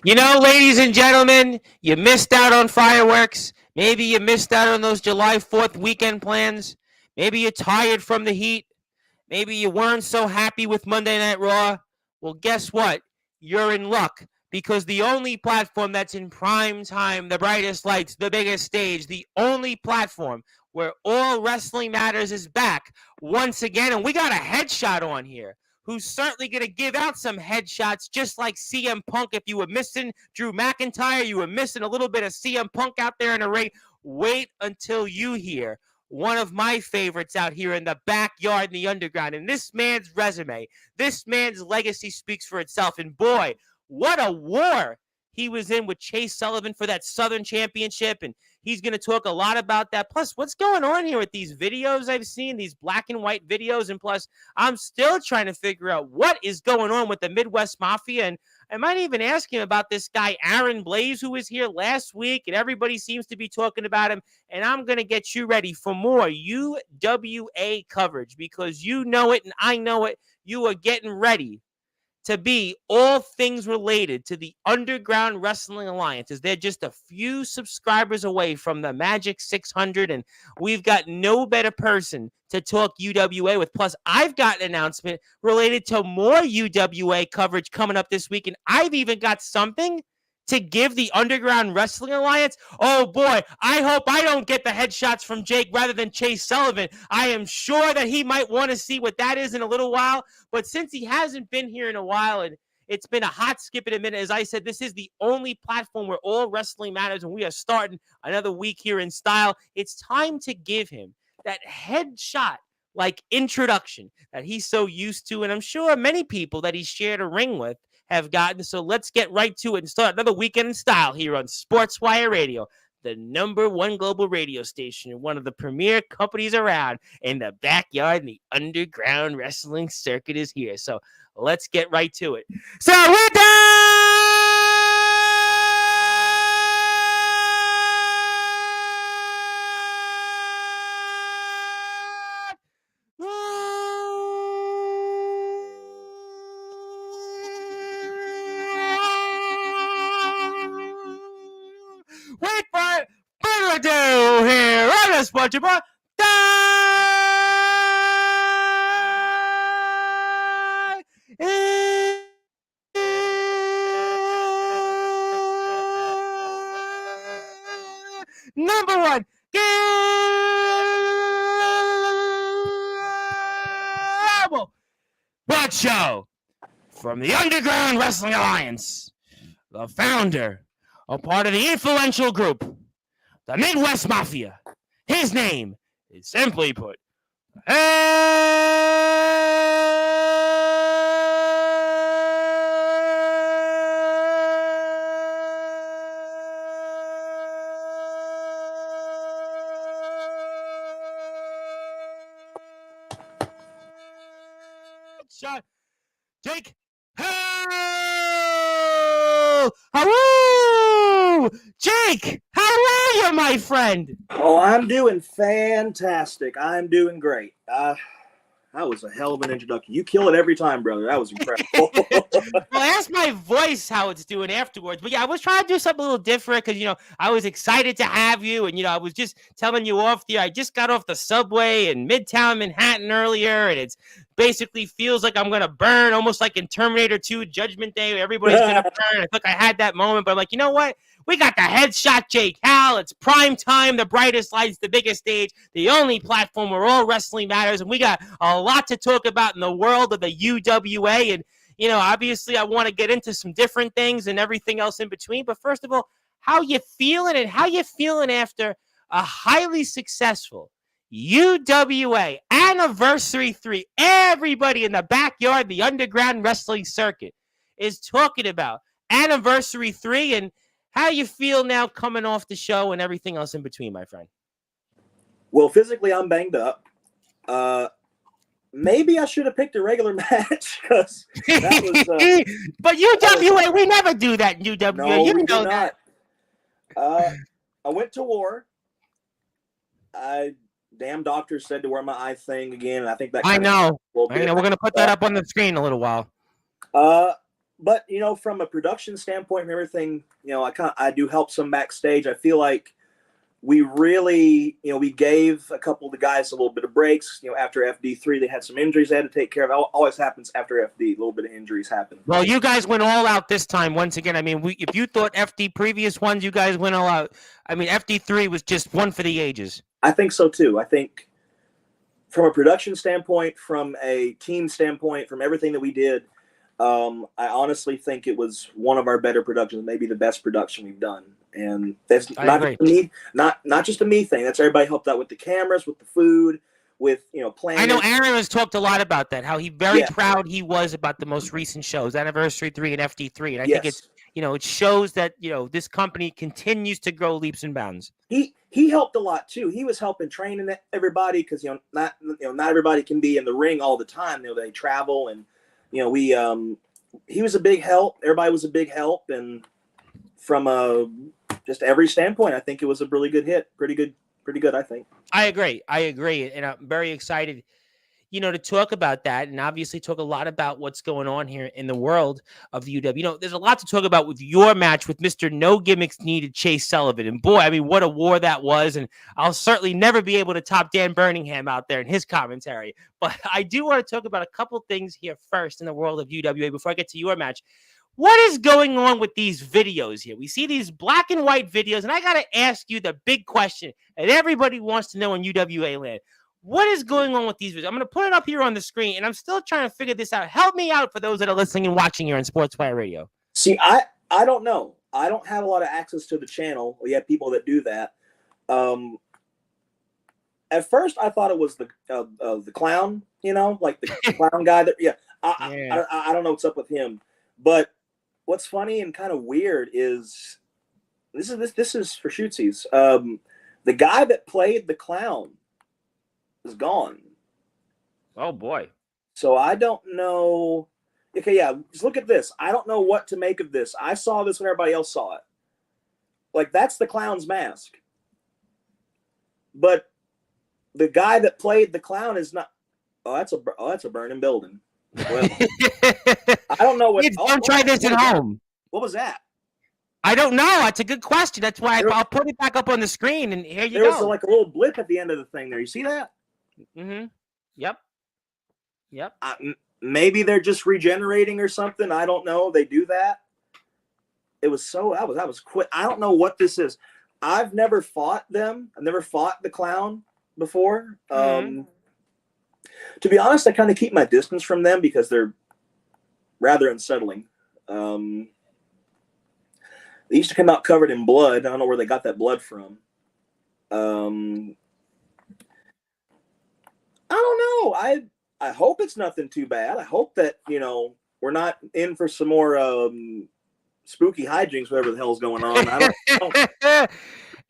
You know, ladies and gentlemen, you missed out on fireworks. Maybe you missed out on those July 4th weekend plans. Maybe you're tired from the heat. Maybe you weren't so happy with Monday Night Raw. Well, guess what? You're in luck because the only platform that's in prime time, the brightest lights, the biggest stage, the only platform where all wrestling matters is back once again. And we got a headshot on here who's certainly going to give out some headshots just like CM Punk. If you were missing Drew McIntyre, you were missing a little bit of CM Punk out there in the ring. Wait until you hear one of my favorites out here in the backyard in the underground. And this man's resume, this man's legacy speaks for itself. And boy, what a war he was in with Chase Sullivan for that Southern Championship. And he's going to talk a lot about that. Plus, what's going on here with these videos I've seen, these black and white videos? And plus, I'm still trying to figure out what is going on with the Midwest Mafia. And I might even ask him about this guy, Aaron Blaze, who was here last week, and everybody seems to be talking about him. And I'm going to get you ready for more UWA coverage because you know it and I know it. You are getting ready to be all things related to the Underground Wrestling Alliance. They're just a few subscribers away from the Magic 600, and we've got no better person to talk UWA with. Plus, I've got an announcement related to more UWA coverage coming up this week, and I've even got something to give the Underground Wrestling Alliance. Oh boy, I hope I don't get the headshots from Jake rather than Chase Sullivan. I am sure that he might want to see what that is in a little while, but since he hasn't been here in a while and it's been a hot skip in a minute, as I said, this is the only platform where all wrestling matters, and we are starting another week here in style. It's time to give him that headshot like introduction that he's so used to, and I'm sure many people that he's shared a ring with have gotten. So let's get right to it and start another weekend in style here on Sportzwire Radio, the #1 global radio station and one of the premier companies around in the backyard. And the underground wrestling circuit is here. So let's get right to it. So we're done! Wait for it. Better do here on the Sportzwire. Number one, Broad Show from the Underground Wrestling Alliance, the founder, a part of the influential group, the Midwest Mafia. His name is simply put, shot. Jake Howell! Hello! Jake, how are you, my friend? Oh, I'm doing fantastic. I'm doing great. That was a hell of an introduction. You kill it every time, brother. That was incredible. Well, ask my voice how it's doing afterwards. But yeah, I was trying to do something a little different because, I was excited to have you. And, I was just telling you off the, I just got off the subway in Midtown Manhattan earlier. And it's basically feels like I'm going to burn, almost like in Terminator 2 Judgment Day. Everybody's going to burn. I think I had that moment. But I'm like, you know what? We got the headshot Jake Howell. It's prime time, the brightest lights, the biggest stage, the only platform where all wrestling matters. And we got a lot to talk about in the world of the UWA. And, obviously I want to get into some different things and everything else in between. But first of all, how you feeling and how you feeling after a highly successful UWA Anniversary 3? Everybody in the backyard, the underground wrestling circuit is talking about Anniversary 3 and how you feel now coming off the show and everything else in between, my friend. Well, physically, I'm banged up. Maybe I should have picked a regular match because that was. But UWA, we never do that in UWA. No, you we know do that. Not. I went to war. Damn doctor said to wear my eye thing again. And I think that. I know. We're going to put that up on the screen in a little while. But from a production standpoint and everything, I do help some backstage. I feel like we really, we gave a couple of the guys a little bit of breaks. After FD3, they had some injuries they had to take care of. It always happens after FD. A little bit of injuries happen. Well, you guys went all out this time. Once again, I mean, if you thought FD previous ones, you guys went all out. I mean, FD3 was just one for the ages. I think so too. I think from a production standpoint, from a team standpoint, from everything that we did, I honestly think it was one of our better productions, maybe the best production we've done. And that's not just a me thing. That's everybody helped out with the cameras, with the food, with playing. I know Aaron has talked a lot about that. How very proud he was about the most recent shows, Anniversary 3 and FD3, and I think it's it shows that this company continues to grow leaps and bounds. He helped a lot too. He was helping training everybody because not everybody can be in the ring all the time. They travel and he was a big help. Everybody was a big help, and from just every standpoint, I think it was a really good hit. Pretty good, I think. I agree, and I'm very excited, to talk about that, and obviously talk a lot about what's going on here in the world of the UW. There's a lot to talk about with your match with Mr. No Gimmicks Needed Chase Sullivan, and boy, I mean, what a war that was, and I'll certainly never be able to top Dan Birmingham out there in his commentary. But I do want to talk about a couple things here first in the world of UWA before I get to your match. What is going on with these videos here? We see these black and white videos, and I got to ask you the big question that everybody wants to know in UWA land. What is going on with these videos? I'm going to put it up here on the screen, and I'm still trying to figure this out. Help me out for those that are listening and watching here on Sportswire Radio. See, I don't know. I don't have a lot of access to the channel. We have people that do that. At first, I thought it was the clown, like the clown guy. I don't know what's up with him. But what's funny and kind of weird is this is for shootsies. The guy that played the clown is gone. Oh boy. So I don't know. Okay, yeah, just look at this. I don't know what to make of this. I saw this when everybody else saw it. Like, that's the clown's mask. But the guy that played the clown is not. That's a burning building. Well, I don't know what. Don't try this at home. What was that? I don't know. That's a good question. That's why I'll put it back up on the screen, and here you go. There was like a little blip at the end of the thing there. You see that? Mm-hmm. Yep. Maybe they're just regenerating or something. I don't know. They do that. It was so that was quick. I don't know what this is. I've never fought them. I've never fought the clown before. Mm-hmm. To be honest, I kind of keep my distance from them because they're rather unsettling. They used to come out covered in blood. I don't know where they got that blood from. I don't know. I hope it's nothing too bad. I hope that, we're not in for some more spooky hijinks, whatever the hell's going on. I don't.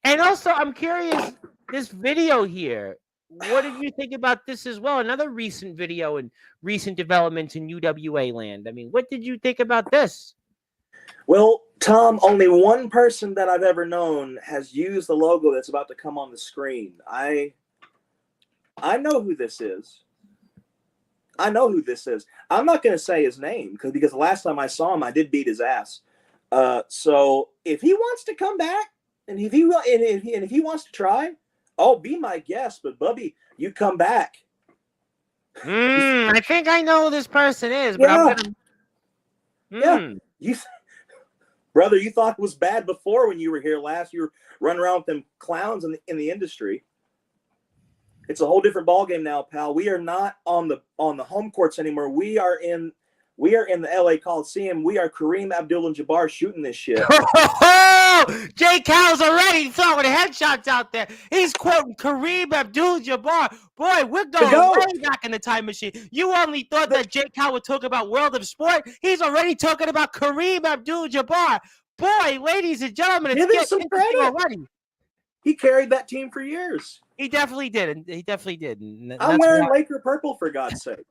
And also, I'm curious, this video here, what did you think about this as well? Another recent video and recent developments in UWA land. I mean, what did you think about this? Well, Tom, only one person that I've ever known has used the logo that's about to come on the screen. I know who this is. I'm not going to say his name because the last time I saw him, I did beat his ass. So if he wants to come back and if he wants to try, be my guest. But Bubby, you come back. I think I know who this person is. But I'm gonna... Brother, you thought it was bad before when you were here last. You were running around with them clowns in the industry. It's a whole different ballgame now, pal. We are not on the home courts anymore. We are in the LA Coliseum. We are Kareem Abdul-Jabbar shooting this shit. Jay Cal's already throwing headshots out there. He's quoting Kareem Abdul-Jabbar. Boy, we're going way back in the time machine. You only thought that Jay Cal would talk about World of Sport. He's already talking about Kareem Abdul-Jabbar. Boy, ladies and gentlemen, it's getting some credit already. He carried that team for years. He definitely did. I'm wearing Laker purple, for God's sake.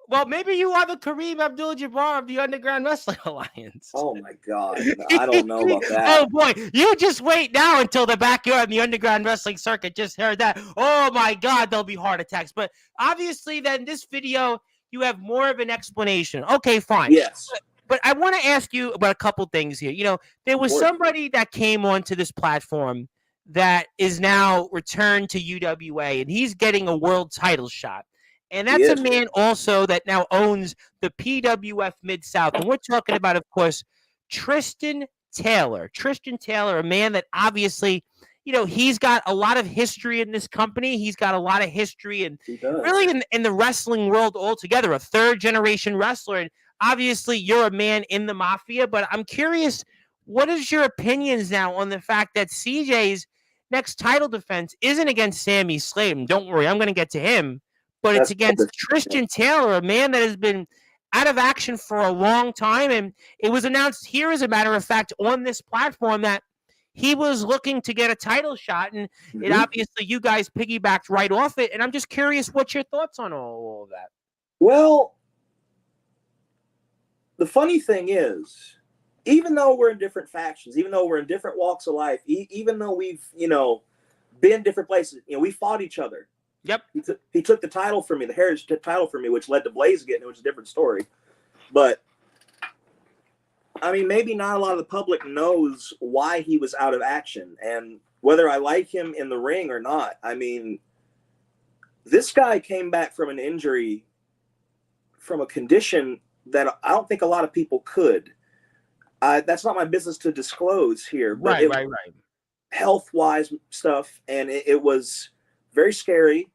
Well, maybe you are the Kareem Abdul-Jabbar of the Underground Wrestling Alliance. Oh, my God. I don't know about that. Oh, boy. You just wait now until the backyard in the Underground Wrestling Circuit just heard that. Oh, my God, there'll be heart attacks. But obviously, then, this video, you have more of an explanation. Okay, fine. Yes. But I want to ask you about a couple things here. There was somebody that came onto this platform that is now returned to UWA, and he's getting a world title shot. And that's a man also that now owns the PWF Mid-South. And we're talking about, of course, Tristan Taylor. Tristan Taylor, a man that obviously, he's got a lot of history in this company. He's got a lot of history and really in the wrestling world altogether, a third-generation wrestler. And obviously, you're a man in the Mafia, but I'm curious, what is your opinions now on the fact that CJ's next title defense isn't against Sammy Slade? And don't worry, I'm going to get to him, but it's against Tristan Taylor, a man that has been out of action for a long time. And it was announced here, as a matter of fact, on this platform that he was looking to get a title shot, and it obviously you guys piggybacked right off it. And I'm just curious, what's your thoughts on all of that? Well, the funny thing is, even though we're in different factions, even though we're in different walks of life, even though we've, been different places, we fought each other. Yep. He took the title from me, the heritage title from me, which led to Blaze getting it, which is a different story. But, I mean, maybe not a lot of the public knows why he was out of action and whether I like him in the ring or not. I mean, this guy came back from an injury, from a condition that I don't think a lot of people could. That's not my business to disclose here. But right. Health-wise stuff, and it was very scary.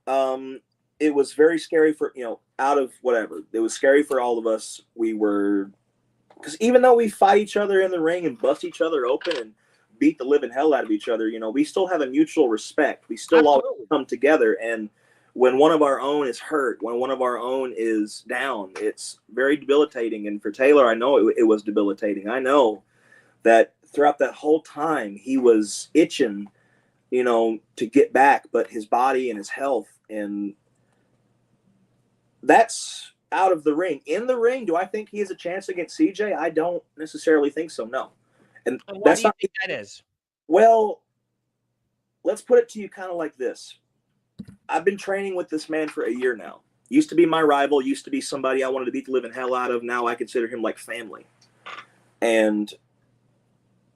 It was very scary for, out of whatever. It was scary for all of us. Because even though we fight each other in the ring and bust each other open and beat the living hell out of each other, we still have a mutual respect. We still all come together, and when one of our own is hurt, when one of our own is down, it's very debilitating. And for Taylor, I know it was debilitating. I know that throughout that whole time, he was itching, to get back, but his body and his health, and that's out of the ring. In the ring, do I think he has a chance against CJ? I don't necessarily think so, no. And why do you think that is? Well, let's put it to you kind of like this. I've been training with this man for a year now. Used to be my rival, used to be somebody I wanted to beat the living hell out of. Now I consider him like family. And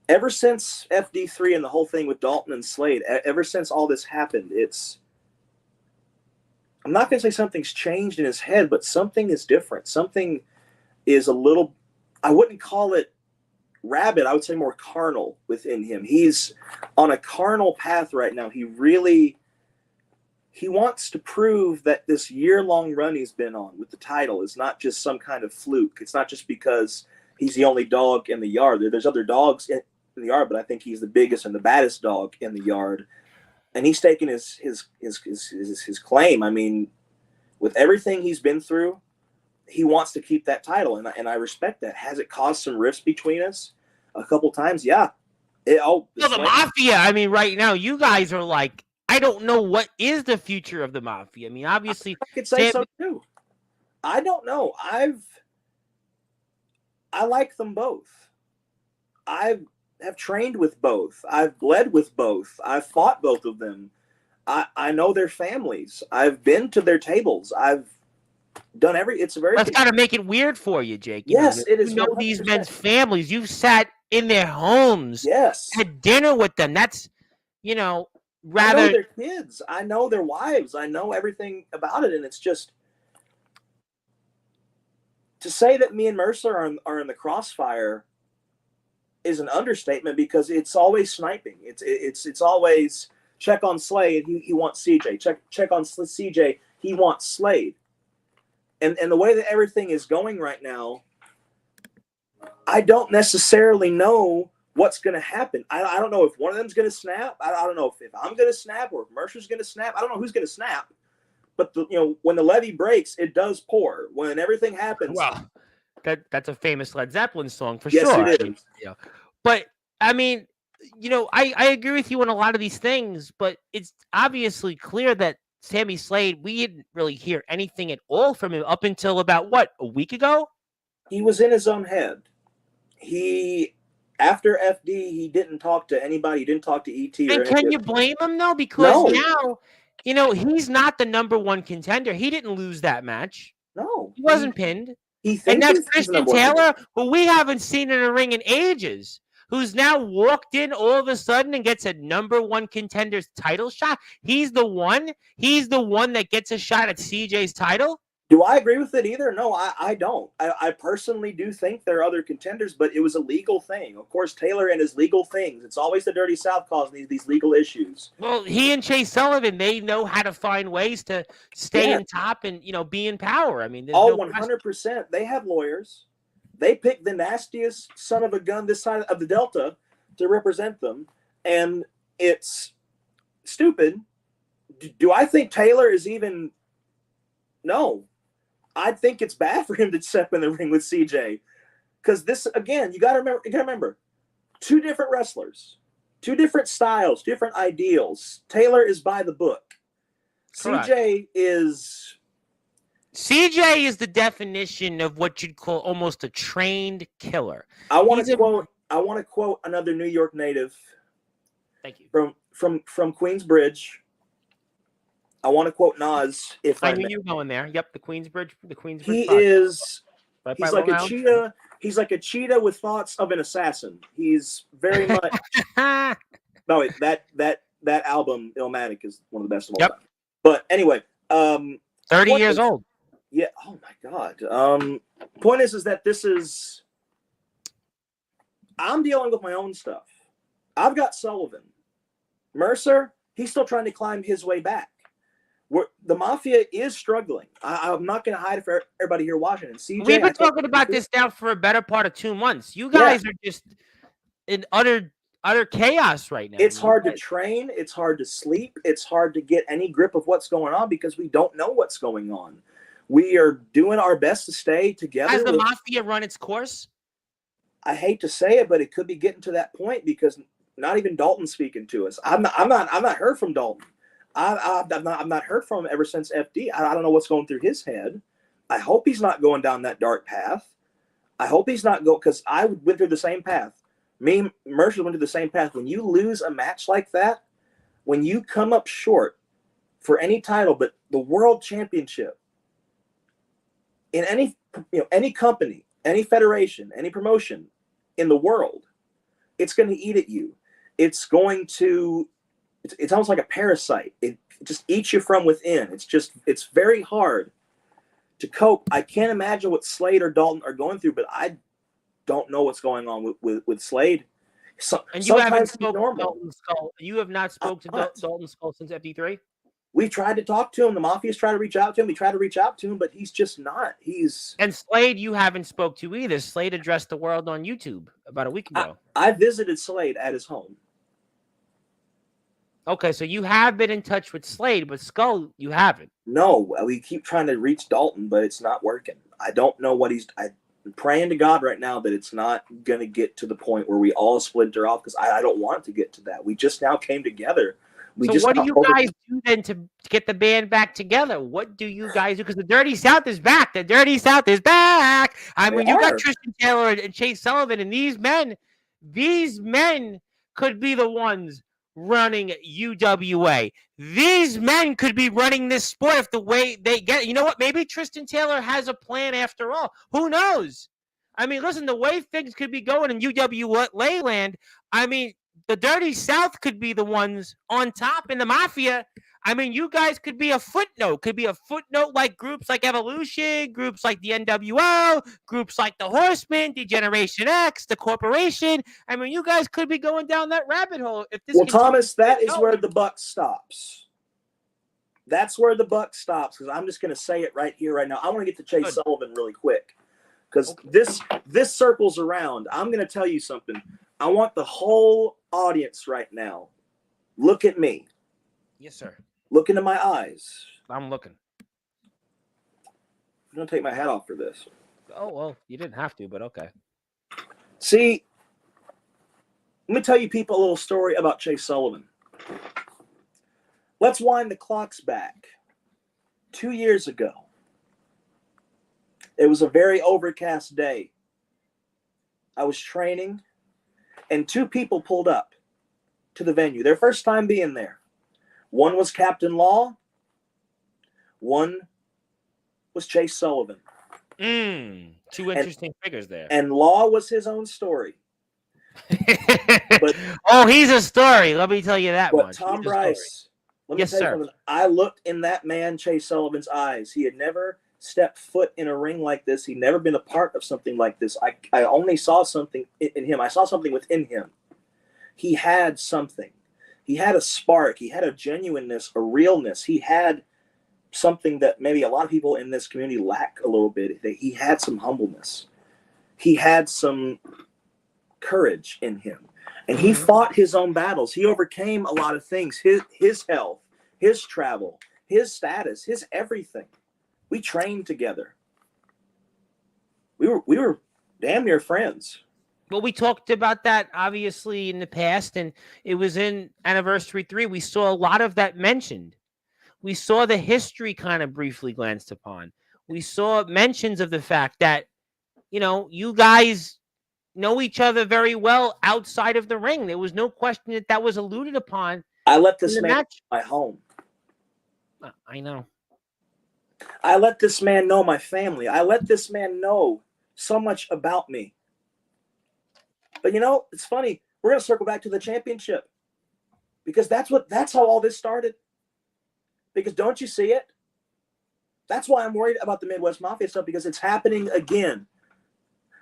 ever since FD3 and the whole thing with Dalton and Slade, ever since all this happened, I'm not going to say something's changed in his head, but something is different. Something is a little, I wouldn't call it rabid, I would say more carnal within him. He's on a carnal path right now. He wants to prove that this year-long run he's been on with the title is not just some kind of fluke. It's not just because he's the only dog in the yard. There's other dogs in the yard, but I think he's the biggest and the baddest dog in the yard. And he's taken his claim. I mean, with everything he's been through, he wants to keep that title, and I respect that. Has it caused some rifts between us a couple times? Yeah. The Mafia, I mean, right now, you guys are like, I don't know what is the future of the Mafia. I mean, obviously, I could say so too. I don't know. I like them both. I have trained with both. I've bled with both. I've fought both of them. I know their families. I've been to their tables. I've done it's very. That's got to make it weird for you, Jake. Yes, it is. You know these men's families. You've sat in their homes. Yes. Had dinner with them. That's, rather. I know their kids. I know their wives. I know everything about it, and it's just to say that me and Mercer are in the crossfire is an understatement, because it's always sniping. It's always check on Slade. He wants CJ. Check on CJ. He wants Slade. And the way that everything is going right now, I don't necessarily know what's going to happen. I don't know if one of them's going to snap. I don't know if I'm going to snap or if Mercer's going to snap. I don't know who's going to snap. But when the levee breaks, it does pour. When everything happens. Well, that's a famous Led Zeppelin song for sure. Yes, it is. But I mean, I agree with you on a lot of these things, but it's obviously clear that Sammy Slade, we didn't really hear anything at all from him up until about, a week ago? He was in his own head. After FD, he didn't talk to anybody. He didn't talk to ET. And can you blame him, though? Because now, he's not the number one contender. He didn't lose that match. No. He wasn't pinned. He And thinks that's he's the Christian number one Taylor, contender. who we haven't seen in a ring in ages, who's now walked in all of a sudden and gets a number one contender's title shot. He's the one. He's the one that gets a shot at CJ's title. Do I agree with it either? No, I don't. I personally do think there are other contenders, but it was a legal thing. Of course, Taylor and his legal things. It's always the Dirty South causing these legal issues. Well, he and Chase Sullivan, they know how to find ways to stay in top and, be in power. I mean, there's all no 100%. They have lawyers. They pick the nastiest son of a gun this side of the Delta to represent them, and it's stupid. Do I think Taylor is even? No. I think it's bad for him to step in the ring with CJ, because this, again, you got to remember, two different wrestlers, two different styles, different ideals. Taylor is by the book. Correct. CJ is the definition of what you'd call almost a trained killer. I want to quote another New York native. Thank you. From Queensbridge. I want to quote Nas. If I knew you were going there. Yep, the Queensbridge. He's like a cheetah. He's like a cheetah with thoughts of an assassin. He's very much. No, wait, that album, Illmatic, is one of the best of all time. But anyway, 30 years old. Yeah. Oh my God. Point is that this is. I'm dealing with my own stuff. I've got Sullivan. Mercer, he's still trying to climb his way back. The Mafia is struggling. I'm not going to hide it for everybody here watching. And CJ, we've been talking about this now for a better part of 2 months. You guys are just in utter chaos right now. It's hard to train. It's hard to sleep. It's hard to get any grip of what's going on because we don't know what's going on. We are doing our best to stay together. Has the Mafia run its course? I hate to say it, but it could be getting to that point because not even Dalton's speaking to us. I'm not heard from Dalton. I've not heard from him ever since FD. I don't know what's going through his head. I hope he's not going down that dark path. I hope he's not going, because I went through the same path. Me and Mercer went through the same path. When you lose a match like that, when you come up short for any title, but the world championship in any company, any federation, any promotion in the world, it's going to eat at you. It's almost like a parasite. It just eats you from within. It's very hard to cope. I can't imagine what Slade or Dalton are going through, but I don't know what's going on with Slade. And you haven't spoken to Dalton Skull. You have not spoken to Dalton Skull since FD3? We tried to talk to him. The Mafia's tried to reach out to him. We tried to reach out to him, but he's just not. And Slade, you haven't spoke to either. Slade addressed the world on YouTube about a week ago. I visited Slade at his home. Okay, so you have been in touch with Slade, but Skull, you haven't. No, we keep trying to reach Dalton, but it's not working. I don't know what I'm praying to God right now that it's not going to get to the point where we all splinter off, because I don't want it to get to that. We just now came together. So what do you guys do then to get the band back together? What do you guys do? Because the Dirty South is back. The Dirty South is back. I mean, you got Tristan Taylor and Chase Sullivan, and these men could be the ones running UWA. These men could be running this sport if the way they get it. You know what? Maybe Tristan Taylor has a plan after all. Who knows? I mean, listen, the way things could be going in UWA land, I mean, the Dirty South could be the ones on top in the Mafia. I mean, you guys could be a footnote. Like groups like Evolution, groups like the NWO, groups like the Horsemen, Degeneration X, the Corporation. I mean, you guys could be going down that rabbit hole. Thomas, that is where the buck stops. That's where the buck stops, because I'm just going to say it right here, right now. I want to get to Chase Sullivan really quick, because this circles around. I'm going to tell you something. I want the whole audience right now. Look at me. Yes, sir. Look into my eyes. I'm looking. I'm going to take my hat off for this. Oh, well, you didn't have to, but okay. See, let me tell you people a little story about Chase Sullivan. Let's wind the clocks back. 2 years ago, it was a very overcast day. I was training, and two people pulled up to the venue. Their first time being there. One was Captain Law. One was Chase Sullivan. Two interesting figures there. And Law was his own story. But he's a story. Let me tell you that but much. Tom Bryce, let me tell you something. I looked in that man, Chase Sullivan's eyes. He had never stepped foot in a ring like this. He'd never been a part of something like this. I only saw something in him. I saw something within him. He had something. He had a spark. He had a genuineness, a realness. He had something that maybe a lot of people in this community lack a little bit. He had some humbleness. He had some courage in him. And he fought his own battles. He overcame a lot of things. His health, his travel, his status, his everything. We trained together. We were damn near friends. Well, we talked about that obviously in the past, and it was in Anniversary 3. We saw a lot of that mentioned. We saw the history kind of briefly glanced upon. We saw mentions of the fact that, you guys know each other very well outside of the ring. There was no question that was alluded upon. I let this man know my home. I know. I let this man know my family. I let this man know so much about me. But it's funny. We're going to circle back to the championship because that's how all this started. Because don't you see it? That's why I'm worried about the Midwest Mafia stuff, because it's happening again.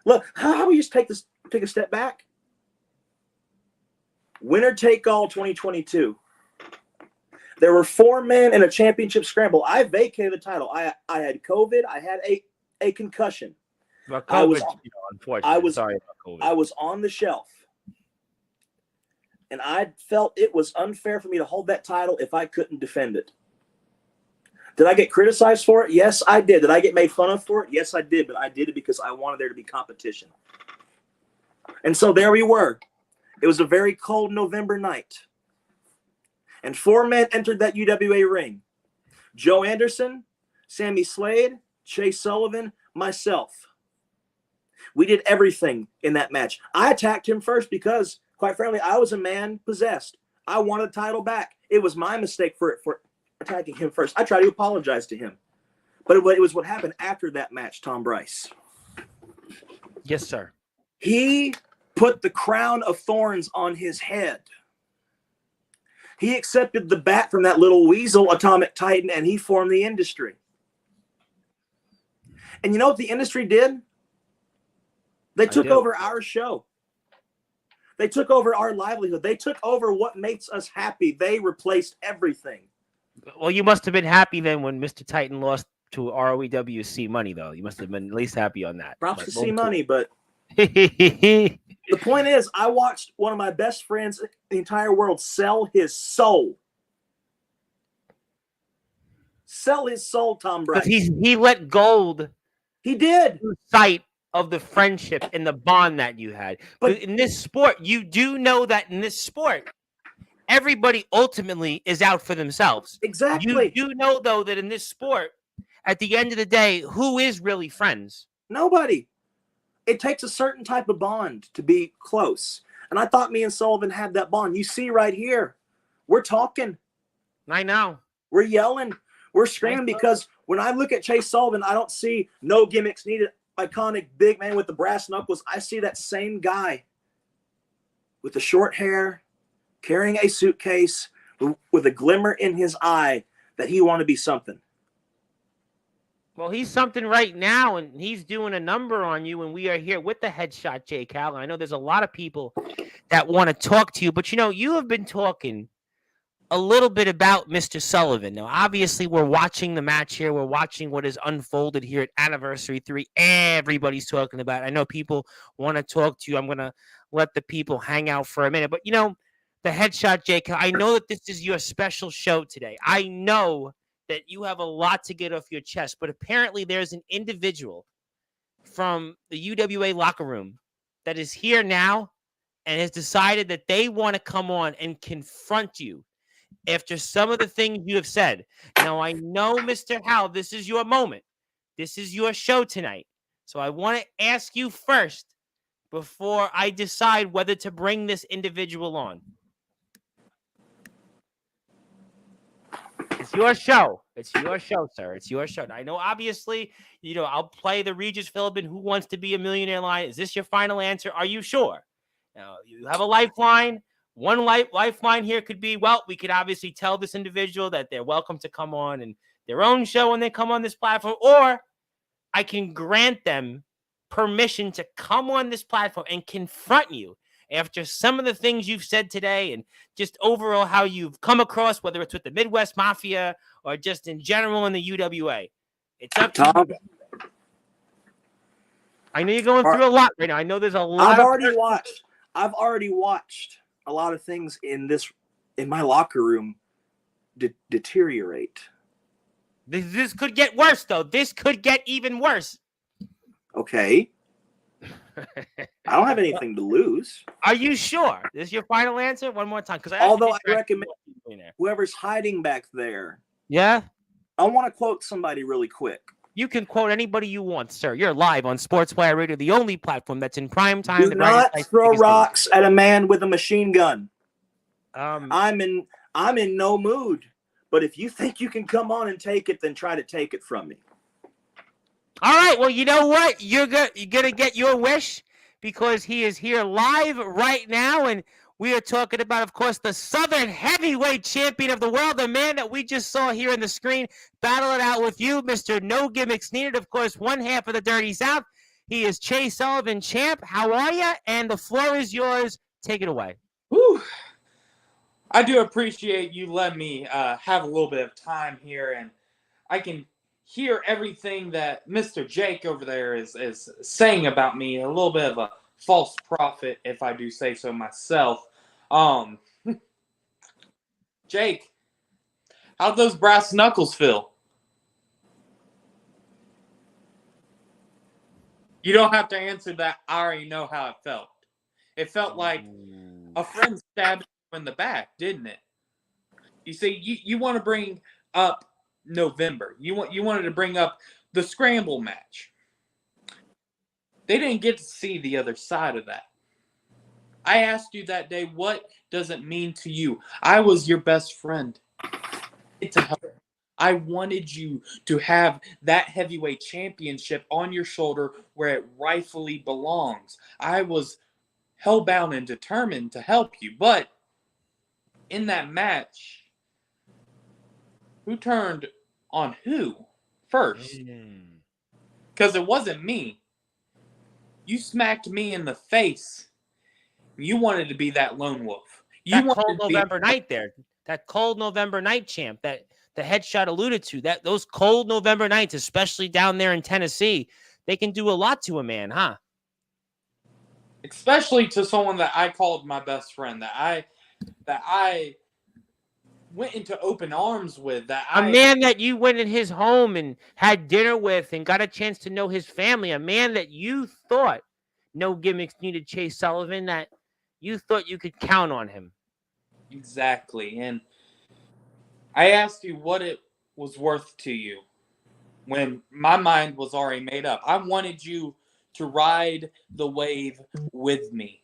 Look, how about we just take a step back? Winner take all 2022. There were 4 men in a championship scramble. I vacated the title. I had COVID. I had a concussion. Well, COVID, unfortunately. Sorry about COVID. I was on the shelf. And I felt it was unfair for me to hold that title if I couldn't defend it. Did I get criticized for it? Yes, I did. Did I get made fun of for it? Yes, I did. But I did it because I wanted there to be competition. And so there we were. It was a very cold November night. And 4 men entered that UWA ring. Joe Anderson, Sammy Slade, Chase Sullivan, myself. We did everything in that match. I attacked him first because, quite frankly, I was a man possessed. I wanted the title back. It was my mistake for attacking him first. I tried to apologize to him. But it was what happened after that match, Tom Bryce. Yes, sir. He put the crown of thorns on his head. He accepted the bat from that little weasel, Atomic Titan, and he formed the industry. And you know what the industry did? They took over our show. They took over our livelihood. They took over what makes us happy. They replaced everything. Well, you must have been happy then when Mr. Titan lost to ROWC Money, though. You must have been at least happy on that. Props to C Money, but the point is, I watched one of my best friends in the entire world sell his soul. Sell his soul, Tom Bryce. He let gold. He did. Sight of the friendship and the bond that you had. But in this sport, you do know that in this sport, everybody ultimately is out for themselves. Exactly. You do know, though, that in this sport, at the end of the day, who is really friends? Nobody. It takes a certain type of bond to be close. And I thought me and Sullivan had that bond. You see right here, we're talking. I know. We're yelling. We're screaming because when I look at Chase Sullivan, I don't see no gimmicks needed, iconic big man with the brass knuckles. I see that same guy with the short hair, carrying a suitcase, with a glimmer in his eye that he wanted to be something. Well, he's something right now, and he's doing a number on you, and we are here with the headshot, Jay Cal. I know there's a lot of people that want to talk to you, but, you have been talking a little bit about Mr. Sullivan. Now, obviously, we're watching the match here. We're watching what is unfolded here at Anniversary 3. Everybody's talking about it. I know people want to talk to you. I'm going to let the people hang out for a minute. But, the headshot, Jake, I know that this is your special show today. I know that you have a lot to get off your chest. But apparently, there's an individual from the UWA locker room that is here now and has decided that they want to come on and confront you after some of the things you have said. Now, I know, Mr. Howell, this is your moment. This is your show tonight. So I want to ask you first before I decide whether to bring this individual on. your show. It's your show, sir. It's your show. I know, obviously, I'll play the Regis Philbin Who Wants to Be a Millionaire line. Is this your final answer? Are you sure? Now, you have a lifeline. One lifeline here could be, well, we could obviously tell this individual that they're welcome to come on and their own show when they come on this platform, or I can grant them permission to come on this platform and confront you after some of the things you've said today and just overall how you've come across, whether it's with the Midwest Mafia or just in general in the UWA. It's up to Tom, you. I know you're going through a lot right now. I know there's a lot. I've already watched a lot of things in my locker room deteriorate. This could get worse, though. This could get even worse. Okay. I don't have anything to lose. Are you sure? This is your final answer? One more time. Although I recommend whoever's hiding back there. Yeah? I want to quote somebody really quick. You can quote anybody you want, sir. You're live on Sportzwire Radio, the only platform that's in prime time. Do not throw rocks at a man with a machine gun. I'm in no mood. But if you think you can come on and take it, then try to take it from me. All right. Well, you know what? You're going to get your wish because he is here live right now. And we are talking about, of course, the Southern Heavyweight Champion of the world, the man that we just saw here on the screen, battle it out with you, Mr. No Gimmicks Needed. Of course, one half of the Dirty South. He is Chase Sullivan, champ. How are you? And the floor is yours. Take it away. Whew. I do appreciate you letting me have a little bit of time here, and I can hear everything that Mr. Jake over there is saying about me. A little bit of a false prophet, if I do say so myself. Jake, how'd those brass knuckles feel? You don't have to answer that. I already know how it felt. It felt like a friend stabbed you in the back, didn't it? You see, you want to bring up November. You wanted to bring up the scramble match. They didn't get to see the other side of that. I asked you that day, what does it mean to you? I was your best friend. It's a help. I wanted you to have that heavyweight championship on your shoulder where it rightfully belongs. I was hellbound and determined to help you, but in that match, who turned on who first? Because it wasn't me. You smacked me in the face. You wanted to be that lone wolf. That cold November night there. That cold November night champ that the headshot alluded to. That those cold November nights, especially down there in Tennessee, they can do a lot to a man, huh? Especially to someone that I called my best friend, that I went into open arms with, a man that you went in his home and had dinner with and got a chance to know his family, a man that you thought No Gimmicks Needed, Chase Sullivan, that you thought you could count on him. Exactly. And I asked you what it was worth to you when my mind was already made up. I wanted you to ride the wave with me.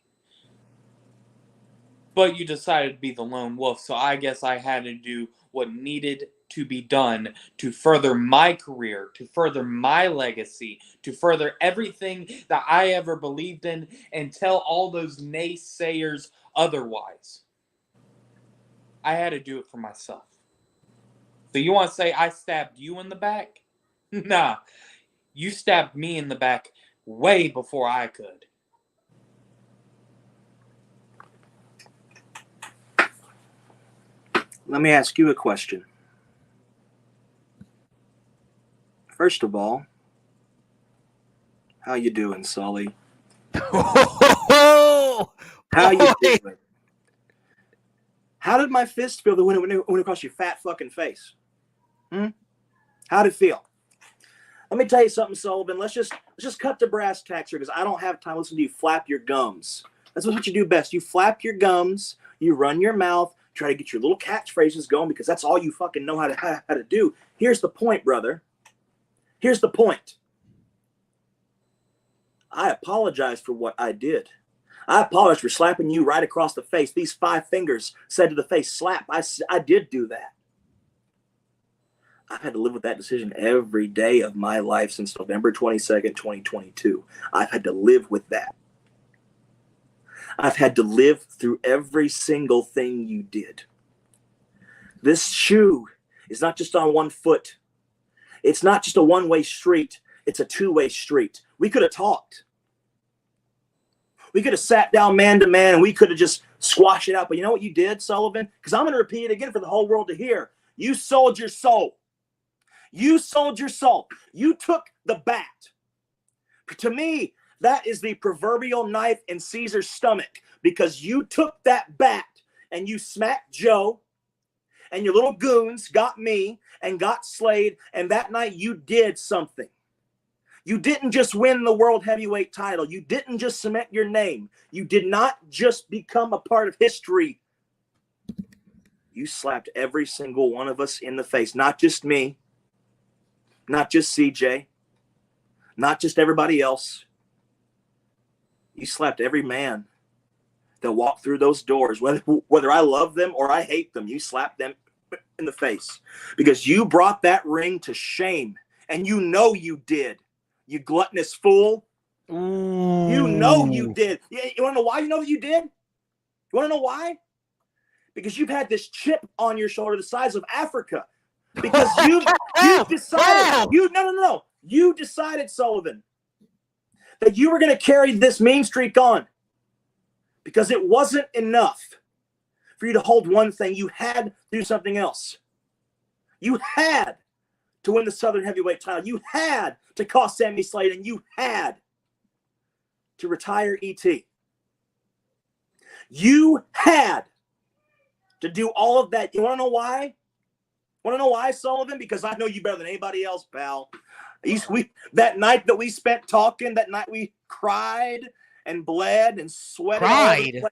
But you decided to be the lone wolf, so I guess I had to do what needed to be done to further my career, to further my legacy, to further everything that I ever believed in, and tell all those naysayers otherwise. I had to do it for myself. So you want to say I stabbed you in the back? Nah, you stabbed me in the back way before I could. Let me ask you a question. First of all, how you doing, Sully? How you doing? How did my fist feel when it went across your fat fucking face? How'd it feel? Let me tell you something, Sullivan. Let's just cut to brass tacks here because I don't have time to listen to you flap your gums. That's what you do best. You flap your gums, you run your mouth, try to get your little catchphrases going because that's all you fucking know how to do. Here's the point, brother. Here's the point. I apologize for what I did. I apologize for slapping you right across the face. These 5 fingers said to the face, slap. I did do that. I've had to live with that decision every day of my life since November 22nd, 2022. I've had to live with that. I've had to live through every single thing you did. This shoe is not just on one foot. It's not just a one-way street. It's a two-way street. We could have talked. We could have sat down man to man and we could have just squashed it out. But you know what you did, Sullivan? Because I'm going to repeat it again for the whole world to hear. You sold your soul. You sold your soul. You took the bat. To me, that is the proverbial knife in Caesar's stomach, because you took that bat and you smacked Joe, and your little goons got me and got Slade, and that night you did something. You didn't just win the world heavyweight title. You didn't just cement your name. You did not just become a part of history. You slapped every single one of us in the face, not just me, not just CJ, not just everybody else. You slapped every man that walked through those doors, whether I love them or I hate them. You slapped them in the face because you brought that ring to shame, and you know you did. You gluttonous fool. Ooh. You know you did. You want to know why you know that you did? You want to know why? Because you've had this chip on your shoulder the size of Africa. Because you decided, you decided, Sullivan, that you were going to carry this mean streak on, because it wasn't enough for you to hold one thing. You had to do something else. You had to win the Southern Heavyweight title. You had to cost Sammy Slade, and you had to retire E.T. You had to do all of that. You want to know why? Want to know why, Sullivan? Because I know you better than anybody else, pal. That night that we spent talking, that night we cried and bled and sweated. Cried?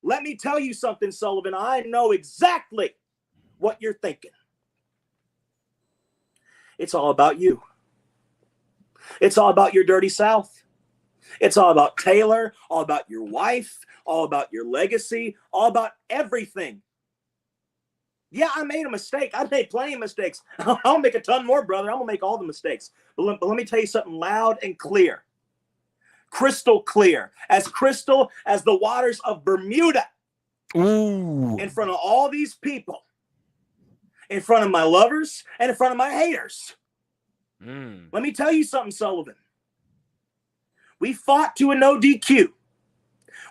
Let me tell you something, Sullivan. I know exactly what you're thinking. It's all about you. It's all about your dirty South. It's all about Taylor, all about your wife, all about your legacy, all about everything. Yeah, I made a mistake. I made plenty of mistakes. I'll make a ton more, brother. I'm going to make all the mistakes. But let me tell you something loud and clear. Crystal clear. As crystal as the waters of Bermuda. Ooh. In front of all these people. In front of my lovers and in front of my haters. Let me tell you something, Sullivan. We fought to a no DQ.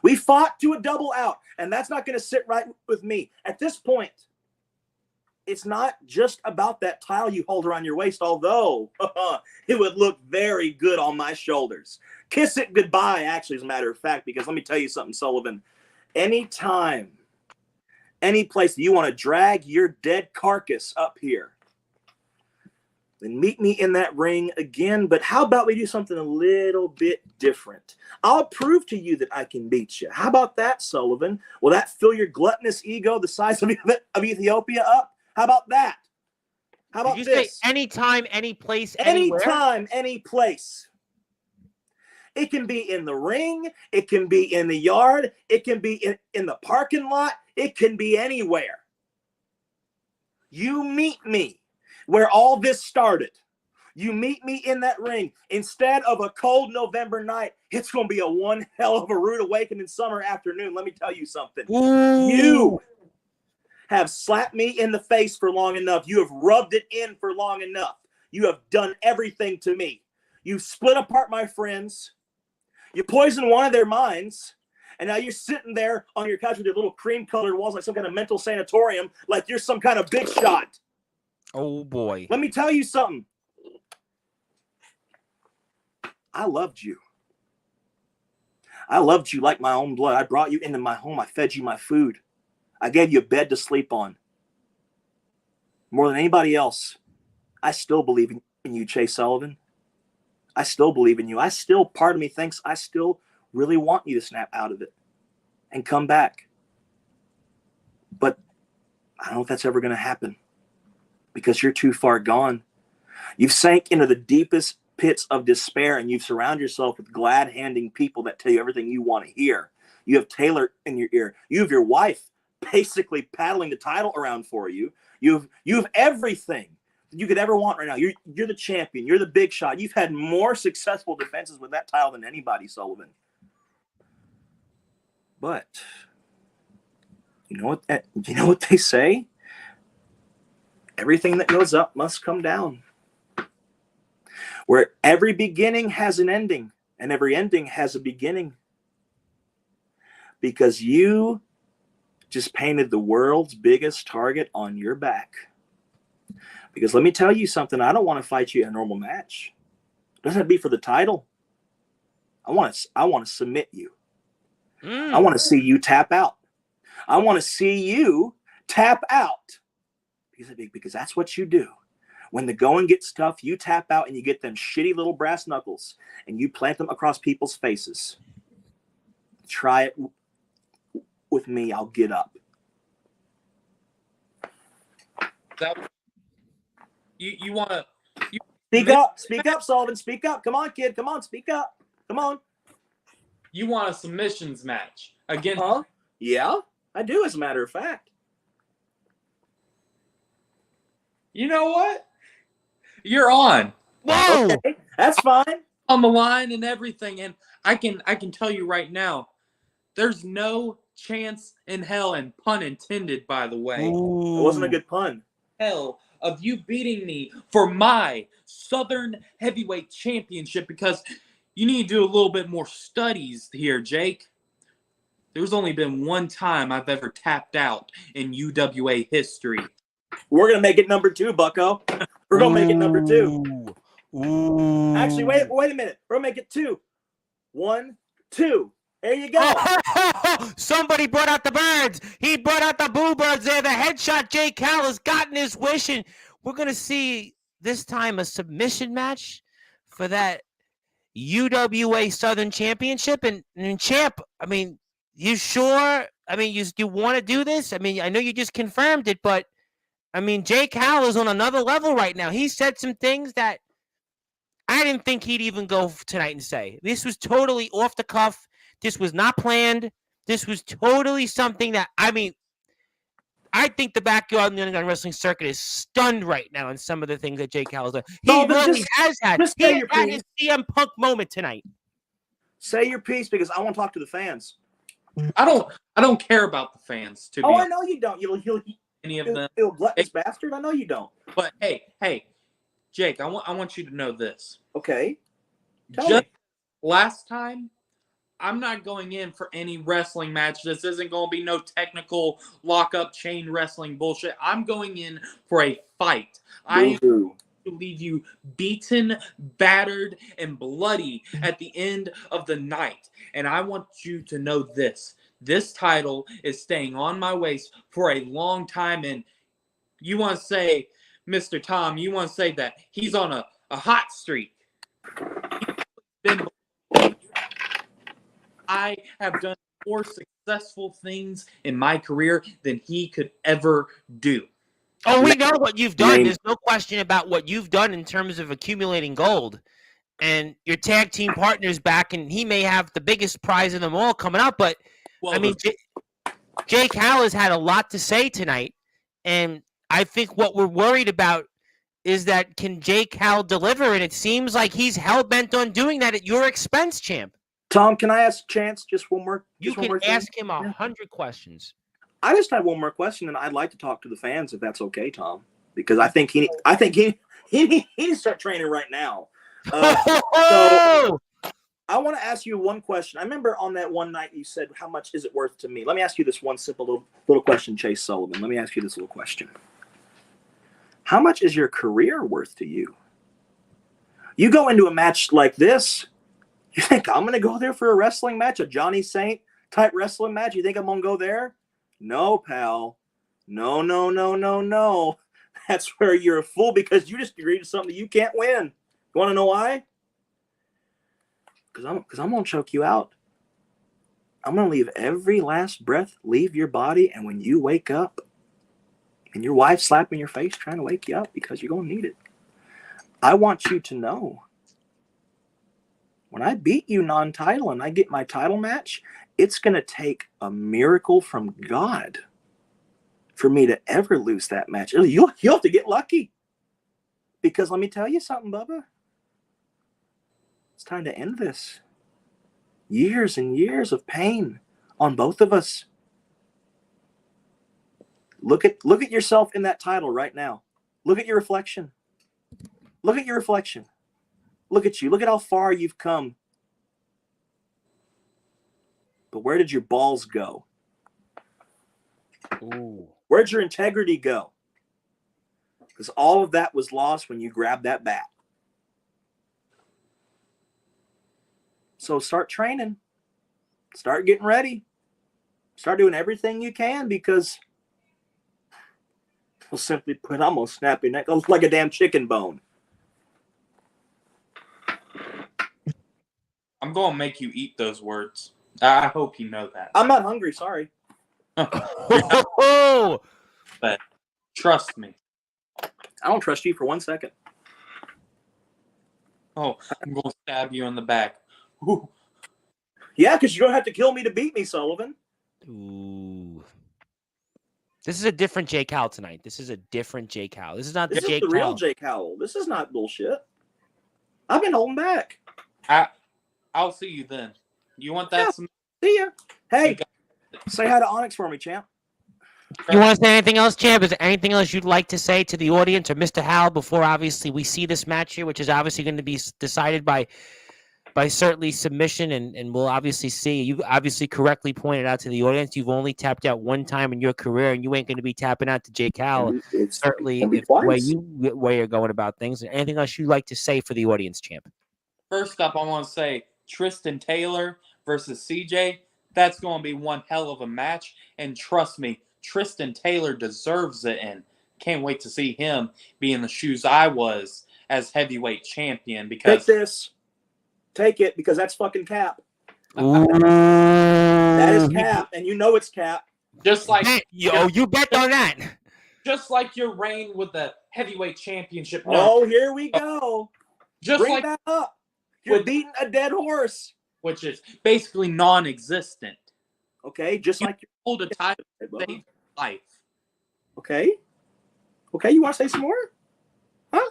We fought to a double out. And that's not going to sit right with me. At this point, it's not just about that tile you hold around your waist, although it would look very good on my shoulders. Kiss it goodbye, actually, as a matter of fact, because let me tell you something, Sullivan. Anytime, any place that you want to drag your dead carcass up here, then meet me in that ring again. But how about we do something a little bit different? I'll prove to you that I can beat you. How about that, Sullivan? Will that fill your gluttonous ego the size of Ethiopia up? How about that? How about Did you this? say anytime, any place, anywhere? Anytime, any place. It can be in the ring. It can be in the yard. It can be in the parking lot. It can be anywhere. You meet me where all this started. You meet me in that ring. Instead of a cold November night, it's going to be a one hell of a rude awakening summer afternoon. Let me tell you something. Ooh. You have slapped me in the face for long enough. You have rubbed it in for long enough. You have done everything to me. You've split apart my friends. You poisoned one of their minds. And now you're sitting there on your couch with your little cream-colored walls like some kind of mental sanatorium, like you're some kind of big shot. Oh, boy. Let me tell you something. I loved you. I loved you like my own blood. I brought you into my home. I fed you my food. I gave you a bed to sleep on. More than anybody else, I still believe in you, Chase Sullivan. I still believe in you. Part of me thinks I still really want you to snap out of it and come back. But I don't know if that's ever going to happen because you're too far gone. You've sank into the deepest pits of despair, and you've surrounded yourself with glad-handing people that tell you everything you want to hear. You have Taylor in your ear. You have your wife basically paddling the title around for you. You have everything you could ever want right now. You're the champion. You're the big shot. You've had more successful defenses with that title than anybody, Sullivan. But you know what they say? Everything that goes up must come down. Where every beginning has an ending, and every ending has a beginning. Because you just painted the world's biggest target on your back. Because let me tell you something, I don't want to fight you in a normal match. It doesn't have to be for the title. I want to submit you. I want to see you tap out. I want to see you tap out. Because that's what you do. When the going gets tough, you tap out and you get them shitty little brass knuckles and you plant them across people's faces. Try it with me. I'll get up. You want to Speak up, Sullivan. Speak up. Come on, kid. Come on, speak up. Come on. You want a submissions match against? Huh? Yeah, I do. As a matter of fact. You know what? You're on. Whoa! Okay, that's fine. On the line and everything, and I can tell you right now, there's no chance in hell, and pun intended, by the way. It wasn't a good pun. Hell of you beating me for my Southern Heavyweight Championship, because you need to do a little bit more studies here, Jake. There's only been one time I've ever tapped out in UWA history. We're going to make it number 2, bucko. We're going to make it number 2. Ooh. Actually, wait a minute. We're going to make it 2. 1, 2. There you go. Somebody brought out the birds. He brought out the boo birds there. The headshot Jake Howell has gotten his wish, and we're going to see this time a submission match for that UWA Southern Championship. And champ, I mean, you sure? I mean, you want to do this? I mean, I know you just confirmed it, but I mean, Jake Howell is on another level right now. He said some things that I didn't think he'd even go tonight and say. This was totally off the cuff. This was not planned. This was totally something that, I mean, I think the backyard in the underground wrestling circuit is stunned right now in some of the things that Jake Howell's done. He really has had. He had his CM Punk moment tonight. Say your piece, because I want to talk to the fans. I don't care about the fans, to be honest. I know you don't. You'll Any of them. You'll gluttonous bastard. I know you don't. But hey, Jake, I want you to know this. Okay. Tell Just me. last time, I'm not going in for any wrestling match. This isn't going to be no technical lock-up chain wrestling bullshit. I'm going in for a fight. I am going to leave you beaten, battered, and bloody at the end of the night. And I want you to know this. This title is staying on my waist for a long time. And you want to say, Mr. Tom, you want to say that he's on a hot streak. I have done more successful things in my career than he could ever do. Oh, we know what you've done. There's no question about what you've done in terms of accumulating gold. And your tag team partner's back, and he may have the biggest prize of them all coming up. But, well, I mean, Jake Howell has had a lot to say tonight. And I think what we're worried about is that can Jake Howell deliver? And it seems like he's hell-bent on doing that at your expense, champ. Tom, can I ask Chance just one more? You can ask him 100 questions. I just have one more question, and I'd like to talk to the fans if that's okay, Tom, because I think he needs to start training right now. So I want to ask you one question. I remember on that one night you said, "How much is it worth to me?" Let me ask you this one simple little question, Chase Sullivan. Let me ask you this little question. How much is your career worth to you? You go into a match like this. You think I'm going to go there for a wrestling match, a Johnny Saint type wrestling match? You think I'm going to go there? No, pal. No. That's where you're a fool, because you just agreed to something you can't win. You want to know why? Because I'm going to choke you out. I'm going to leave every last breath leave your body, and when you wake up and your wife's slapping your face trying to wake you up, because you're going to need it, I want you to know, when I beat you non-title and I get my title match, it's going to take a miracle from God for me to ever lose that match. You'll have to get lucky. Because let me tell you something, Bubba. It's time to end this. Years and years of pain on both of us. Look at yourself in that title right now. Look at your reflection. Look at your reflection. Look at you. Look at how far you've come. But where did your balls go? Ooh. Where'd your integrity go? Because all of that was lost when you grabbed that bat. So start training. Start getting ready. Start doing everything you can, because we'll simply put, I'm going to snap your neck like a damn chicken bone. I'm going to make you eat those words. I hope you know that. I'm not hungry, sorry. Oh, But trust me. I don't trust you for 1 second. Oh, I'm going to stab you in the back. Ooh. Yeah, because you're going to have to kill me to beat me, Sullivan. ooh. This is a different Jake Howell tonight. This is a different Jake Howell. This is not the This is Jake the real Howell. Jake Howell. This is not bullshit. I've been holding back. I'll see you then. You want that? Yeah. See ya. Hey, say hi to Onyx for me, champ. You want to say anything else, Champ? Is there anything else you'd like to say to the audience or Mr. Howell before obviously we see this match here, which is obviously going to be decided by certainly submission, and we'll obviously see. You obviously correctly pointed out to the audience you've only tapped out one time in your career, and you ain't going to be tapping out to Jake Howell. It's Certainly, gonna be if the way twice. you're going about things. Anything else you'd like to say for the audience, Champ? First up, I want to say Tristan Taylor versus CJ. That's going to be one hell of a match. And trust me, Tristan Taylor deserves it, and can't wait to see him be in the shoes I was as heavyweight champion. Because Take this. Take it, because that's fucking Cap. Ooh. That is Cap, and you know it's Cap. just like you bet on that. just like your reign with the heavyweight championship. Oh, here we go. just Bring like that up. You're with- beating a dead horse. which is basically non-existent. Okay, just like Hold a title your to save life. Okay. Okay, you want to say some more? Huh?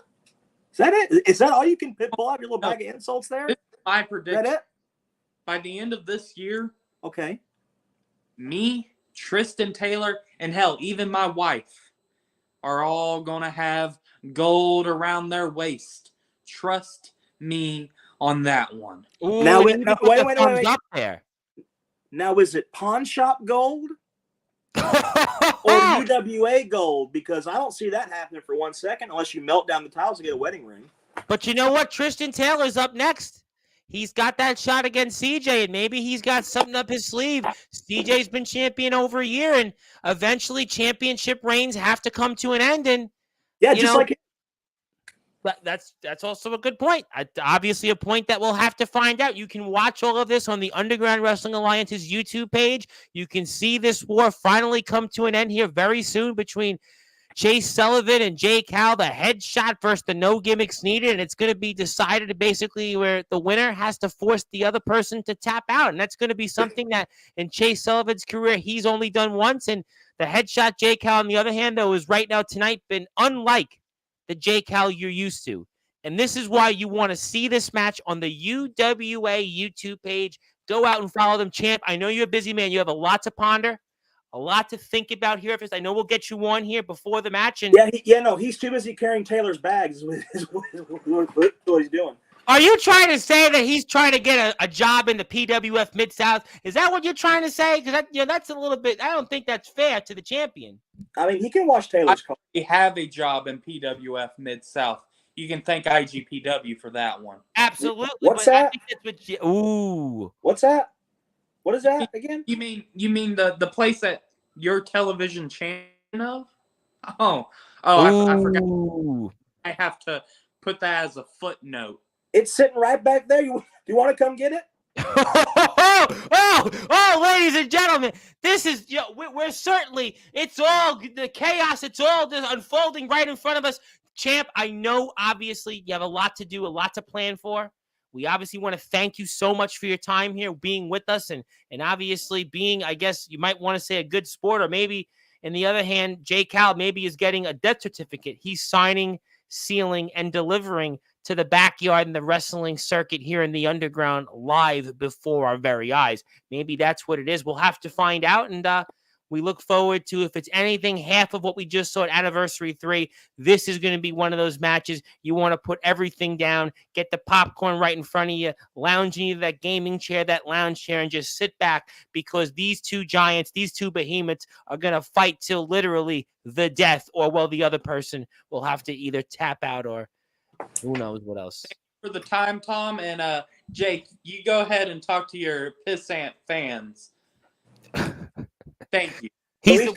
Is that it? Is that all you can pull out your little bag of insults there? This is my Is that prediction. it? By the end of this year, Okay. me, Tristan Taylor, and hell, even my wife are all going to have gold around their waist. Trust me on that one. Ooh, Now, we wait, need no, to put wait, the wait, thumbs wait. up there. Now, is it pawn shop gold or UWA gold? Because I don't see that happening for 1 second unless you melt down the tiles to get a wedding ring. But you know what? Tristan Taylor's up next. He's got that shot against CJ, and maybe he's got something up his sleeve. CJ's been champion over a year, and eventually championship reigns have to come to an end. And Yeah, You just know, like that's also a good point. Obviously, a point that we'll have to find out. You can watch all of this on the Underground Wrestling Alliance's YouTube page. You can see this war finally come to an end here very soon between Chase Sullivan and Jake Howell, the headshot versus the no gimmicks needed, and it's going to be decided basically where the winner has to force the other person to tap out, and that's going to be something that in Chase Sullivan's career he's only done once, and the headshot Jake Howell, on the other hand, though, is right now tonight been unlike the Jake Howell you're used to, and this is why you want to see this match on the UWA YouTube page. Go out and follow them, champ. I know you're a busy man. You have a lot to ponder. A lot to think about here. I know we'll get you on here before the match. And no, he's too busy carrying Taylor's bags. Is what he's doing. are you trying to say that he's trying to get a job in the PWF Mid-South? Is that what you're trying to say? Because that's a little bit. I don't think that's fair to the champion. I mean, he can wash Taylor's car. We have a job in PWF Mid-South. You can thank IGPW for that one. Absolutely. What's but I that? think that's what ooh. What's that? What is that again? You mean the place that your television channel of? I forgot. Ooh. I have to put that as a footnote. It's sitting right back there. You want to come get it? Ladies and gentlemen, this is we're certainly it's all the chaos. It's all just unfolding right in front of us. Champ, I know obviously you have a lot to do, a lot to plan for. We obviously want to thank you so much for your time here, being with us, and obviously being, I guess you might want to say, a good sport, or maybe, on the other hand, Jake Howell maybe is getting a death certificate. He's signing sealing, and delivering to the backyard and the wrestling circuit here in the underground live before our very eyes. Maybe that's what it is. We'll have to find out, and we look forward to, if it's anything half of what we just saw at Anniversary 3, this is going to be one of those matches you want to put everything down, get the popcorn right in front of you, lounge in either that gaming chair, that lounge chair, and just sit back, because these two giants, these two behemoths are going to fight till literally the death, or, well, the other person will have to either tap out or who knows what else. Thank you for the time, Tom. And Jake, you go ahead and talk to your pissant fans. Thank you. He's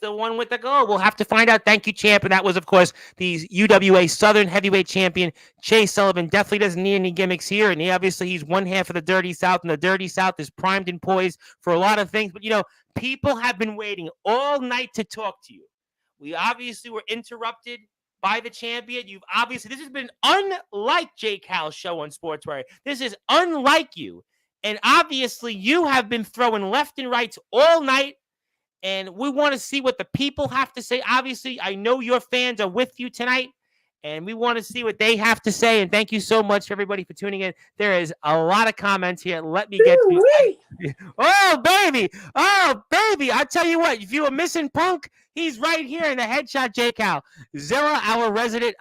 the one with the goal. We'll have to find out. Thank you, champ. And that was, of course, the UWA Southern Heavyweight Champion, Chase Sullivan. Definitely doesn't need any gimmicks here. And he's one half of the Dirty South, and the Dirty South is primed and poised for a lot of things. But, people have been waiting all night to talk to you. We obviously were interrupted by the champion. This has been unlike Jake Howell's show on Sportswire. This is unlike you. And obviously, you have been throwing left and rights all night, and we want to see what the people have to say. Obviously, I know your fans are with you tonight, and we want to see what they have to say. And thank you so much, everybody, for tuning in. There is a lot of comments here. Let me get to it. Oh, baby. I tell you what, if you were missing Punk, he's right here in the headshot, Jake Howell. Zilla, our resident,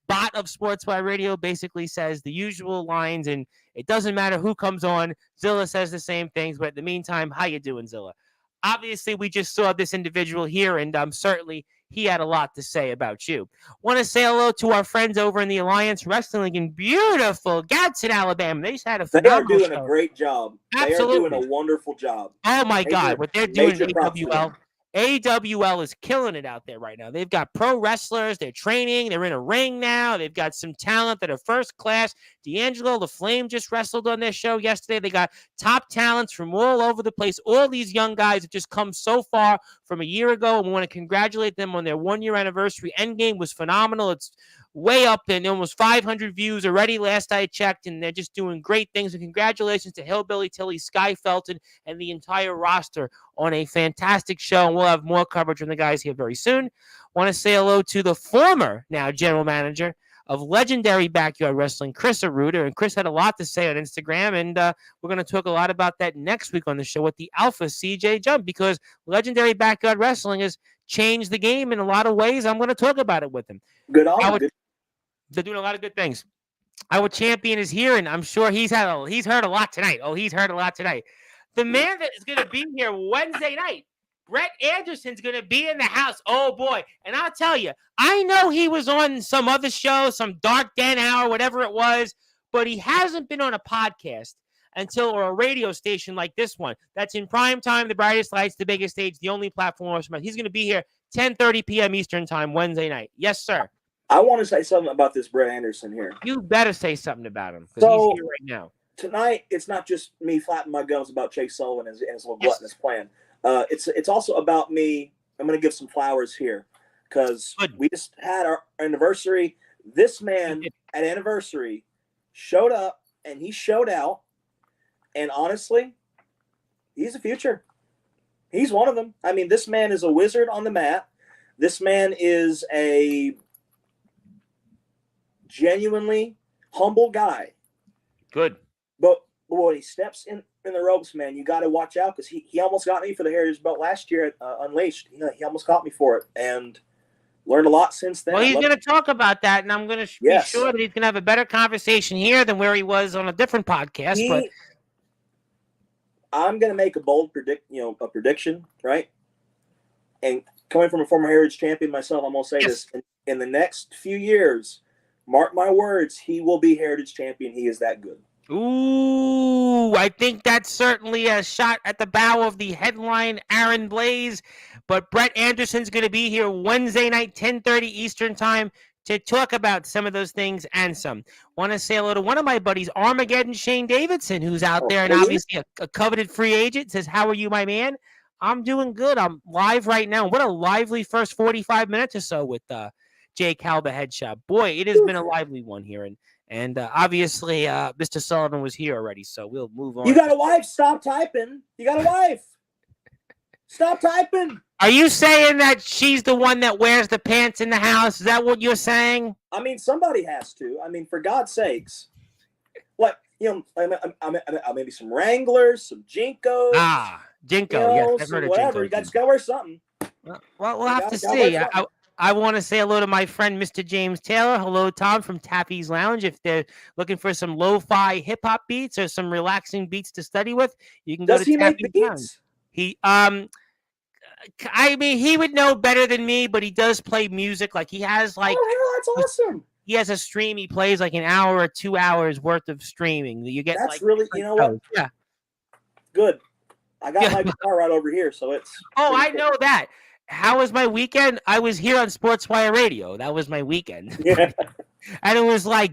bot of Sportswire Radio, basically says the usual lines, and it doesn't matter who comes on. Zilla says the same things, but in the meantime, how you doing, Zilla? Obviously, we just saw this individual here, and certainly he had a lot to say about you. Want to say hello to our friends over in the Alliance Wrestling in beautiful Gadsden, Alabama. They just had a phenomenal They are doing show. A great job. Absolutely. They are doing a wonderful job. Oh, my God. What they're doing in AWL. AWL is killing it out there right now. They've got pro wrestlers. They're training. They're in a ring now. They've got some talent that are first class. D'Angelo, the Flame, just wrestled on their show yesterday. They got top talents from all over the place. All these young guys have just come so far from a year ago, and we want to congratulate them on their 1-year anniversary. Endgame was phenomenal. It's way up and almost 500 views already last I checked, and they're just doing great things. And congratulations to Hillbilly Tilly, Sky Felton, and the entire roster on a fantastic show. And we'll have more coverage from the guys here very soon. Want to say hello to the former, now general manager of legendary Backyard Wrestling, Chris Aruda. And Chris had a lot to say on Instagram, and we're going to talk a lot about that next week on the show with the Alpha CJ Jump, because legendary Backyard Wrestling has changed the game in a lot of ways. I'm going to talk about it with him. Good on. They're doing a lot of good things. Our champion is here, and I'm sure he's heard a lot tonight. The man that is going to be here Wednesday night, Brett Anderson's going to be in the house. Oh, boy. And I'll tell you, I know he was on some other show, some Dark Den Hour, whatever it was, but he hasn't been on a podcast or a radio station like this one. That's in prime time, the brightest lights, the biggest stage, the only platform. He's going to be here 10:30 p.m. Eastern time, Wednesday night. Yes, sir. I want to say something about this Brett Anderson here. You better say something about him, because he's here right now. Tonight, it's not just me flapping my gums about Chase Sullivan and his little gluttonous plan. It's also about me. I'm going to give some flowers here, because we just had our anniversary. This man at anniversary showed up, and he showed out. And honestly, he's the future. He's one of them. I mean, this man is a wizard on the mat. This man is a genuinely humble guy. Good. But when he steps in the ropes, man, you got to watch out, because he almost got me for the Heritage Belt last year at Unleashed. He almost got me for it, and learned a lot since then. Well, he's going to talk about that, and I'm going to be sure that he's going to have a better conversation here than where he was on a different podcast. I'm going to make a bold prediction, right? And coming from a former Heritage champion myself, I'm going to say this. In the next few years, mark my words, he will be Heritage champion. He is that good. Ooh, I think that's certainly a shot at the bow of the headline, Aaron Blaze. But Brett Anderson's going to be here Wednesday night, 10:30 Eastern time, to talk about some of those things and some. Want to say hello to one of my buddies, Armageddon Shane Davidson, who's out there and obviously a coveted free agent. Says, how are you, my man? I'm doing good. I'm live right now. What a lively first 45 minutes or so with Jake Howell, the head shop. Boy, it has been a lively one here. And obviously, Mr. Sullivan was here already, so we'll move on. You got a wife. Stop typing. You got a wife. Stop typing. Are you saying that she's the one that wears the pants in the house? Is that what you're saying? I mean, somebody has to. I mean, for God's sakes. Like, maybe some Wranglers, some Jinkos. Ah, Jinko. Yes, I've heard of whatever. Jinko. You got to wear something. Well, we'll have to see. I want to say hello to my friend, Mr. James Taylor. Hello, Tom from Taffy's Lounge. If they're looking for some lo-fi hip-hop beats or some relaxing beats to study with, you can go to Taffy's Lounge. He, I mean, he would know better than me, but he does play music. Like, he has, like... Oh, hell, that's awesome. He has a stream. He plays, like, an hour or 2 hours worth of streaming. You get, that's really... You know what? Yeah. Good. I got my guitar right over here, so it's... Oh, I know that. How was my weekend? I was here on Sportzwire Radio. That was my weekend. Yeah. And it was like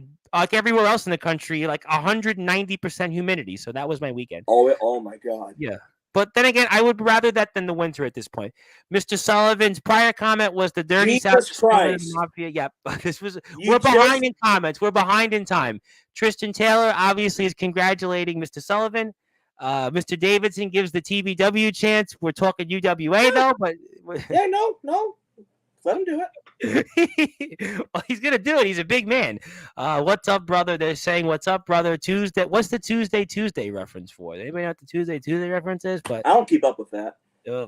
everywhere else in the country, like 190% humidity. So that was my weekend. Oh my God. Yeah. But then again, I would rather that than the winter at this point. Mr. Sullivan's prior comment was the dirty South Mafia. Yep. We're behind in comments. We're behind in time. Tristan Taylor obviously is congratulating Mr. Sullivan. Mr. Davidson gives the TBW chance. We're talking UWA though, but no, let him do it. Well, he's gonna do it. He's a big man. What's up, brother? They're saying, "What's up, brother?" Tuesday. What's the Tuesday reference for? Anybody know what the Tuesday reference is? But I don't keep up with that.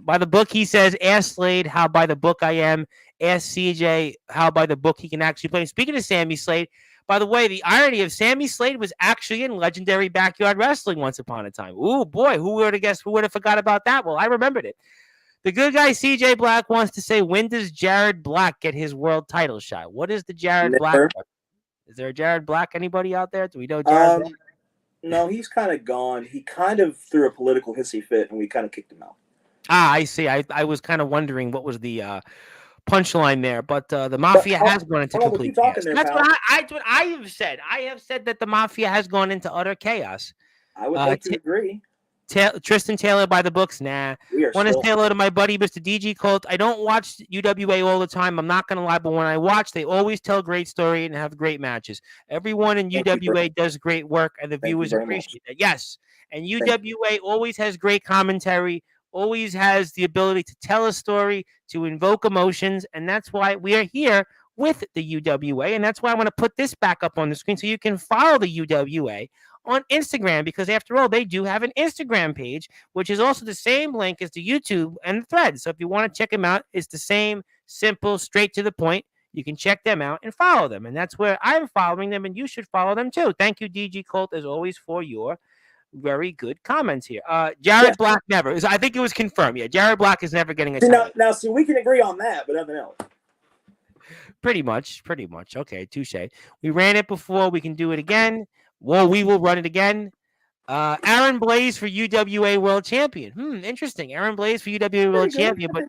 By the book, he says, "Ask Slade how by the book I am. Ask CJ how by the book he can actually play." Speaking of Sammy Slade. By the way, the irony of Sammy Slade was actually in Legendary Backyard Wrestling once upon a time. Ooh, boy, who would have guessed? Who would have forgot about that? Well, I remembered it. The good guy CJ Black wants to say, when does Jared Black get his world title shot? What is the Jared Black? Is there a Jared Black? Anybody out there? Do we know Jared Black? No, he's kind of gone. He kind of threw a political hissy fit, and we kind of kicked him out. Ah, I see. I was kind of wondering what was the punchline there, but the Mafia has gone into complete chaos. That's what I have said. I have said that the Mafia has gone into utter chaos. I would like to agree. Tristan Taylor by the books, nah. Want to say hello to my buddy, Mr. DG Colt. I don't watch UWA all the time. I'm not going to lie, but when I watch, they always tell great story and have great matches. Everyone in UWA does great work, and the viewers appreciate that. Yes, and UWA always has great commentary, always has the ability to tell a story, to invoke emotions, and that's why we are here with the UWA, and that's why I want to put this back up on the screen so you can follow the UWA on Instagram, because after all, they do have an Instagram page, which is also the same link as the YouTube and the Thread. So if you want to check them out, it's the same, simple, straight to the point. You can check them out and follow them, and that's where I'm following them, and you should follow them too. Thank you, DG Colt, as always, for your very good comments here. Jared Black never. I think it was confirmed. Yeah, Jared Black is never getting a title. Now, see, we can agree on that, but nothing else. Pretty much. Okay, touche. We ran it before. We can do it again. Well, we will run it again. Aaron Blaze for UWA World Champion. Interesting. Aaron Blaze for UWA World Champion, but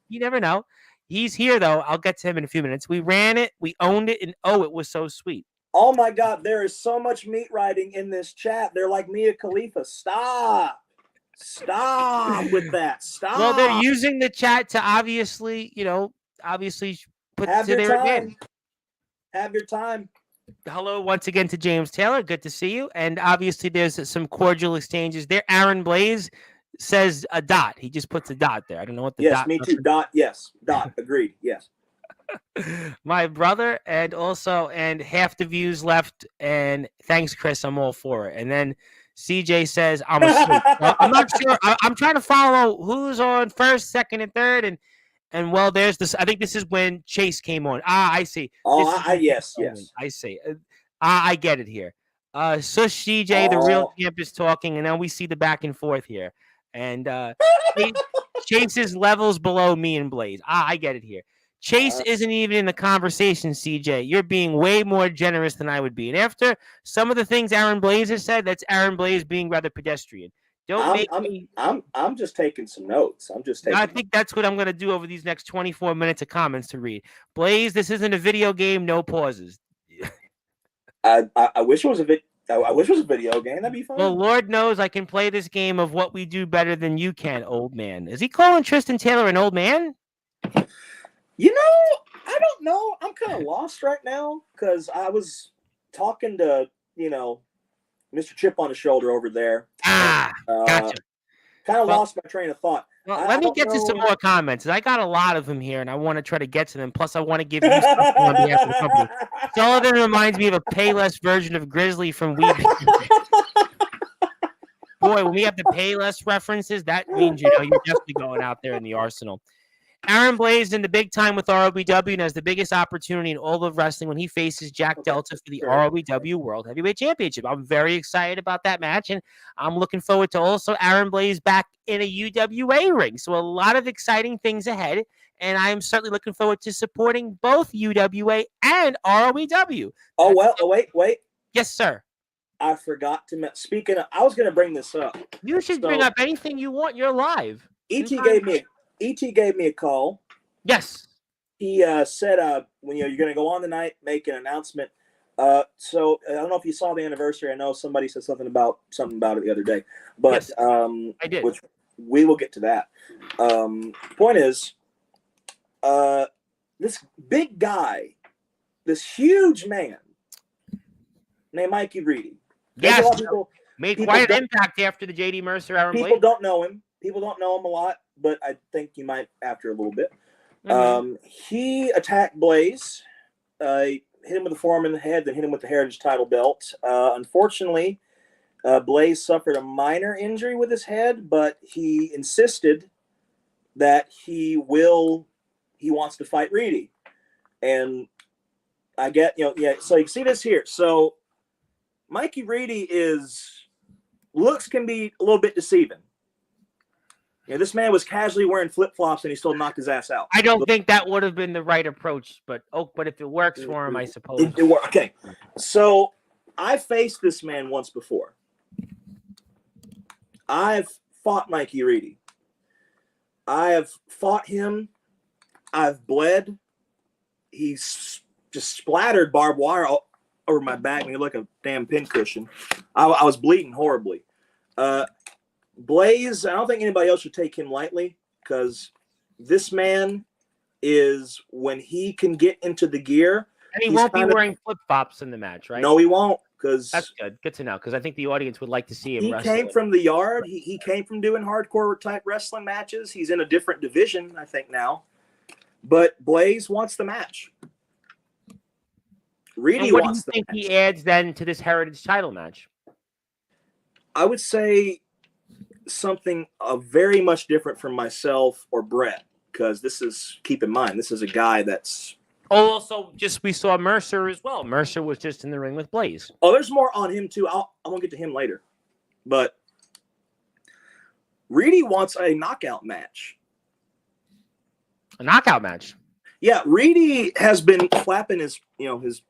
you never know. He's here, though. I'll get to him in a few minutes. We ran it. We owned it, and it was so sweet. Oh my God, there is so much meat riding in this chat. They're like Mia Khalifa. Stop with that. Stop. Well, they're using the chat to obviously put to their advantage. Have your time. Hello once again to James Taylor. Good to see you. And obviously there's some cordial exchanges there. Aaron Blaze says a dot. He just puts a dot there. I don't know what the dot. Yes, me too. Dot. Yes. Dot. Agreed. Yes. My brother, and half the views left, and thanks, Chris, I'm all for it. And then CJ says I'm asleep. I'm not sure. I'm trying to follow who's on first, second, and third, and well, there's this. I think this is when Chase came on. I see. Yes. I see. I get it here. Sush CJ, the real champ, is talking, and then we see the back and forth here, and Chase is levels below me and Blaze. I get it here. Chase isn't even in the conversation, CJ. You're being way more generous than I would be. And after some of the things Aaron Blaze has said, that's Aaron Blaze being rather pedestrian. I'm just taking some notes. I think that's what I'm going to do over these next 24 minutes of comments to read. Blaze, this isn't a video game. No pauses. I wish it was a I wish it was a video game. That'd be fun. Well, Lord knows I can play this game of what we do better than you can, old man. Is he calling Tristan Taylor an old man? I don't know. I'm kind of lost right now because I was talking to, Mr. Chip on the shoulder over there. Gotcha. kind of Well- lost my train of thought. Well, I let me don't get to some know- more comments. I got a lot of them here, and I want to try to get to them. Plus, I want to give you something on behalf of the company. Sullivan reminds me of a Payless version of Grizzly from Weeb. Boy, when we have the Payless references, that means you're definitely going out there in the arsenal. Aaron Blaze in the big time with ROBW and has the biggest opportunity in all of wrestling when he faces Jack Delta for the ROBW World Heavyweight Championship. I'm very excited about that match, and I'm looking forward to also Aaron Blaze back in a UWA ring. So a lot of exciting things ahead, and I'm certainly looking forward to supporting both UWA and ROBW. Wait. Yes, sir. I forgot to speaking of, I was going to bring this up. You should bring up anything you want. You're live. ET gave me a call. Yes. He said, when you're going to go on tonight, make an announcement. So I don't know if you saw the anniversary. I know somebody said something about it the other day, but yes, I did. Which we will get to that. Point is, this big guy, this huge man named Mikey Reedy. Yes, made quite an impact after the J.D. Mercer Aaron Blaze. People don't know him. People don't know him a lot, but I think you might after a little bit. He attacked Blaze, hit him with a forearm in the head, then hit him with the Heritage title belt. Unfortunately, Blaze suffered a minor injury with his head, but he insisted that he wants to fight Reedy. And I get, so you can see this here. So Mikey Reedy looks can be a little bit deceiving. This man was casually wearing flip-flops and he still knocked his ass out. I don't think that would have been the right approach, but if it works for him, I suppose. Okay. So I faced this man once before. I've fought Mikey Reedy. I have fought him. I've bled. He's just splattered barbed wire all over my back, and he looked like a damn pincushion. I was bleeding horribly. Blaze, I don't think anybody else should take him lightly, because this man is, when he can get into the gear. And he won't be wearing flip-flops in the match, right? No, he won't. That's good. Good to know, because I think the audience would like to see him He wrestle. came from the yard. He came from doing hardcore type wrestling matches. He's in a different division, I think, now. But Blaze wants the match. Reedy wants the match. What do you think he adds then to this Heritage title match? I would say something very much different from myself or Brett, because keep in mind, this is a guy that's. Oh, also, we saw Mercer as well. Mercer was just in the ring with Blaze. Oh, there's more on him too. I'm gonna get to him later, but Reedy wants a knockout match. A knockout match. Yeah, Reedy has been flapping his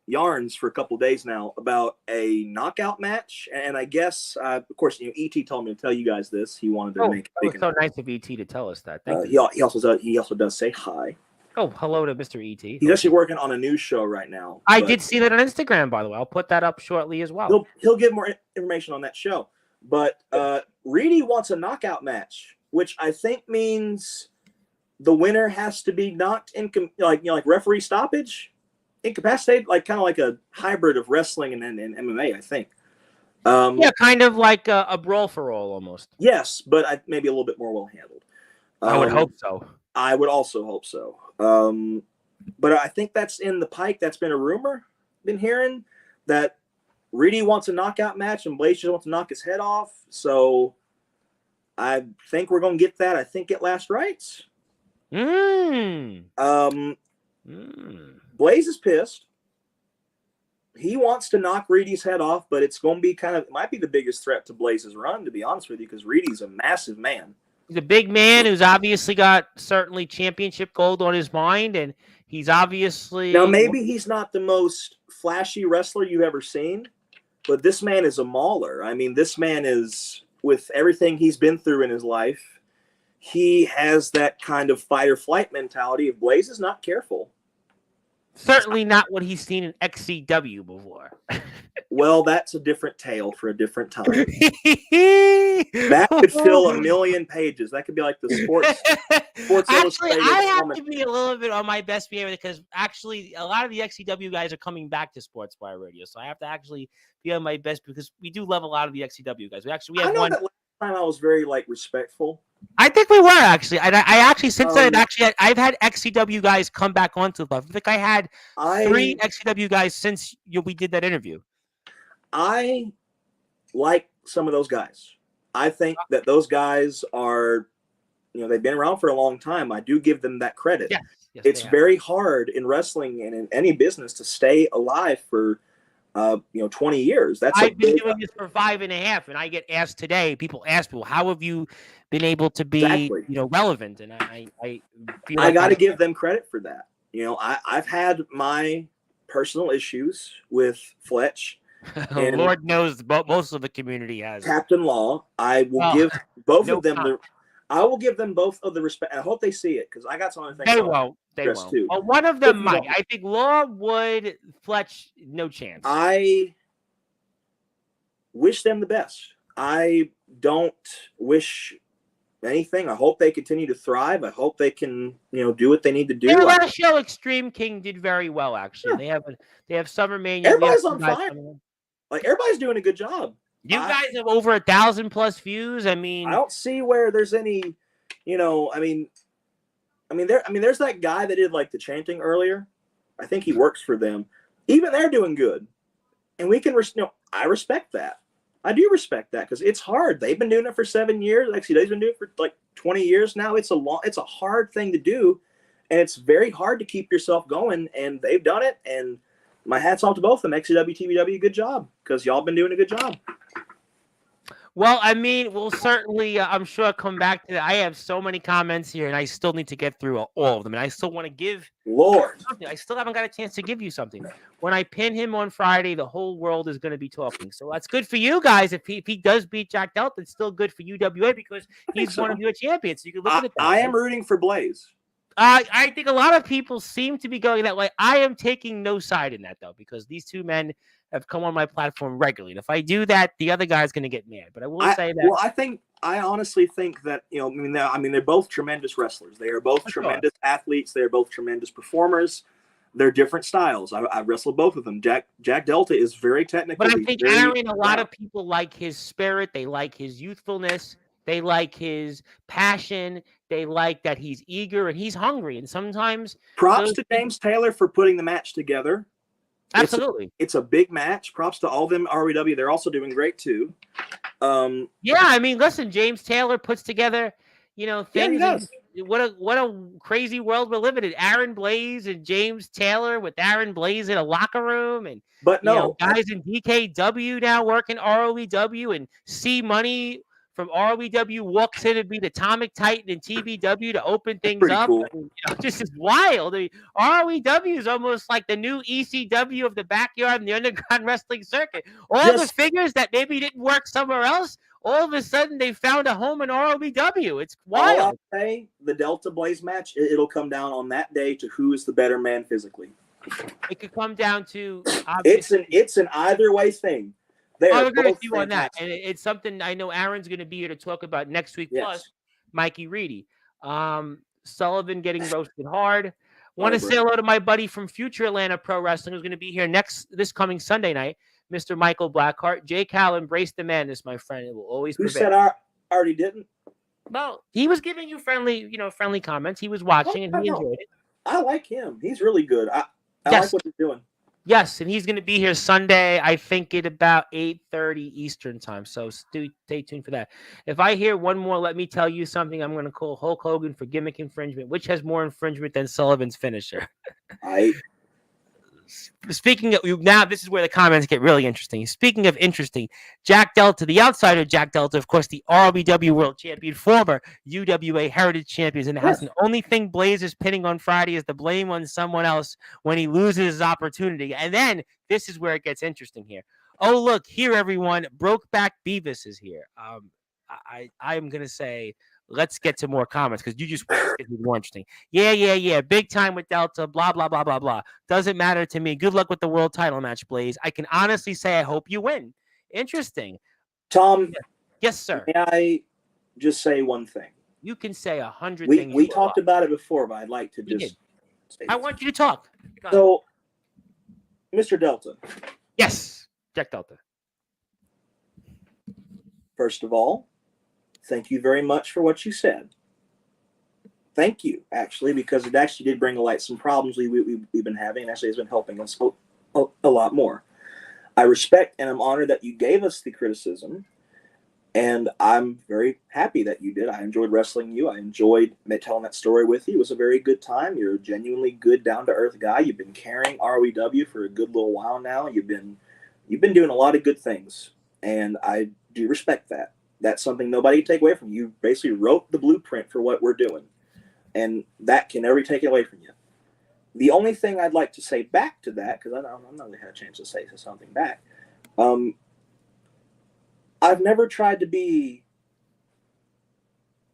yarns for a couple of days now about a knockout match, and I guess, of course, ET told me to tell you guys this. He wanted to make. It was so nice of ET to tell us that. Thank you. He also does say hi. Oh, hello to Mr. ET. He's actually working on a news show right now. I did see that on Instagram, by the way. I'll put that up shortly as well. He'll give more information on that show. But Reedy wants a knockout match, which I think means the winner has to be knocked like referee stoppage, incapacitated, kind of like a hybrid of wrestling and MMA, I think. Yeah, kind of like a brawl for all almost. Yes, but maybe a little bit more well handled. I would hope so. I would also hope so. But I think that's in the pike. That's been a rumor, been hearing, that Reedy wants a knockout match and Blaze just wants to knock his head off. So I think we're going to get that. I think at Last Rites. Blaze is pissed. He wants to knock Reedy's head off, but it's going to be it might be the biggest threat to Blaze's run, to be honest with you, because Reedy's a massive man. He's a big man who's obviously got certainly championship gold on his mind, and he's obviously... Now, maybe he's not the most flashy wrestler you've ever seen, but this man is a mauler. I mean, this man is, with everything he's been through in his life, he has that kind of fight or flight mentality. If Blaze is not careful... Certainly not what he's seen in XCW before. Well, that's a different tale for a different time. That could fill 1 million pages. That could be like the Sports Actually, I have to be a little bit on my best behavior, because actually a lot of the XCW guys are coming back to Sportswire Radio. So I have to actually be on my best, because we do love a lot of the XCW guys. We have one. Last time I was very respectful. I think we were actually. I actually since then I've had XCW guys come back onto the. I think I had 3 XCW guys since we did that interview. I like some of those guys. I think that those guys are, they've been around for a long time. I do give them that credit. Yes, it's very hard in wrestling and in any business to stay alive for 20 years. I've been doing this for 5.5, and I get asked today. People ask me, well, how have you been able to be relevant? And I feel I got to give them credit for that. I've had my personal issues with Fletch. Lord knows most of the community has. Captain Law. I will give both of them I will give them both of the respect. I hope they see it because I got some other things. They won't. Too. Well, one of them might. I think Law would. Fletch, no chance. I wish them the best. I don't wish anything. I hope they continue to thrive. I hope they can, do what they need to do. Their last show, Extreme King, did very well. Actually, they have Summer Mania. Everybody's on fire. Everybody's doing a good job. You guys have over 1,000+ views. I mean, I don't see where there's any, there's that guy that did the chanting earlier. I think he works for them. Even they're doing good, and we can, I respect that. I do respect that because it's hard. They've been doing it for 7 years. Actually, they've been doing it for 20 years now. It's a hard thing to do, and it's very hard to keep yourself going. And they've done it. And my hat's off to both of them. XCW, TBW, good job because y'all been doing a good job. Well, I mean, we'll certainly, I'm sure, come back to that. I have so many comments here, and I still need to get through all of them. And I still want to give something. I still haven't got a chance to give you something. When I pin him on Friday, the whole world is going to be talking. So that's good for you guys. If he does beat Jack Delta, it's still good for UWA because he's one of your champions. So you can look at it that I am rooting for Blaze. I think a lot of people seem to be going that way. I am taking no side in that, though, because these two men have come on my platform regularly. And if I do that, the other guy's going to get mad. But I will say that. Well, I honestly think that, they're both tremendous wrestlers. They are both tremendous athletes. They are both tremendous performers. They're different styles. I wrestled both of them. Jack Delta is very technical. But I think Aaron, a lot of people like his spirit. They like his youthfulness. They like his passion. They like that he's eager and he's hungry. And sometimes props to James Taylor for putting the match together. Absolutely. It's a big match. Props to all of them. REW, they're also doing great too. Yeah, I mean, listen, James Taylor puts together, things. Yeah, he does. What a crazy world we're living in. Aaron Blaze and James Taylor with Aaron Blaze in a locker room, and guys in DKW now working ROEW, and C Money from ROEW walks in to be the Atomic Titan in TBW to open things up. Cool. I mean, just is wild. I mean, ROEW is almost like the new ECW of the backyard and the underground wrestling circuit. All the figures that maybe didn't work somewhere else, all of a sudden they found a home in ROEW. It's wild. All I'll say, the Delta Blaze match, it'll come down on that day to who is the better man physically. It could come down to it's an either way thing. We're going to do on that, and it's something I know Aaron's going to be here to talk about next week. Yes. Plus, Mikey Reedy, Sullivan getting roasted hard. Want to say hello to my buddy from Future Atlanta Pro Wrestling, who's going to be here this coming Sunday night, Mr. Michael Blackheart. Jake Howell, embrace the madness, my friend. It will always prevail. Who said I already didn't? Well, he was giving you friendly comments. He was watching and he enjoyed it. I like him. He's really good. I like what he's doing. Yes, and he's going to be here Sunday, I think, at about 8:30 Eastern time. So stay tuned for that. If I hear one more, let me tell you something. I'm going to call Hulk Hogan for gimmick infringement. Which has more infringement than Sullivan's finisher? Speaking of, now this is where the comments get really interesting. Speaking of interesting, Jack Delta, the outsider Jack Delta, of course, the ROEW World Champion, former UWA Heritage Champions, and has the only thing Blaze is pinning on Friday is the blame on someone else when he loses his opportunity. And then this is where it gets interesting here. Oh, look, here, everyone. Brokeback Beavis is here. I am going to say, let's get to more comments because you just get more interesting. Yeah. Big time with Delta. Blah, blah, blah, blah, blah. Doesn't matter to me. Good luck with the world title match, Blaze. I can honestly say I hope you win. Interesting. Tom. Yes, sir. May I just say one thing? You can say 100 things. We talked about it before, but I'd like to just say I want you to talk. So, Mr. Delta. Yes, Jack Delta. First of all, thank you very much for what you said. Thank you, actually, because it actually did bring to light some problems we've been having, and actually has been helping us a lot more. I respect and I'm honored that you gave us the criticism, and I'm very happy that you did. I enjoyed wrestling you. I enjoyed telling that story with you. It was a very good time. You're a genuinely good, down-to-earth guy. You've been carrying ROEW for a good little while now. You've been doing a lot of good things, and I do respect that. That's something nobody can take away from you. You basically wrote the blueprint for what we're doing, and that can never be taken away from you. The only thing I'd like to say back to that, because I'm not really had a chance to say something back, I've never tried to be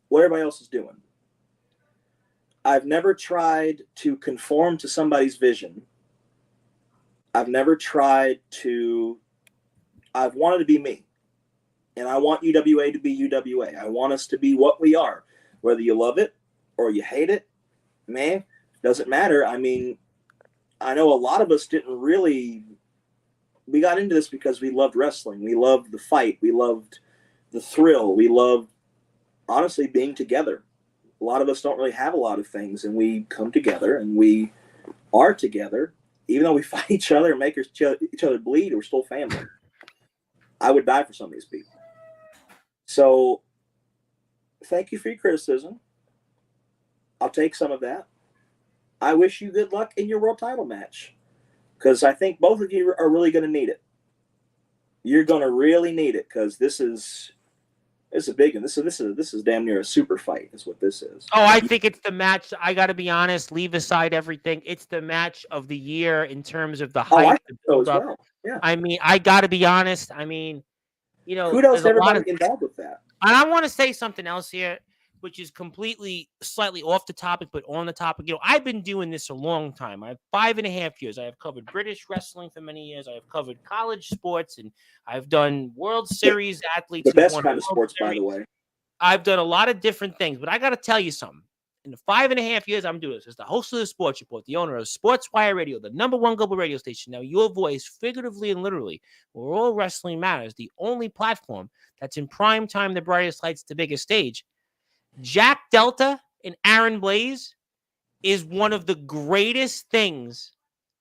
what everybody else is doing. I've never tried to conform to somebody's vision. I've never tried to. I've wanted to be me. And I want UWA to be UWA. I want us to be what we are. Whether you love it or you hate it, man, doesn't matter. I mean, I know a lot of us didn't really. We got into this because we loved wrestling. We loved the fight. We loved the thrill. We loved, honestly, being together. A lot of us don't really have a lot of things, and we come together and we are together. Even though we fight each other and make each other bleed, we're still family. I would die for some of these people. So, thank you for your criticism. I'll take some of that. I wish you good luck in your world title match, because I think both of you are really going to need it. You're going to really need it, because this is a big one. This is damn near a super fight. Is what this is. Oh, I think it's the match. I got to be honest. Leave aside everything. It's the match of the year in terms of the hype. I think so as well. Yeah. I mean, I got to be honest. I mean, you know, kudos to everybody involved with that. And I want to say something else here, which is slightly off the topic, but on the topic. You know, I've been doing this a long time. I have 5.5 years. I have covered British wrestling for many years. I have covered college sports, and I've done World Series athletes. The best kind of sports, by the way. I've done a lot of different things, but I got to tell you something. In the 5.5 years I'm doing this, as the host of the Sports Report, the owner of Sportzwire Radio, the #1 global radio station. Now, your voice, figuratively and literally, where all wrestling matters, the only platform that's in prime time, the brightest lights, the biggest stage. Jack Delta and Aaron Blaze is one of the greatest things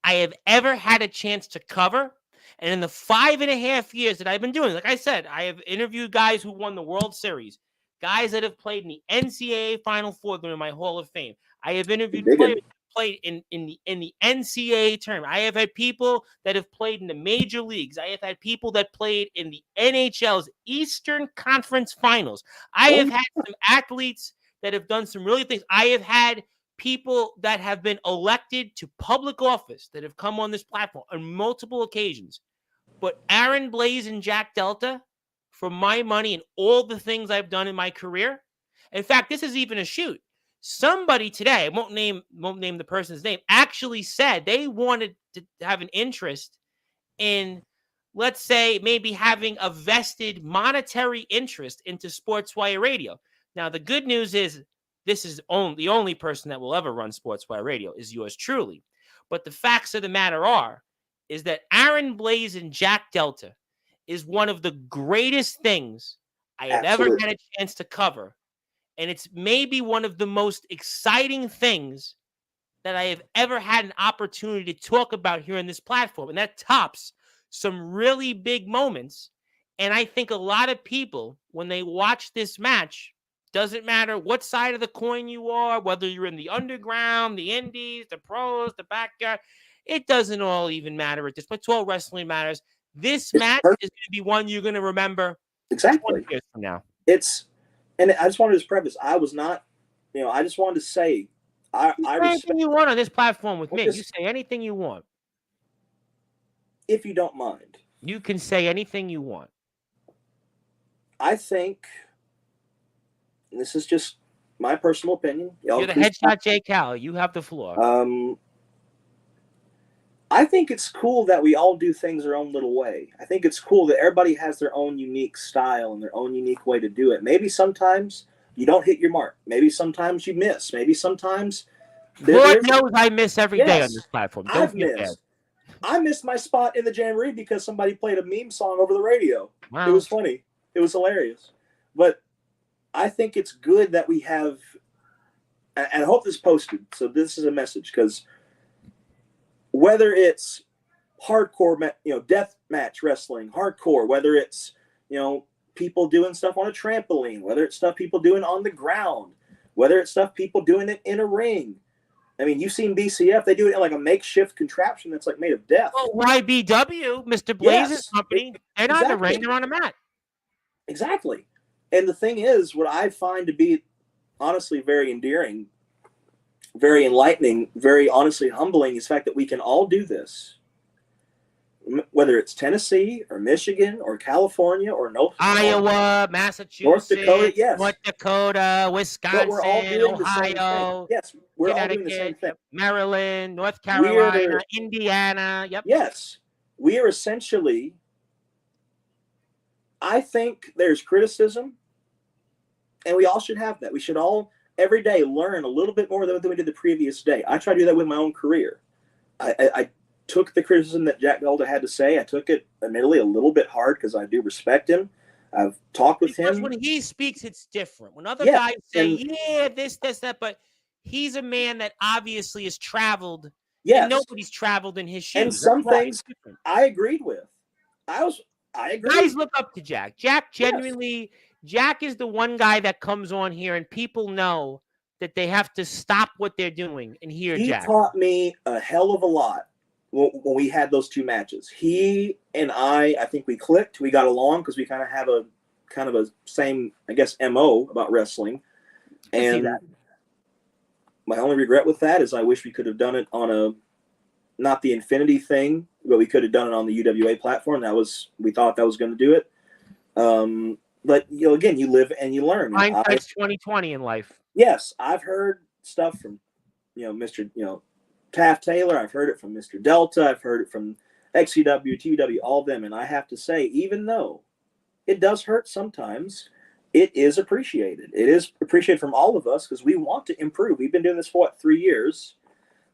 I have ever had a chance to cover. And in the 5.5 years that I've been doing, like I said, I have interviewed guys who won the World Series, guys that have played in the NCAA Final Four. They're in my Hall of Fame. I have interviewed players that played in the NCAA tournament. I have had people that have played in the major leagues. I have had people that played in the NHL's Eastern Conference Finals. I have had some athletes that have done some really things. I have had people that have been elected to public office that have come on this platform on multiple occasions. But Aaron Blaze and Jack Delta, for my money and all the things I've done in my career. In fact, this is even a shoot. Somebody today, I won't name the person's name, actually said they wanted to have an interest in, let's say, maybe having a vested monetary interest into Sportswire Radio. Now, the good news is this is the only person that will ever run Sportswire Radio is yours truly. But the facts of the matter is that Aaron Blaze and Jack Delta is one of the greatest things I have ever had a chance to cover. And it's maybe one of the most exciting things that I have ever had an opportunity to talk about here on this platform. And that tops some really big moments. And I think a lot of people, when they watch this match, doesn't matter what side of the coin you are, whether you're in the underground, the indies, the pros, the backyard, it doesn't all even matter at this point. It's all wrestling matters. This match is going to be one you're going to remember exactly 20 years from now. And I just wanted to preface, I was not, I just wanted to say, I anything you want on this platform with me. You say anything you want. If you don't mind. You can say anything you want. I think, and this is just my personal opinion. You're the headshot J. Cal. You have the floor. I think it's cool that we all do things our own little way. I think it's cool that everybody has their own unique style and their own unique way to do it. Maybe sometimes you don't hit your mark. Maybe sometimes you miss. Maybe sometimes... Lord knows I miss every day on this platform. I missed my spot in the Jamboree because somebody played a meme song over the radio. Wow. It was funny. It was hilarious. But I think it's good that we have, and I hope this posted. So this is a message, because whether it's hardcore, death match wrestling, hardcore, whether it's, people doing stuff on a trampoline, whether it's stuff people doing on the ground, whether it's stuff people doing it in a ring. I mean, you've seen BCF; they do it in like a makeshift contraption that's like made of death. Well, YBW, Mr. Blaze's company, they're not in the ring; they're on a mat. Exactly. And the thing is, what I find to be honestly very endearing, very enlightening, very honestly humbling is the fact that we can all do this. Whether it's Tennessee or Michigan or California or Iowa, Massachusetts, North Dakota, yes. North Dakota, Wisconsin, but we're all doing Ohio, yes, we're all doing the same thing. Maryland, North Carolina, Indiana. Yep. Yes. We are essentially, I think there's criticism, and we all should have that. We should all every day learn a little bit more than we did the previous day. I try to do that with my own career. I took the criticism that Jack Delta had to say. I took it, admittedly, a little bit hard because I do respect him. I've talked with him. When he speaks, it's different. When other guys say, this, that, but he's a man that obviously has traveled. Yes. And nobody's traveled in his shoes. And some things I agreed with. I agree. Guys look up to Jack. Jack genuinely, Jack is the one guy that comes on here and people know that they have to stop what they're doing and hear Jack. He taught me a hell of a lot when we had those two matches. He and I think we clicked. We got along because we kind of have a same, I guess, MO about wrestling. And my only regret with that is I wish we could have done it on not the Infinity thing, but we could have done it on the UWA platform. We thought that was going to do it. But again, you live and you learn. Hindsight's 2020 in life. Yes, I've heard stuff from, Mr. Taft Taylor. I've heard it from Mr. Delta. I've heard it from XCW, TW, all of them. And I have to say, even though it does hurt sometimes, it is appreciated. It is appreciated from all of us because we want to improve. We've been doing this for 3 years,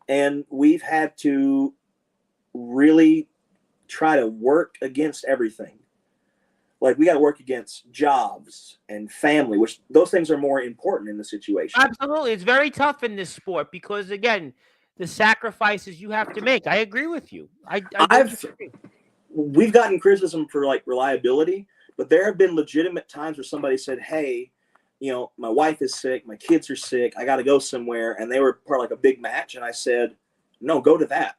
and we've had to really try to work against everything. Like, we got to work against jobs and family, which those things are more important in the situation. Absolutely. It's very tough in this sport because, again, the sacrifices you have to make. I agree with you. We've gotten criticism for like reliability, but there have been legitimate times where somebody said, hey, my wife is sick, my kids are sick, I got to go somewhere. And they were part of like a big match. And I said, no, go to that.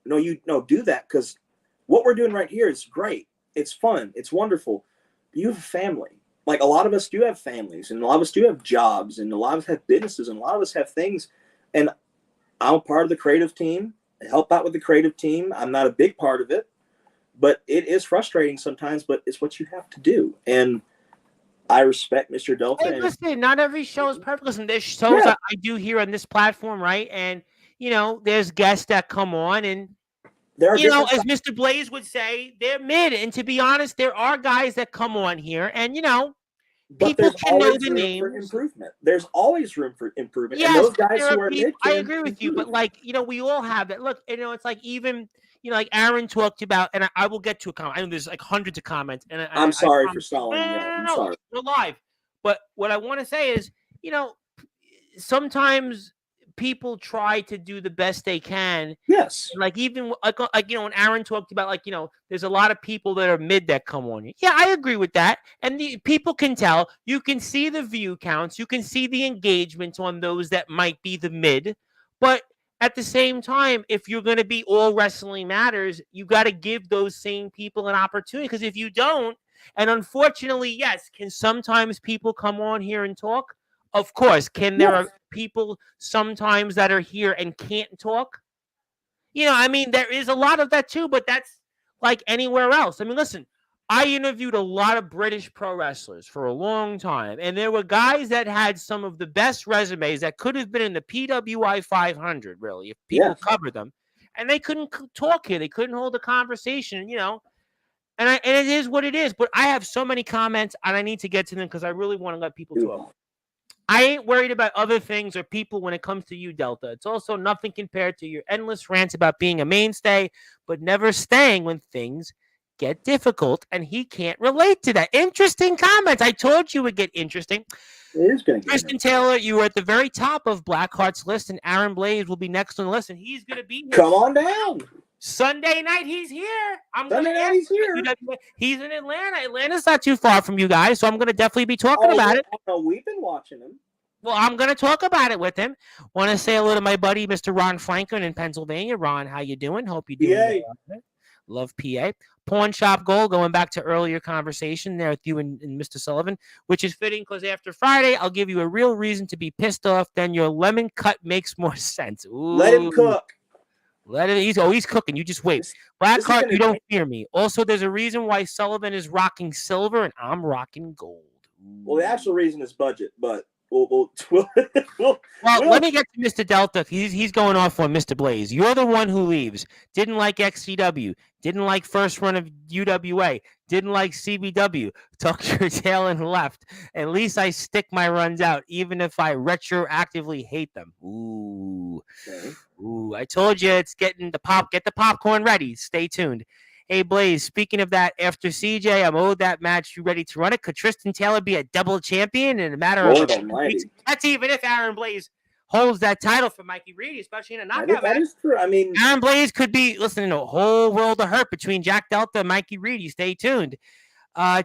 No, do that. Because what we're doing right here is great. It's fun. It's wonderful. You have a family. Like, a lot of us do have families, and a lot of us do have jobs, and a lot of us have businesses, and a lot of us have things. And I'm part of the creative team. I help out with the creative team. I'm not a big part of it, but it is frustrating sometimes, but it's what you have to do. And I respect Mr. Delta. Hey, listen, not every show is perfect. Listen, there's shows that I do here on this platform, right? And, there's guests that come on and, as Mr. Blaze would say, they're mid. And to be honest, there are guys that come on here and, people can know the names. For improvement. There's always room for improvement. Yes, and those guys who are mid, I agree with you, but we all have that. Look, it's like even like Aaron talked about, and I will get to a comment. I know there's like hundreds of comments, and I'm sorry for stalling. No, sorry. We're live. But what I want to say is, sometimes people try to do the best they can. Yes. Like even when Aaron talked about there's a lot of people that are mid that come on here. Yeah, I agree with that. And the people can tell. You can see the view counts. You can see the engagement on those that might be the mid. But at the same time, if you're going to be all wrestling matters, you got to give those same people an opportunity. Because if you don't, and unfortunately, yes, can sometimes people come on here and talk? Of course. There are people sometimes that are here and can't talk? There is a lot of that too, but that's like anywhere else. Listen, I interviewed a lot of British pro wrestlers for a long time, and there were guys that had some of the best resumes that could have been in the PWI 500, really, if people covered them, and they couldn't talk here. They couldn't hold a conversation, and it is what it is. But I have so many comments, and I need to get to them because I really want to let people talk. I ain't worried about other things or people when it comes to you, Delta. It's also nothing compared to your endless rants about being a mainstay, but never staying when things get difficult, and he can't relate to that. Interesting comments. I told you it would get interesting. It is going to get Tristan Taylor, you were at the very top of Blackheart's list, and Aaron Blaze will be next on the list, and he's going to be here. Come on down. Sunday night, he's here. Sunday night, he's here. He's in Atlanta. Atlanta's not too far from you guys, so I'm going to definitely be talking about it. No, we've been watching him. Well, I'm going to talk about it with him. Want to say hello to my buddy, Mr. Ron Franklin in Pennsylvania. Ron, how you doing? Hope you're doing well. Love PA. Pawn Shop Gold, going back to earlier conversation there with you and Mr. Sullivan, which is fitting because after Friday, I'll give you a real reason to be pissed off. Then your lemon cut makes more sense. Ooh. Let him cook. Let him. He's cooking. You just wait. Blackheart, you don't fear me. Also, there's a reason why Sullivan is rocking silver and I'm rocking gold. Ooh. Well, the actual reason is budget, but let me get to Mr. Delta. He's going off on Mr. Blaze. You're the one who leaves. Didn't like XCW. Didn't like first run of UWA. Didn't like CBW. Tucked your tail and left. At least I stick my runs out, even if I retroactively hate them. Ooh. Okay. Ooh. I told you it's getting get the popcorn ready. Stay tuned. Hey, Blaze, speaking of that, after CJ, I'm owed that match. You ready to run it? Could Tristan Taylor be a double champion in a matter of weeks? That's even if Aaron Blaze holds that title for Mikey Reed, especially in a knockout match. That is true. I mean, Aaron Blaze could be, listening to a whole world of hurt between Jack Delta and Mikey Reed. Stay tuned.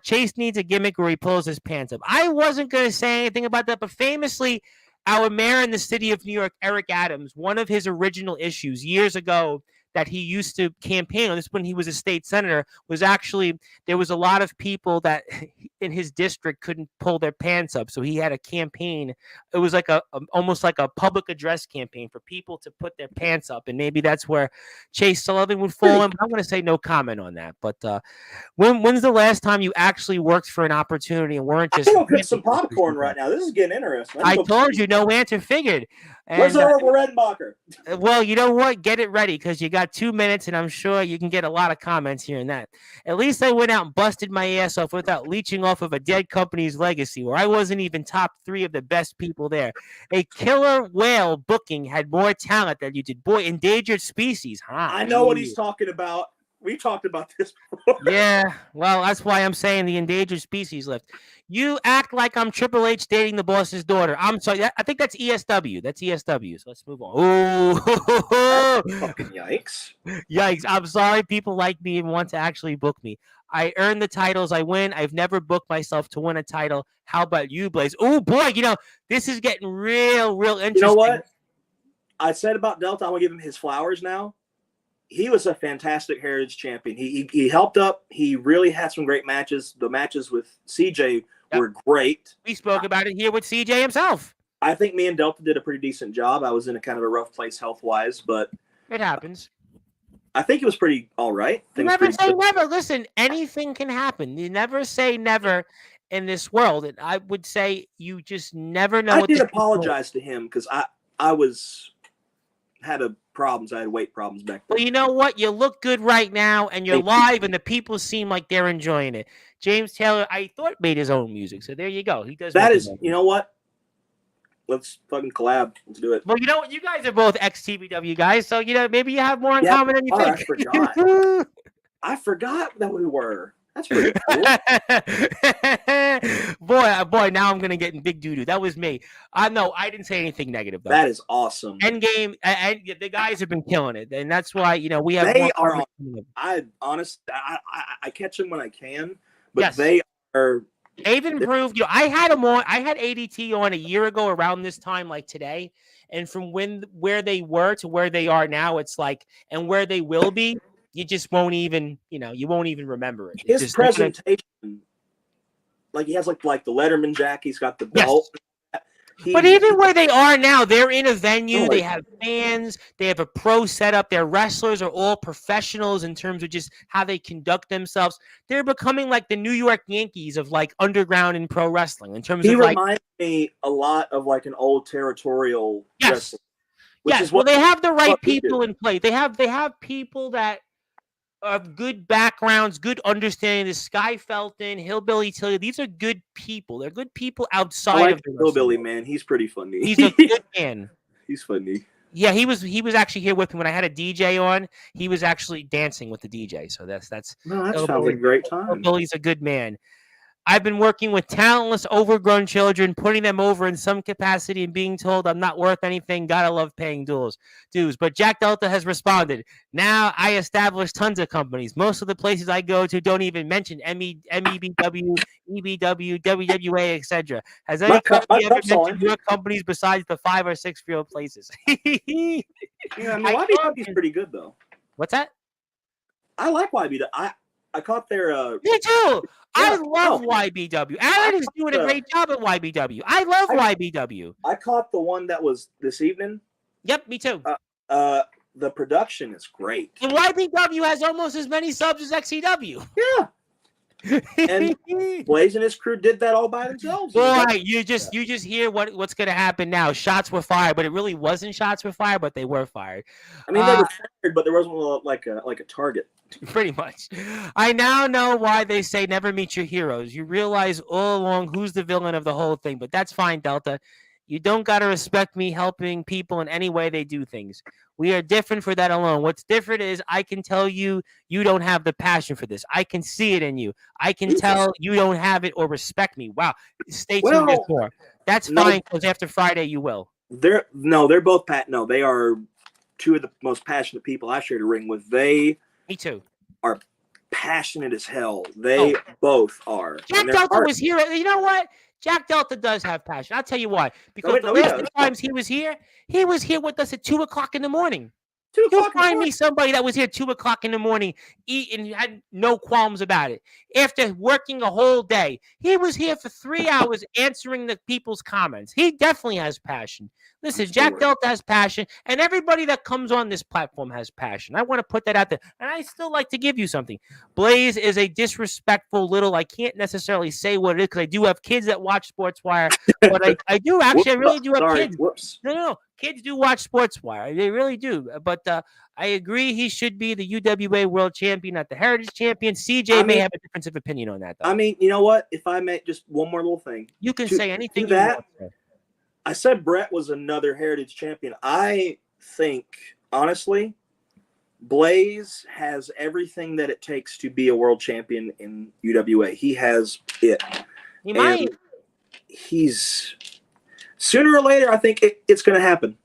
Chase needs a gimmick where he pulls his pants up. I wasn't going to say anything about that, but famously, our mayor in the city of New York, Eric Adams, one of his original issues years ago that he used to campaign on, this when he was a state senator, was actually there was a lot of people that in his district couldn't pull their pants up. So he had a campaign. It was like almost like a public address campaign for people to put their pants up. And maybe that's where Chase Sullivan would fall in. I'm going to say no comment on that. But when's the last time you actually worked for an opportunity and weren't just... I'm going to cook some popcorn right now. This is getting interesting. I told you, no answer figured. And, where's our Redenbacher? Well, you know what? Get it ready because you got 2 minutes, and I'm sure you can get a lot of comments here and that. At least I went out and busted my ass off without leeching off of a dead company's legacy, where I wasn't even top 3 of the best people there. A killer whale booking had more talent than you did. Boy, endangered species, huh? I know what he's talking about. We talked about this before. Yeah, well, that's why I'm saying the endangered species list. You act like I'm Triple H dating the boss's daughter. I'm sorry. I think that's ESW. That's ESW. So let's move on. Oh, fucking yikes. Yikes. I'm sorry people like me and want to actually book me. I earn the titles I win. I've never booked myself to win a title. How about you, Blaze? Oh, boy, this is getting real interesting. You know what? I said about Delta, I'm going to give him his flowers now. He was a fantastic Heritage champion. He helped up. He really had some great matches. The matches with CJ were great. We spoke about it here with CJ himself. I think me and Delta did a pretty decent job. I was in a kind of a rough place health-wise, but it happens. I think it was pretty all right. You never say never. Listen, anything can happen. You never say never in this world. And I would say you just never know. I did apologize to him because I had problems. I had weight problems back then. Well, you know what? You look good right now, and you're live, and the people seem like they're enjoying it. James Taylor, I thought, made his own music, so there you go. He does. That is, you know what? Let's fucking collab. Let's do it. Well, you know what? You guys are both ex-TBW guys, so maybe you have more in common than you think. I forgot. I forgot that we were. That's pretty cool. boy, now I'm gonna get in big doo-doo. That was me. No, I didn't say anything negative though. That is awesome. Endgame, the guys have been killing it, and that's why we have. They are. I catch them when I can, but they are. They've improved. I had them on. I had ADT on a year ago around this time, like today, and from where they were to where they are now, it's like, and where they will be. You just won't even, you won't even remember it. His presentation, like he has like the Letterman jack. He's got the belt. Yes. But even where they are now, they're in a venue. They have fans. They have a pro setup. Their wrestlers are all professionals in terms of just how they conduct themselves. They're becoming like the New York Yankees of like underground and pro wrestling in terms of He reminds me a lot of like an old territorial wrestler. Yes. Well, they have the right people in place. They have people that of good backgrounds, good understanding. This Sky Felton, Hillbilly Tilly, these are good people. They're good people outside of the Hillbilly, man. He's pretty funny. He's a good man. He's funny. Yeah, he was actually here with me when I had a DJ on. He was actually dancing with the DJ. So that's No, that sounds like a great time. Billy's a good man. I've been working with talentless, overgrown children, putting them over in some capacity and being told I'm not worth anything. Gotta love paying dues. But Jack Delta has responded. Now I establish tons of companies. Most of the places I go to don't even mention MEBW, EBW, WWA, etc. Has any company ever mentioned your companies besides the 5 or 6 real places? Yeah, I mean, YBW's pretty good, though. What's that? I like YBW. I caught their. Me too. I love YBW. Aaron is doing a great job at YBW. I love YBW. I caught the one that was this evening. Yep, me too. The production is great. And YBW has almost as many subs as XCW. Yeah. And Blaze and his crew did that all by themselves. Boy, you just hear what's going to happen now. Shots were fired, but it really wasn't shots were fired, but they were fired. I mean, they were fired, but there wasn't like a target. Pretty much. I now know why they say never meet your heroes. You realize all along who's the villain of the whole thing, but that's fine, Delta. You don't got to respect me helping people in any way they do things. We are different for that alone. What's different is I can tell you don't have the passion for this. I can see it in you. I can tell you don't have it or respect me. Wow. Stay tuned for. That's fine because after Friday you will. They're both they are two of the most passionate people I shared a ring with. Me too. Are passionate as hell. They both are. Jack Delta was here. You know what? Jack Delta does have passion. I'll tell you why. Because the last 2 times he was here with us at 2:00 in the morning. You'll find me somebody that was here 2:00 in the morning, eating, had no qualms about it. After working a whole day, he was here for 3 hours answering the people's comments. He definitely has passion. Listen, Jack Delta has passion, and everybody that comes on this platform has passion. I want to put that out there, and I still like to give you something. Blaze is a disrespectful little, I can't necessarily say what it is because I do have kids that watch Sportswire, but I do actually, I really do have kids. No. Kids do watch Sportswire. They really do. But I agree he should be the UWA World Champion, not the Heritage Champion. CJ may have a difference of opinion on that, though. I mean, you know what? If I may, just one more little thing. You can say anything you want. I said Brett was another Heritage Champion. I think, honestly, Blaze has everything that it takes to be a World Champion in UWA. He has it. He might. He's... Sooner or later, I think it's going to happen.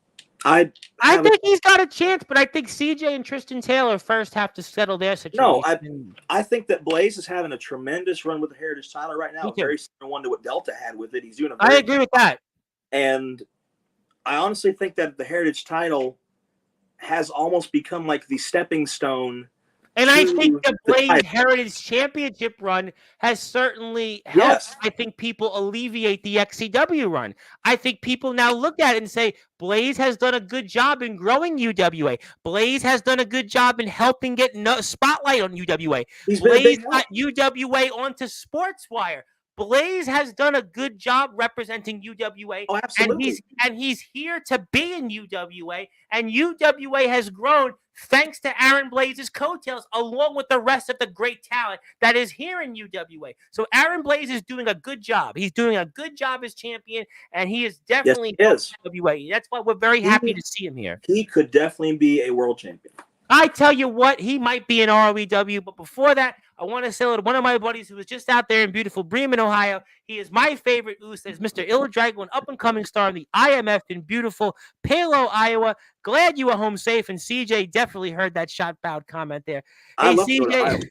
I think he's got a chance, but I think CJ and Tristan Taylor first have to settle their situation. No, I think that Blaze is having a tremendous run with the Heritage title right now. Very similar one to what Delta had with it. He's doing I agree with that. And I honestly think that the Heritage title has almost become like the stepping stone. And I think the Blaze Heritage Championship run has certainly helped. Yes. I think people alleviate the XCW run. I think people now look at it and say, Blaze has done a good job in growing UWA. Blaze has done a good job in helping get spotlight on UWA. Blaze got UWA onto Sportswire. Blaze has done a good job representing UWA. Oh, absolutely. And he's here to be in UWA. And UWA has grown thanks to Aaron Blaze's coattails, along with the rest of the great talent that is here in UWA. So Aaron Blaze is doing a good job. He's doing a good job as champion, and he is definitely UWA. That's why we're very happy to see him here. He could definitely be a world champion. I tell you what, he might be an ROEW, but before that, I want to say hello to one of my buddies who was just out there in beautiful Bremen, Ohio. He is my favorite Oos. It's Mr. Illadrago, an up-and-coming star in the IMF in beautiful Palo, Iowa. Glad you were home safe, and CJ definitely heard that shot-bout comment there. Hey, CJ.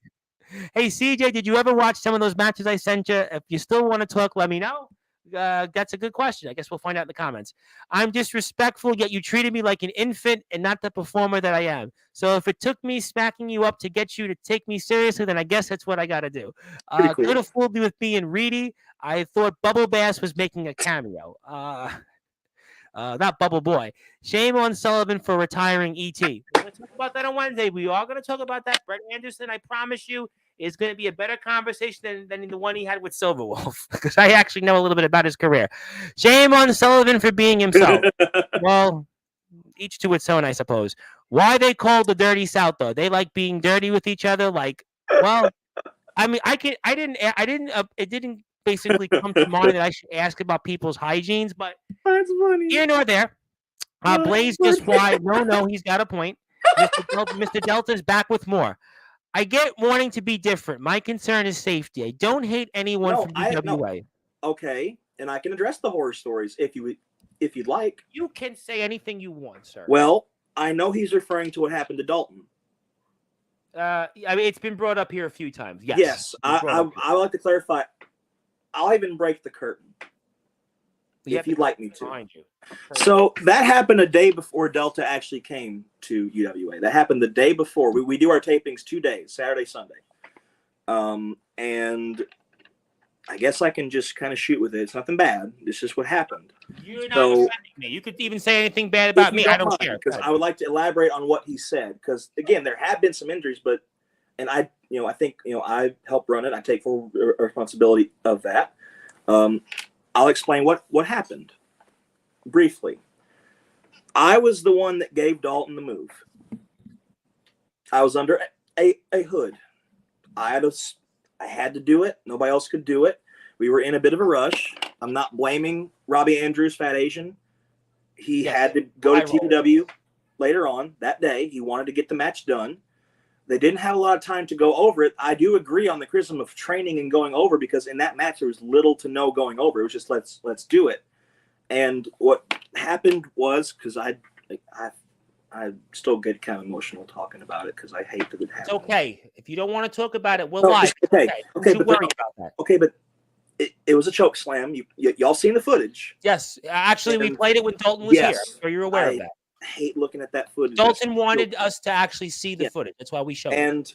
Hey, CJ, did you ever watch some of those matches I sent you? If you still want to talk, let me know. That's a good question. I guess we'll find out in the comments. I'm disrespectful, yet you treated me like an infant and not the performer that I am. So if it took me smacking you up to get you to take me seriously, then I guess that's what I got to do. Could have fooled me with being Reedy. I thought Bubble Bass was making a cameo. Not Bubble Boy. Shame on Sullivan for retiring ET. We're going to talk about that on Wednesday. We are going to talk about that. Brett Anderson, I promise you, is going to be a better conversation than the one he had with Silverwolf, because I actually know a little bit about his career. Shame on Sullivan for being himself. Well, each to its own, I suppose. Why they call the Dirty South, though? They like being dirty with each other. Like, well, I mean, it didn't basically come to mind that I should ask about people's hygienes, but that's funny. here nor there. Blaze just why? No, he's got a point. Mr. Delta's back with more. I get wanting to be different. My concern is safety. I don't hate anyone from UWA. Okay, and I can address the horror stories if you'd like. You can say anything you want, sir. Well, I know he's referring to what happened to Dalton. I mean, it's been brought up here a few times. Yes. Yes, I would like to clarify. I'll even break the curtain if you'd like me to. So that happened a day before Delta actually came to UWA. That happened the day before. We do our tapings 2 days, Saturday, Sunday. And I guess I can just kind of shoot with it. It's nothing bad. It's just what happened. You're not offending me. You could even say anything bad about me. I don't care. Because I would like to elaborate on what he said. Because again, there have been some injuries, and I think I helped run it. I take full responsibility of that. I'll explain what happened briefly. I was the one that gave Dalton the move. I was under a hood. I had to do it. Nobody else could do it. We were in a bit of a rush. I'm not blaming Robbie Andrews, Fat Asian. He had to go to TBW later on that day. He wanted to get the match done. They didn't have a lot of time to go over it. I do agree on the criticism of training and going over, because in that match there was little to no going over. It was just let's do it. And what happened was, because I still get kind of emotional talking about it because I hate that it happened. It's okay. If you don't want to talk about it, we'll lie. Okay. Don't worry about that. Okay, but it was a choke slam. Y'all seen the footage? Yes. Actually, we played it when Dalton was here. So you're aware of that. I hate looking at that footage. Dalton wanted us to actually see the footage. That's why we showed it. And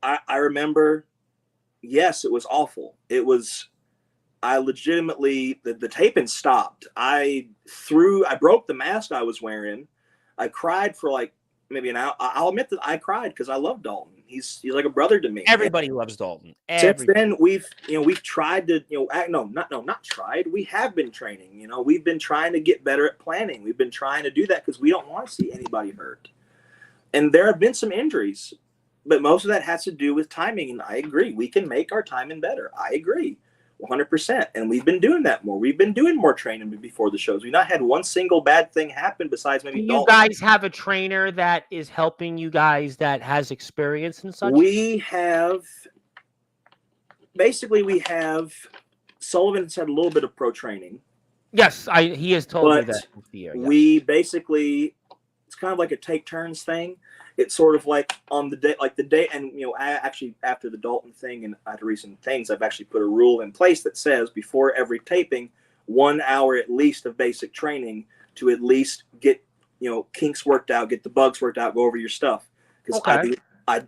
I remember, yes, it was awful. It was, I legitimately, the taping stopped. I broke the mask I was wearing. I cried for like maybe an hour. I'll admit that I cried because I love Dalton. He's like a brother to me. Everybody loves Dalton. Since then, we've tried to, not tried. We have been training. We've been trying to get better at planning. We've been trying to do that because we don't want to see anybody hurt. And there have been some injuries, but most of that has to do with timing. And I agree, we can make our timing better. I agree, 100%. And we've been doing that more. We've been doing more training before the shows. We've not had one single bad thing happen besides maybe you Dalton. Guys have a trainer that is helping you guys that has experience and such? We have Sullivan's had a little bit of pro training. Yes, he has told me that. We basically, it's kind of like a take turns thing. It's sort of like on the day, and I actually, after the Dalton thing and after recent things, I've actually put a rule in place that says before every taping, 1 hour at least of basic training to at least get kinks worked out, get the bugs worked out, go over your stuff. Because I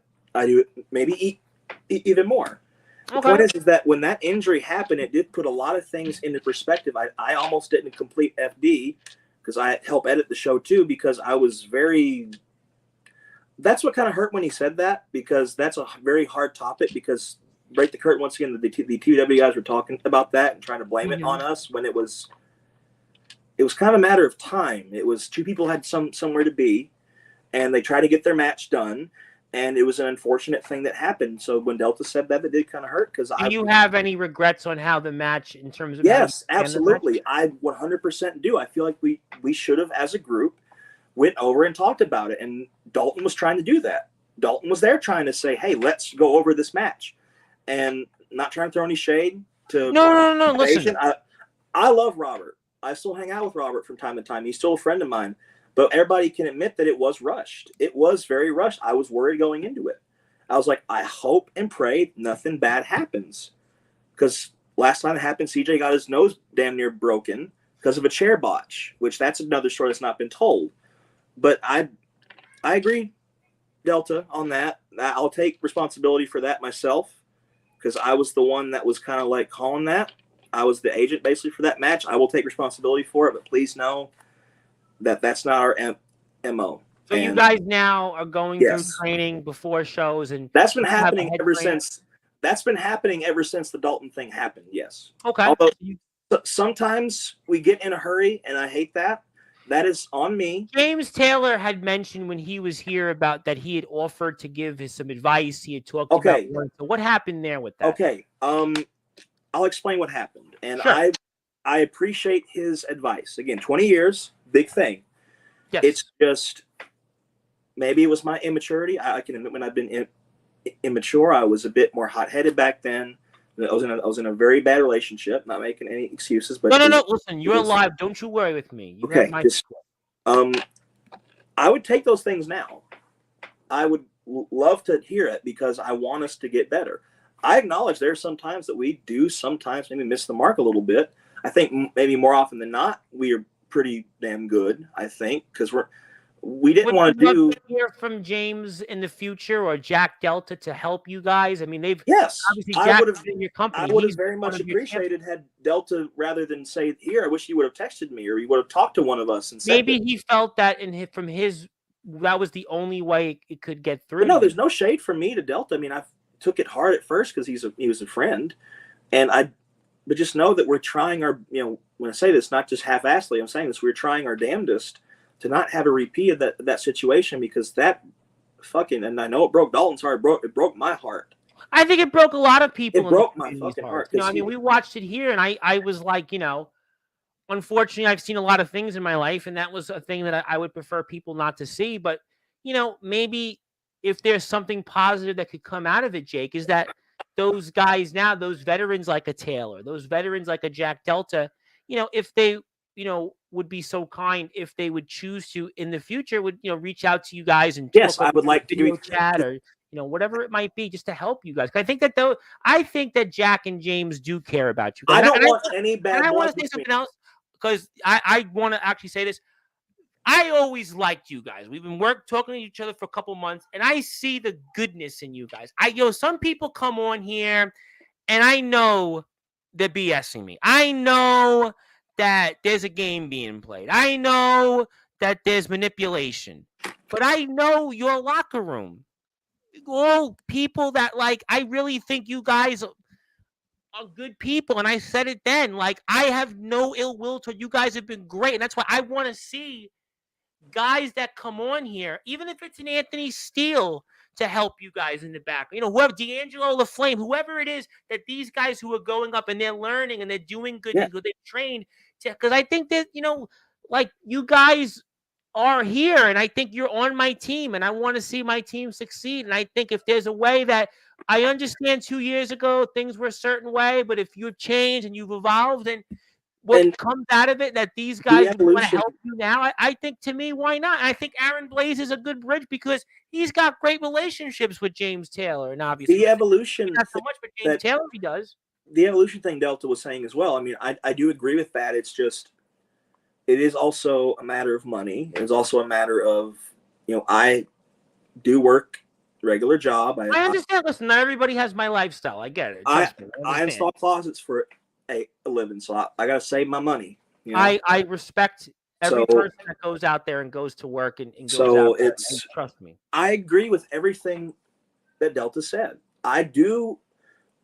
do it maybe even more. The point is that when that injury happened, it did put a lot of things into perspective. I almost didn't complete FD because I help edit the show too, because I was very. That's what kind of hurt when he said that, because that's a very hard topic. Because break the curtain once again, the TW guys were talking about that and trying to blame it on us when it was kind of a matter of time. It was two people had somewhere to be, and they tried to get their match done, and it was an unfortunate thing that happened. So when Delta said that, it did kind of hurt. Because do you have any regrets on how the match in terms of? Yes, absolutely. I 100% do. I feel like we should have, as a group, went over and talked about it, and Dalton was trying to do that. Dalton was there trying to say, "Hey, let's go over this match," and not trying to throw any shade to. No. Listen, I love Robert. I still hang out with Robert from time to time. He's still a friend of mine, but everybody can admit that it was rushed. It was very rushed. I was worried going into it. I was like, I hope and pray nothing bad happens, because last time it happened, CJ got his nose damn near broken because of a chair botch, which that's another story that's not been told. But I agree, Delta, on that. I'll take responsibility for that myself, because I was the one that was kind of like calling that. I was the agent basically for that match. I will take responsibility for it, but please know that that's not our MO. So you guys now are going through training before shows, and that's been happening ever since. That's been happening ever since the Dalton thing happened. Yes. Okay. Although sometimes we get in a hurry, and I hate that. That is on me. James Taylor had mentioned when he was here about that he had offered to give some advice. He had talked about one. So what happened there with that? Okay. I'll explain what happened. And I appreciate his advice. Again, 20 years, big thing. Yes. It's just maybe it was my immaturity. I can admit when I've been immature, I was a bit more hot-headed back then. I was in a very bad relationship. Not making any excuses, but No. Listen, you're was, alive. Don't you worry with me. You okay, have my just I would take those things now. I would love to hear it because I want us to get better. I acknowledge there's some times that we do sometimes maybe miss the mark a little bit. I think maybe more often than not, we are pretty damn good, I think, because we didn't want to do. Hear from James in the future or Jack Delta to help you guys. I mean, they've obviously I would have in your company. I would have very much appreciated had Delta, rather than say, here, I wish you would have texted me or you would have talked to one of us and said maybe he felt that from his that was the only way it could get through. But no, there's no shade from me to Delta. I mean, I took it hard at first because he was a friend, but just know that we're trying our, when I say this, not just half-assedly, I'm saying this, we're trying our damnedest to not have a repeat of that situation, because that fucking, and I know it broke Dalton's heart, it broke my heart. I think it broke a lot of people. It broke my fucking heart. I mean, we watched it here, and I was like, unfortunately, I've seen a lot of things in my life, and that was a thing that I would prefer people not to see. But, maybe if there's something positive that could come out of it, Jake, is that those guys now, those veterans like a Taylor, those veterans like a Jack Delta, if they, would be so kind, if they would choose to in the future, would, reach out to you guys and yes, I would like to do chat or, whatever it might be, just to help you guys. I think that Jack and James do care about you guys. I don't want any bad. I want to say something else, because I want to actually say this. I always liked you guys. We've been talking to each other for a couple months, and I see the goodness in you guys. Some people come on here, and I know they're BSing me. I know that there's a game being played. I know that there's manipulation, but I know your locker room. All people that, I really think you guys are good people, and I said it then. I have no ill will toward you guys. Have been great, and that's why I want to see guys that come on here, even if it's an Anthony Steele, to help you guys in the back. Whoever, D'Angelo LaFlame, whoever it is, that these guys who are going up and they're learning and they're doing good, they've trained. Because I think that, you guys are here, and I think you're on my team, and I want to see my team succeed. And I think if there's a way that, I understand 2 years ago things were a certain way, but if you've changed and you've evolved, and what comes out of it, that these guys want to help you now, I think, to me, why not? I think Aaron Blaze is a good bridge because he's got great relationships with James Taylor, and obviously the evolution, not so much, but James Taylor, he does. The evolution thing Delta was saying as well. I mean, I do agree with that. It's just, it is also a matter of money. It's also a matter of, I do work regular job. I understand. Listen, not everybody has my lifestyle. I get it. I install closets for a living, so I got to save my money. I respect every person that goes out there and goes to work and goes out there, and trust me. I agree with everything that Delta said. I do.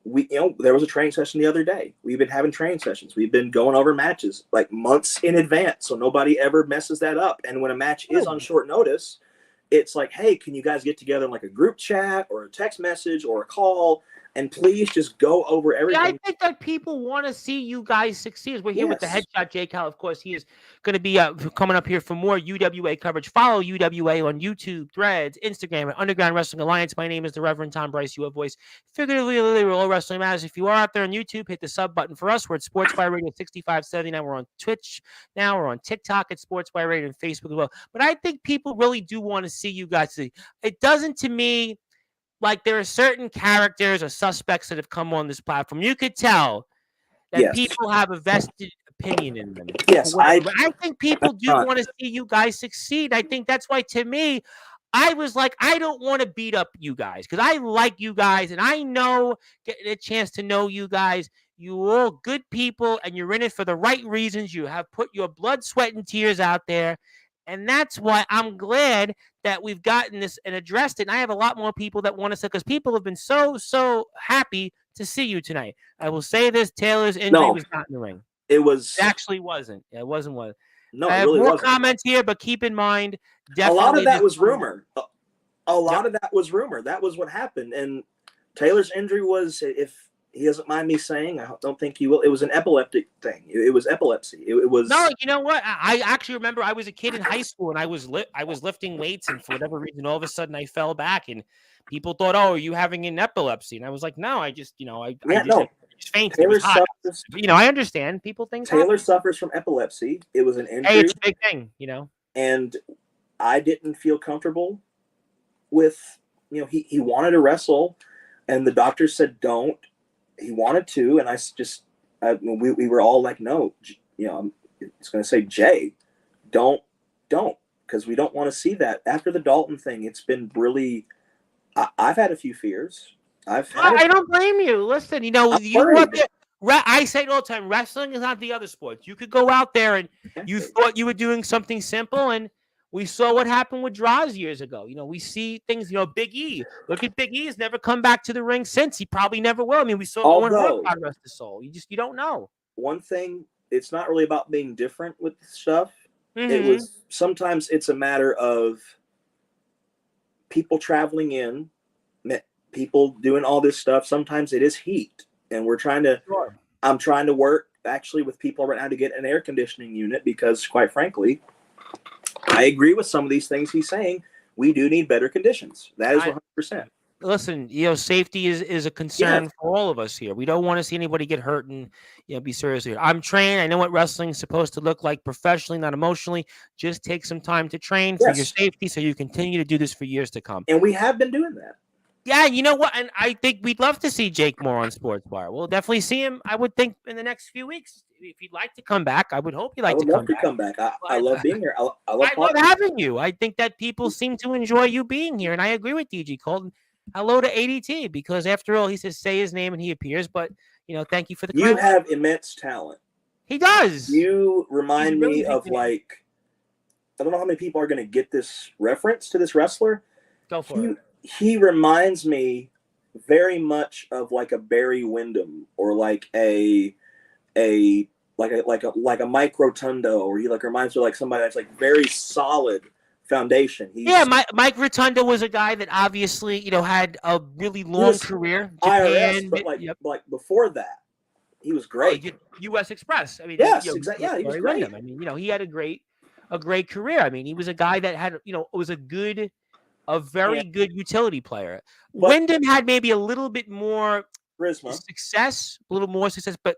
There was a training session the other day. We've been having training sessions. We've been going over matches months in advance, so nobody ever messes that up. And when a match is on short notice, it's like, hey, can you guys get together in a group chat or a text message or a call, and please just go over everything. Yeah, I think that people want to see you guys succeed. We're here with the headshot Jake Howell. Of course, he is going to be coming up here for more UWA coverage. Follow UWA on YouTube, Threads, Instagram, and Underground Wrestling Alliance. My name is the Reverend Tom Bryce. You have voice. Figuratively, all wrestling matters. If you are out there on YouTube, hit the sub button for us. We're at Sportswire Radio 6579. We're on Twitch now. We're on TikTok at Sportswire Radio and Facebook as well. But I think people really do want to see you guys. It doesn't, to me, there are certain characters or suspects that have come on this platform. You could tell that people have a vested opinion in them. Yes, I think people do want to see you guys succeed. I think that's why, to me, I was like, I don't want to beat up you guys because I like you guys, and I know, getting a chance to know you guys, you're all good people, and you're in it for the right reasons. You have put your blood, sweat, and tears out there. And that's why I'm glad that we've gotten this and addressed it. And I have a lot more people that want to say, because people have been so happy to see you tonight. I will say this: Taylor's injury was not in the ring. It actually wasn't. It wasn't. No, I have really more wasn't. Comments here, but keep in mind, a lot of that was rumor. A lot of that was rumor. That was what happened. And Taylor's injury was, if he doesn't mind me saying. I don't think he will. It was an epileptic thing. It was epilepsy. It was. No, you know what? I actually remember I was a kid in high school and I was lifting weights, and for whatever reason, all of a sudden I fell back, and people thought, "Oh, are you having an epilepsy?" And I was like, "No, I just, I just fainted. It Taylor was hot." suffers. I understand people think Taylor suffers from epilepsy. It was an injury. Hey, it's a big thing, And I didn't feel comfortable with, he wanted to wrestle, and the doctor said don't. He wanted to, and we were all like, no, I'm going to say, Jay, don't, because we don't want to see that. After the Dalton thing, it's been really, I've had a few fears. I don't blame you. Listen, I say it all the time, wrestling is not the other sports. You could go out there and you thought you were doing something simple, and we saw what happened with Droz years ago. We see things, Big E. Look at Big E. He's never come back to the ring since. He probably never will. I mean, we saw Owen Hart, God rest his soul. You don't know. One thing, it's not really about being different with stuff. Mm-hmm. Sometimes it's a matter of people traveling in, people doing all this stuff. Sometimes it is heat, and I'm trying to work actually with people right now to get an air conditioning unit, because quite frankly, I agree with some of these things he's saying. We do need better conditions. That is 100%. Listen, safety is a concern for all of us here. We don't want to see anybody get hurt and be serious here. I'm trained. I know what wrestling is supposed to look like professionally, not emotionally. Just take some time to train for your safety so you continue to do this for years to come. And we have been doing that. Yeah, you know what? And I think we'd love to see Jake more on Sportswire. We'll definitely see him, I would think, in the next few weeks. If he'd like to come back, I would hope you'd like to come back. I love being here. I love having you. I think that people seem to enjoy you being here, and I agree with DG Cole. Hello to ADT, because after all, he says say his name and he appears. But thank you for the. You have immense talent. He does. You remind me of I don't know how many people are going to get this reference to this wrestler. Go for it. He reminds me very much of like a Barry Windham, or like a Mike Rotundo, or he reminds me of somebody that's very solid foundation. Mike Rotundo was a guy that obviously had a really long career. Japan, IRS, but before that, he was great. U.S. Express. I mean, yes, exactly. Yeah, he was great. I mean, he had a great career. I mean, he was a guy that had was a very good utility player. But Wyndham had maybe a little bit more success, but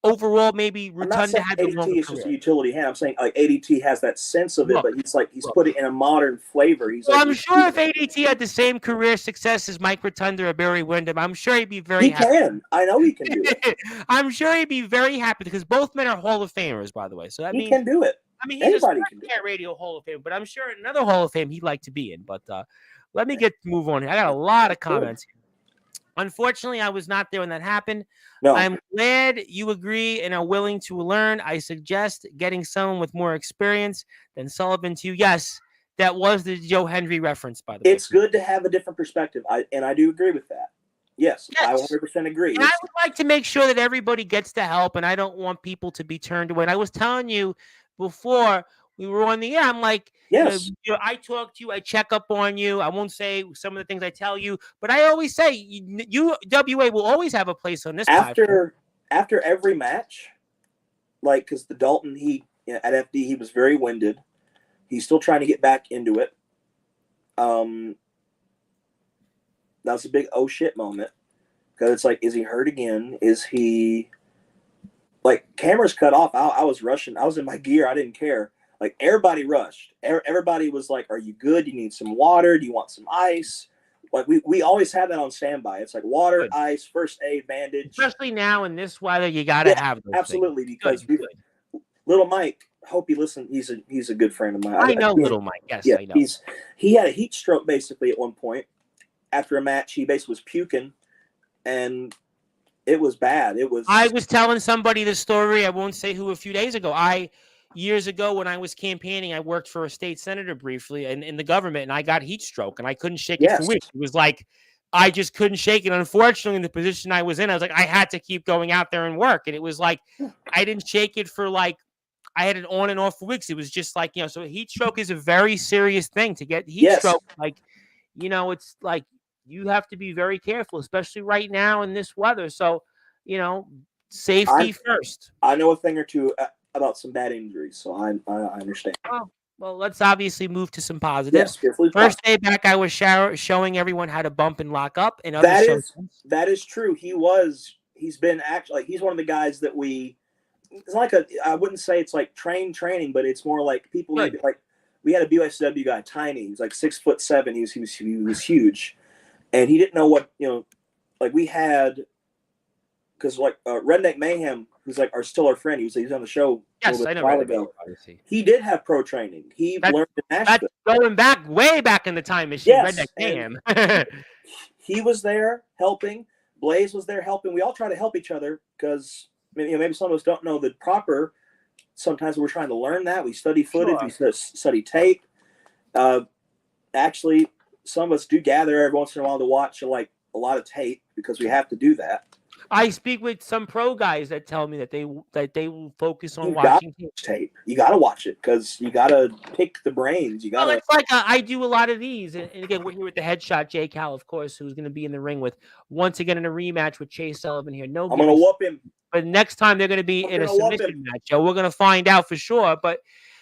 overall, maybe Rotunda had the longer ADT is just a utility hand. I'm saying ADT has that sense of it, but he's put it in a modern flavor. I'm sure if ADT had the same career success as Mike Rotunda or Barry Windham, I'm sure he'd be very happy. He can. I know he can do it. I'm sure he'd be very happy, because both men are Hall of Famers, by the way. So that means he can do it. I mean, he's a radio Hall of Fame, but I'm sure another Hall of Fame he'd like to be in. But let me move on here. I got a lot of comments here. Unfortunately, I was not there when that happened. No. I'm glad you agree and are willing to learn. I suggest getting someone with more experience than Sullivan to you. Yes, that was the Joe Hendry reference, by the way. It's good to have a different perspective, and I do agree with that. Yes, I 100% agree. And I would like to make sure that everybody gets the help, and I don't want people to be turned away. And I was telling you before we were on the air, I'm like, yes, I talk to you, I check up on you. I won't say some of the things I tell you, but I always say UWA will always have a place on this. After every match, because the Dalton at FD, he was very winded. He's still trying to get back into it. That was a big oh shit moment, because it's is he hurt again? Is he? Cameras cut off. I was rushing. I was in my gear. I didn't care. Everybody rushed. Everybody was like, "Are you good? Do you need some water? Do you want some ice?" We always have that on standby. It's water, ice, first aid, bandage. Especially now in this weather, you got to have those absolutely things. Because little Mike, hope you listen. He's a good friend of mine. I know little Mike. Yes, I know. He had a heat stroke basically at one point. After a match, he basically was puking, and it was bad. I was telling somebody the story. I won't say who. A few days ago, years ago when I was campaigning, I worked for a state senator briefly in the government, and I got heat stroke, and I couldn't shake it for weeks. It was I just couldn't shake it. Unfortunately, in the position I was in, I was I had to keep going out there and work, and it was I didn't shake it for I had it on and off for weeks. It was just so heat stroke is a very serious thing. To get heat stroke, it's you have to be very careful, especially right now in this weather. So safety first. I know a thing or two about some bad injuries, so I understand. Well, let's obviously move to some positives. Yes, First day back, I was showing everyone how to bump and lock up, and that is true. He's been actually he's one of the guys that it's like I wouldn't say it's like training, but it's more like people like we had a BYSW guy, tiny. He's like 6'7". He was huge, and he didn't know what like we had. Because Redneck Mayhem, who's like still our friend, he's on the show. Yes, I know. While ago. He did have pro training. He learned in Nashville. That's going way back in the time machine. Yes, Redneck Mayhem. He was there helping. Blaze was there helping. We all try to help each other because maybe some of us don't know the proper. Sometimes we're trying to learn that. We study footage. Sure. We study tape. Actually, some of us do gather every once in a while to watch a lot of tape because we have to do that. I speak with some pro guys that tell me that they will focus on watching tape. You got to watch it because you got to pick the brains. You got. Well, it's like I do a lot of these, and again, we're here with the headshot Jay Cal, of course, who's going to be in the ring with once again in a rematch with Chase Sullivan here. No, I'm going to whoop him. But next time they're going to be in a submission match, we're going to find out for sure. But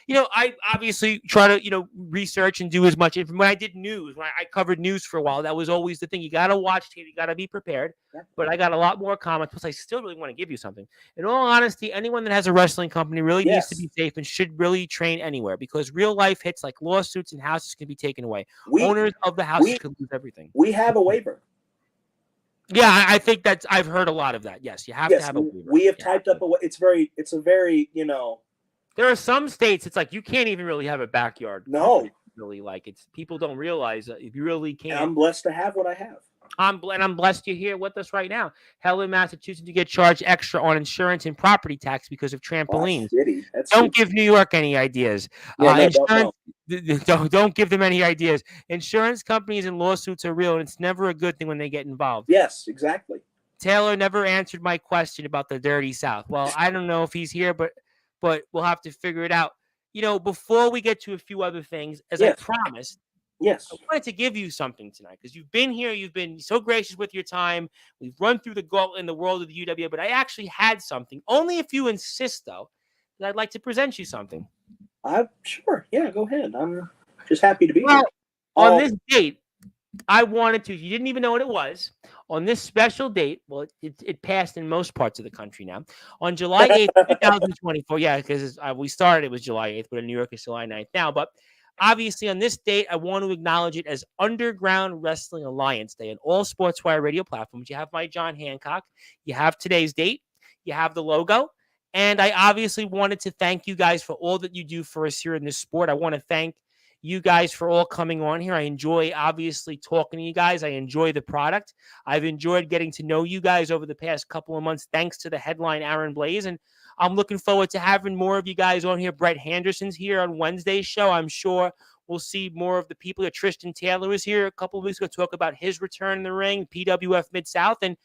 I obviously try to, research and do as much. When I did news, when I covered news for a while, that was always the thing. You got to watch tape. You got to be prepared. Yeah. But I got a lot more comments, plus I still really want to give you something. In all honesty, anyone that has a wrestling company really needs to be safe and should really train anywhere because real life hits like lawsuits and houses can be taken away. Owners of the houses could lose everything. We have a waiver. Yeah, I think I've heard a lot of that. Yes, you have to have a waiver. We have typed up it's a very, There are some states it's like you can't even really have a backyard. No. Really people don't realize that you really can't. And I'm blessed to have what I have. I'm blessed you're here with us right now. Hell, in Massachusetts, you get charged extra on insurance and property tax because of trampolines. Don't give New York any ideas. Yeah, don't give them any ideas. Insurance companies and lawsuits are real, and it's never a good thing when they get involved. Yes, exactly. Taylor never answered my question about the Dirty South. Well, I don't know if he's here, but we'll have to figure it out. Before we get to a few other things, as I promised, I wanted to give you something tonight because you've been here. You've been so gracious with your time. We've run through the gauntlet in the world of the UWA, but I actually had something. Only if you insist, though, that I'd like to present you something. Sure. Yeah, go ahead. I'm just happy to be here. On this date, I wanted to. You didn't even know what it was. On this special date, well, it passed in most parts of the country now. On July 8th, 2024, because we started, it was July 8th, but in New York, it's July 9th now. But obviously, on this date, I want to acknowledge it as Underground Wrestling Alliance Day on all Sportswire radio platforms. You have my John Hancock. You have today's date. You have the logo. And I obviously wanted to thank you guys for all that you do for us here in this sport. I want to thank you guys for all coming on here. I enjoy obviously talking to you guys. I enjoy the product. I've enjoyed getting to know you guys over the past couple of months, thanks to the headline Aaron Blaze. And I'm looking forward to having more of you guys on here. Brett Henderson's here on Wednesday's show. I'm sure we'll see more of the people here. Tristan Taylor was here a couple of weeks ago to talk about his return in the ring, PWF Mid-South. And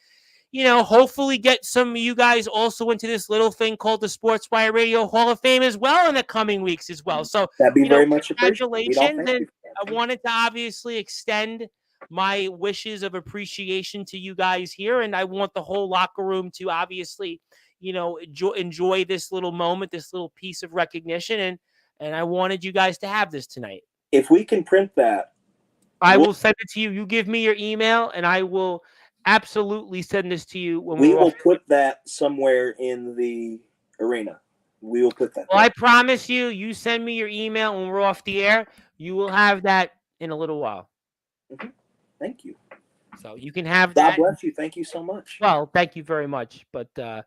hopefully get some of you guys also into this little thing called the Sportswire Radio Hall of Fame as well in the coming weeks as well. So that'd be very much congratulations. And I wanted to obviously extend my wishes of appreciation to you guys here. And I want the whole locker room to obviously, enjoy this little moment, this little piece of recognition. And I wanted you guys to have this tonight. If we can print that, I will send it to you. You give me your email and I will absolutely send this to you when we will put that somewhere in the arena. We will put that. Well, I promise you, you send me your email when we're off the air, you will have that in a little while. Mm-hmm. Thank you. So you can have that. God bless you. Thank you so much. Well, thank you very much. But, I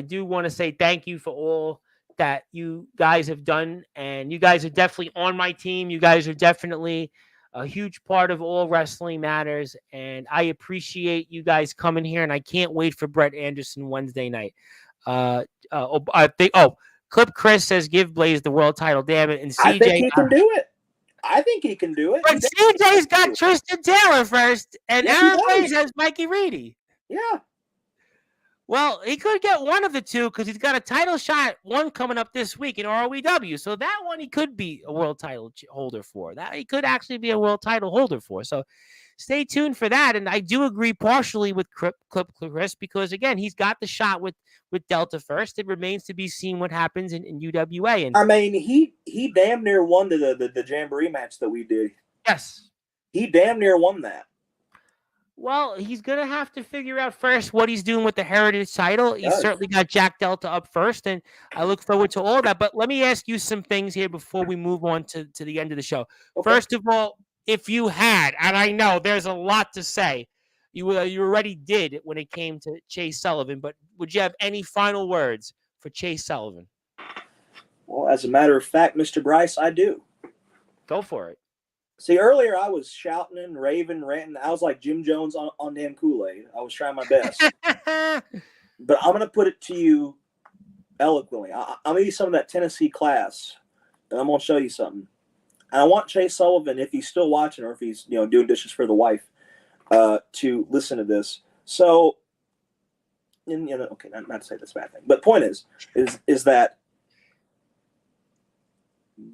do want to say thank you for all that you guys have done. And you guys are definitely on my team. You guys are definitely a huge part of all Wrestling Matters, and I appreciate you guys coming here, and I can't wait for Brett Anderson Wednesday night. Clip Chris says, give Blaze the world title, damn it, and CJ... I think he can do it. I think he can do it. But CJ's got Tristan Taylor first, and Aaron Blaze has Mikey Reedy. Yeah. Well, he could get one of the two because he's got a title shot, one coming up this week in ROEW. So that one he could be a world title holder for. That he could actually be a world title holder for. So stay tuned for that. And I do agree partially with Chris because, again, he's got the shot with Delta first. It remains to be seen what happens in UWA. And I mean, he damn near won the Jamboree match that we did. yes. He damn near won that. Well, he's going to have to figure out first what he's doing with the Heritage title. He's certainly got Jack Delta up first, and I look forward to all that. But let me ask you some things here before we move on to the end of the show. Okay. First of all, if you had, and I know there's a lot to say, you already did when it came to Chase Sullivan, but would you have any final words for Chase Sullivan? Well, as a matter of fact, Mr. Bryce, I do. Go for it. See, earlier I was shouting and raving, ranting. I was like Jim Jones on damn Kool-Aid. I was trying my best. But I'm going to put it to you eloquently. I'm going to use some of that Tennessee class, and I'm going to show you something. And I want Chase Sullivan, if he's still watching or if he's doing dishes for the wife, to listen to this. So, and, okay, not to say that's a bad thing, but point is that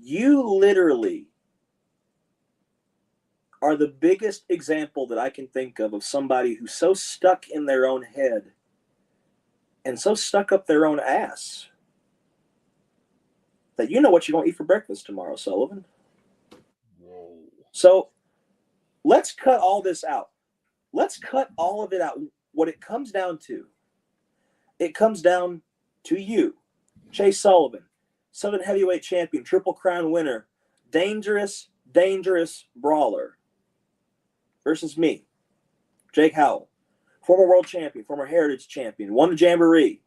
you literally are the biggest example that I can think of somebody who's so stuck in their own head and so stuck up their own ass that you know what you're going to eat for breakfast tomorrow, Sullivan. Whoa. So let's cut all this out. Let's cut all of it out. What it comes down to, it comes down to you, Chase Sullivan, Southern Heavyweight Champion, Triple Crown winner, dangerous brawler, versus me, Jake Howell, former world champion, former Heritage champion, won the Jamboree,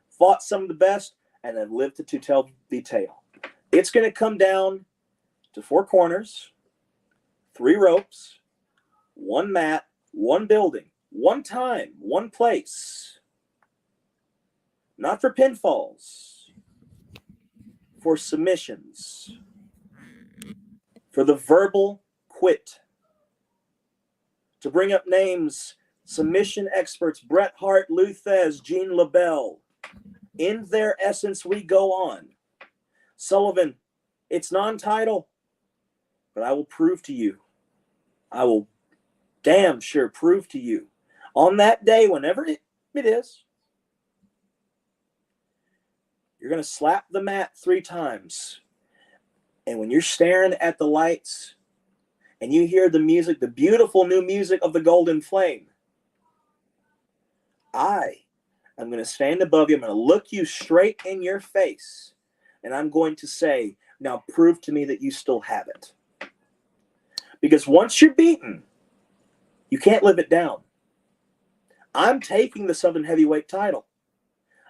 fought some of the best, and then lived to tell the tale. It's going to come down to 4 corners, 3 ropes, 1 mat, 1 building, 1 time, 1 place. Not for pinfalls, for submissions, for the verbal quit. To bring up names, submission experts, Bret Hart, Lou Thesz, Gene LaBelle. In their essence, we go on. Sullivan, it's non-title, but I will prove to you. I will damn sure prove to you. On that day, whenever it is, you're going to slap the mat 3 times. And when you're staring at the lights, and you hear the music, the beautiful new music of the Golden Flame, I am going to stand above you. I'm going to look you straight in your face. And I'm going to say, now prove to me that you still have it. Because once you're beaten, you can't live it down. I'm taking the Southern Heavyweight title.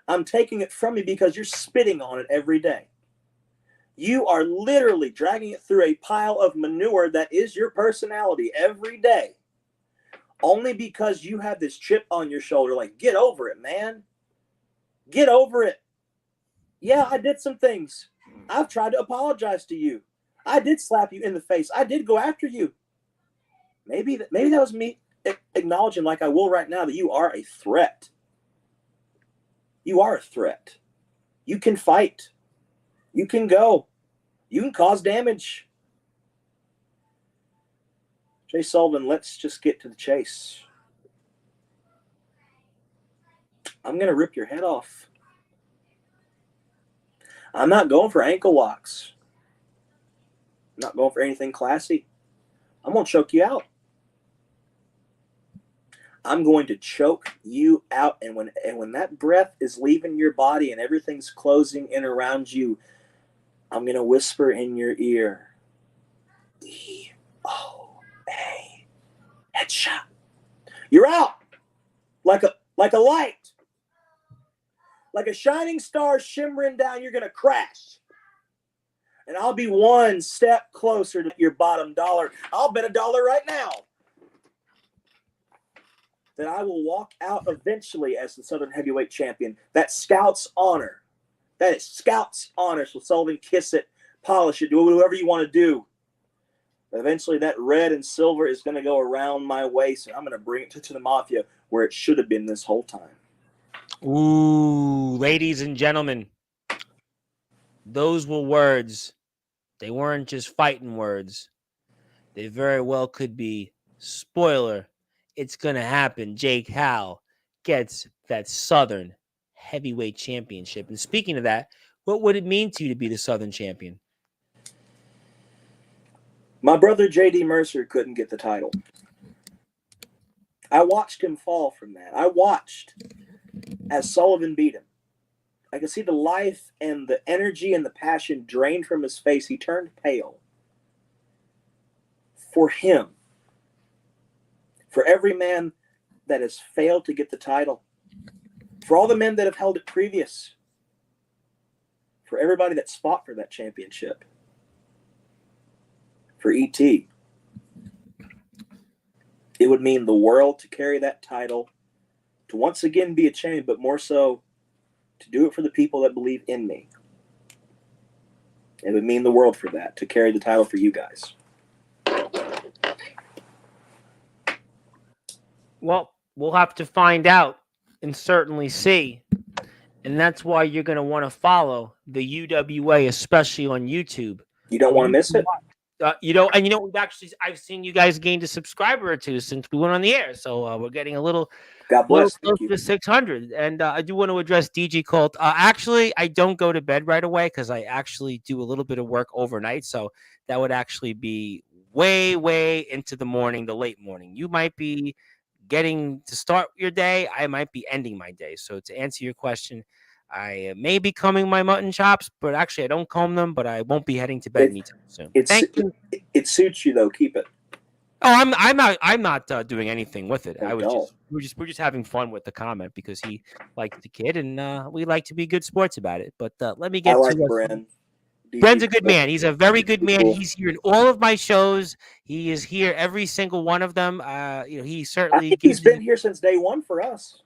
I'm taking it from you because you're spitting on it every day. You are literally dragging it through a pile of manure that is your personality every day. Only because you have this chip on your shoulder. Like, get over it, man. Get over it. Yeah, I did some things. I've tried to apologize to you. I did slap you in the face. I did go after you. Maybe that was me acknowledging, like I will right now, that you are a threat. You are a threat. You can fight. You can go. You can cause damage. Chase Sullivan, let's just get to the chase. I'm going to rip your head off. I'm not going for ankle locks. I'm not going for anything classy. I'm going to choke you out. I'm going to choke you out. And when that breath is leaving your body and everything's closing in around you, I'm going to whisper in your ear, DOA, headshot. You're out like a light, like a shining star shimmering down. You're going to crash. And I'll be 1 step closer to your bottom dollar. I'll bet $1 right now that I will walk out eventually as the Southern Heavyweight Champion. That's Scout's honor. That is Scout's honor. So Sullivan, kiss it, polish it, do whatever you want to do. But eventually that red and silver is going to go around my waist, and I'm going to bring it to the Mafia where it should have been this whole time. Ooh, ladies and gentlemen, those were words. They weren't just fighting words. They very well could be. Spoiler, it's going to happen. Jake Howell gets that Southern Heavyweight Championship. And speaking of that, what would it mean to you to be the Southern champion? My brother J.D. Mercer couldn't get the title. I watched him fall from that. I watched as Sullivan beat him. I could see the life and the energy and the passion drained from his face. He turned pale. For him, for every man that has failed to get the title, for all the men that have held it previous, for everybody that's fought for that championship, for E.T., it would mean the world to carry that title, to once again be a champion, but more so to do it for the people that believe in me. It would mean the world for that, to carry the title for you guys. Well, we'll have to find out and certainly see. And that's why you're going to want to follow the UWA, especially on YouTube. You don't want to miss it? I've seen you guys gained a subscriber or two since we went on the air. So we're getting a little God bless. close to 600. And I do want to address DG Colt. Actually, I don't go to bed right away because I actually do a little bit of work overnight. So that would actually be way, way into the morning, the late morning. You might be getting to start your day. I might be ending my day. So to answer your question, I may be combing my mutton chops, but actually I don't comb them, but I won't be heading to bed anytime soon. Thank you. It suits you though. Keep it. Oh, I'm not doing anything with it. Oh, we're just having fun with the comment because he liked the kid and we like to be good sports about it. But let me get I like to Bren. Bren's a good man. He's a very good man. He's here in all of my shows. He is here every single one of them. He certainly. I think he's been here since day one for us.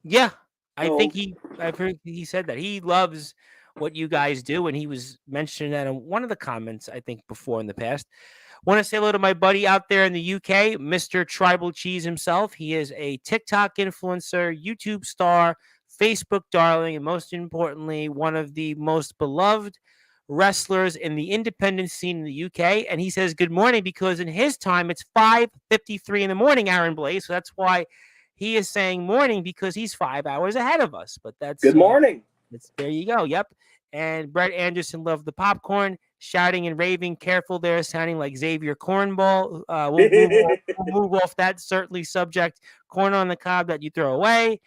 Yeah, I've heard he said that he loves what you guys do, and he was mentioning that in one of the comments I think before in the past. Want to say hello to my buddy out there in the UK, Mr. Tribal Cheese himself. He is a TikTok influencer, YouTube star, Facebook darling, and most importantly, one of the most beloved wrestlers in the independent scene in the UK. And he says good morning because in his time it's 5:53 in the morning, Aaron Blaze. So that's why he is saying morning because he's 5 hours ahead of us. But that's good morning. There you go. Yep. And Brett Anderson loved the popcorn, shouting and raving. Careful there, sounding like Xavier Cornball. We'll move off that certainly subject. Corn on the cob that you throw away.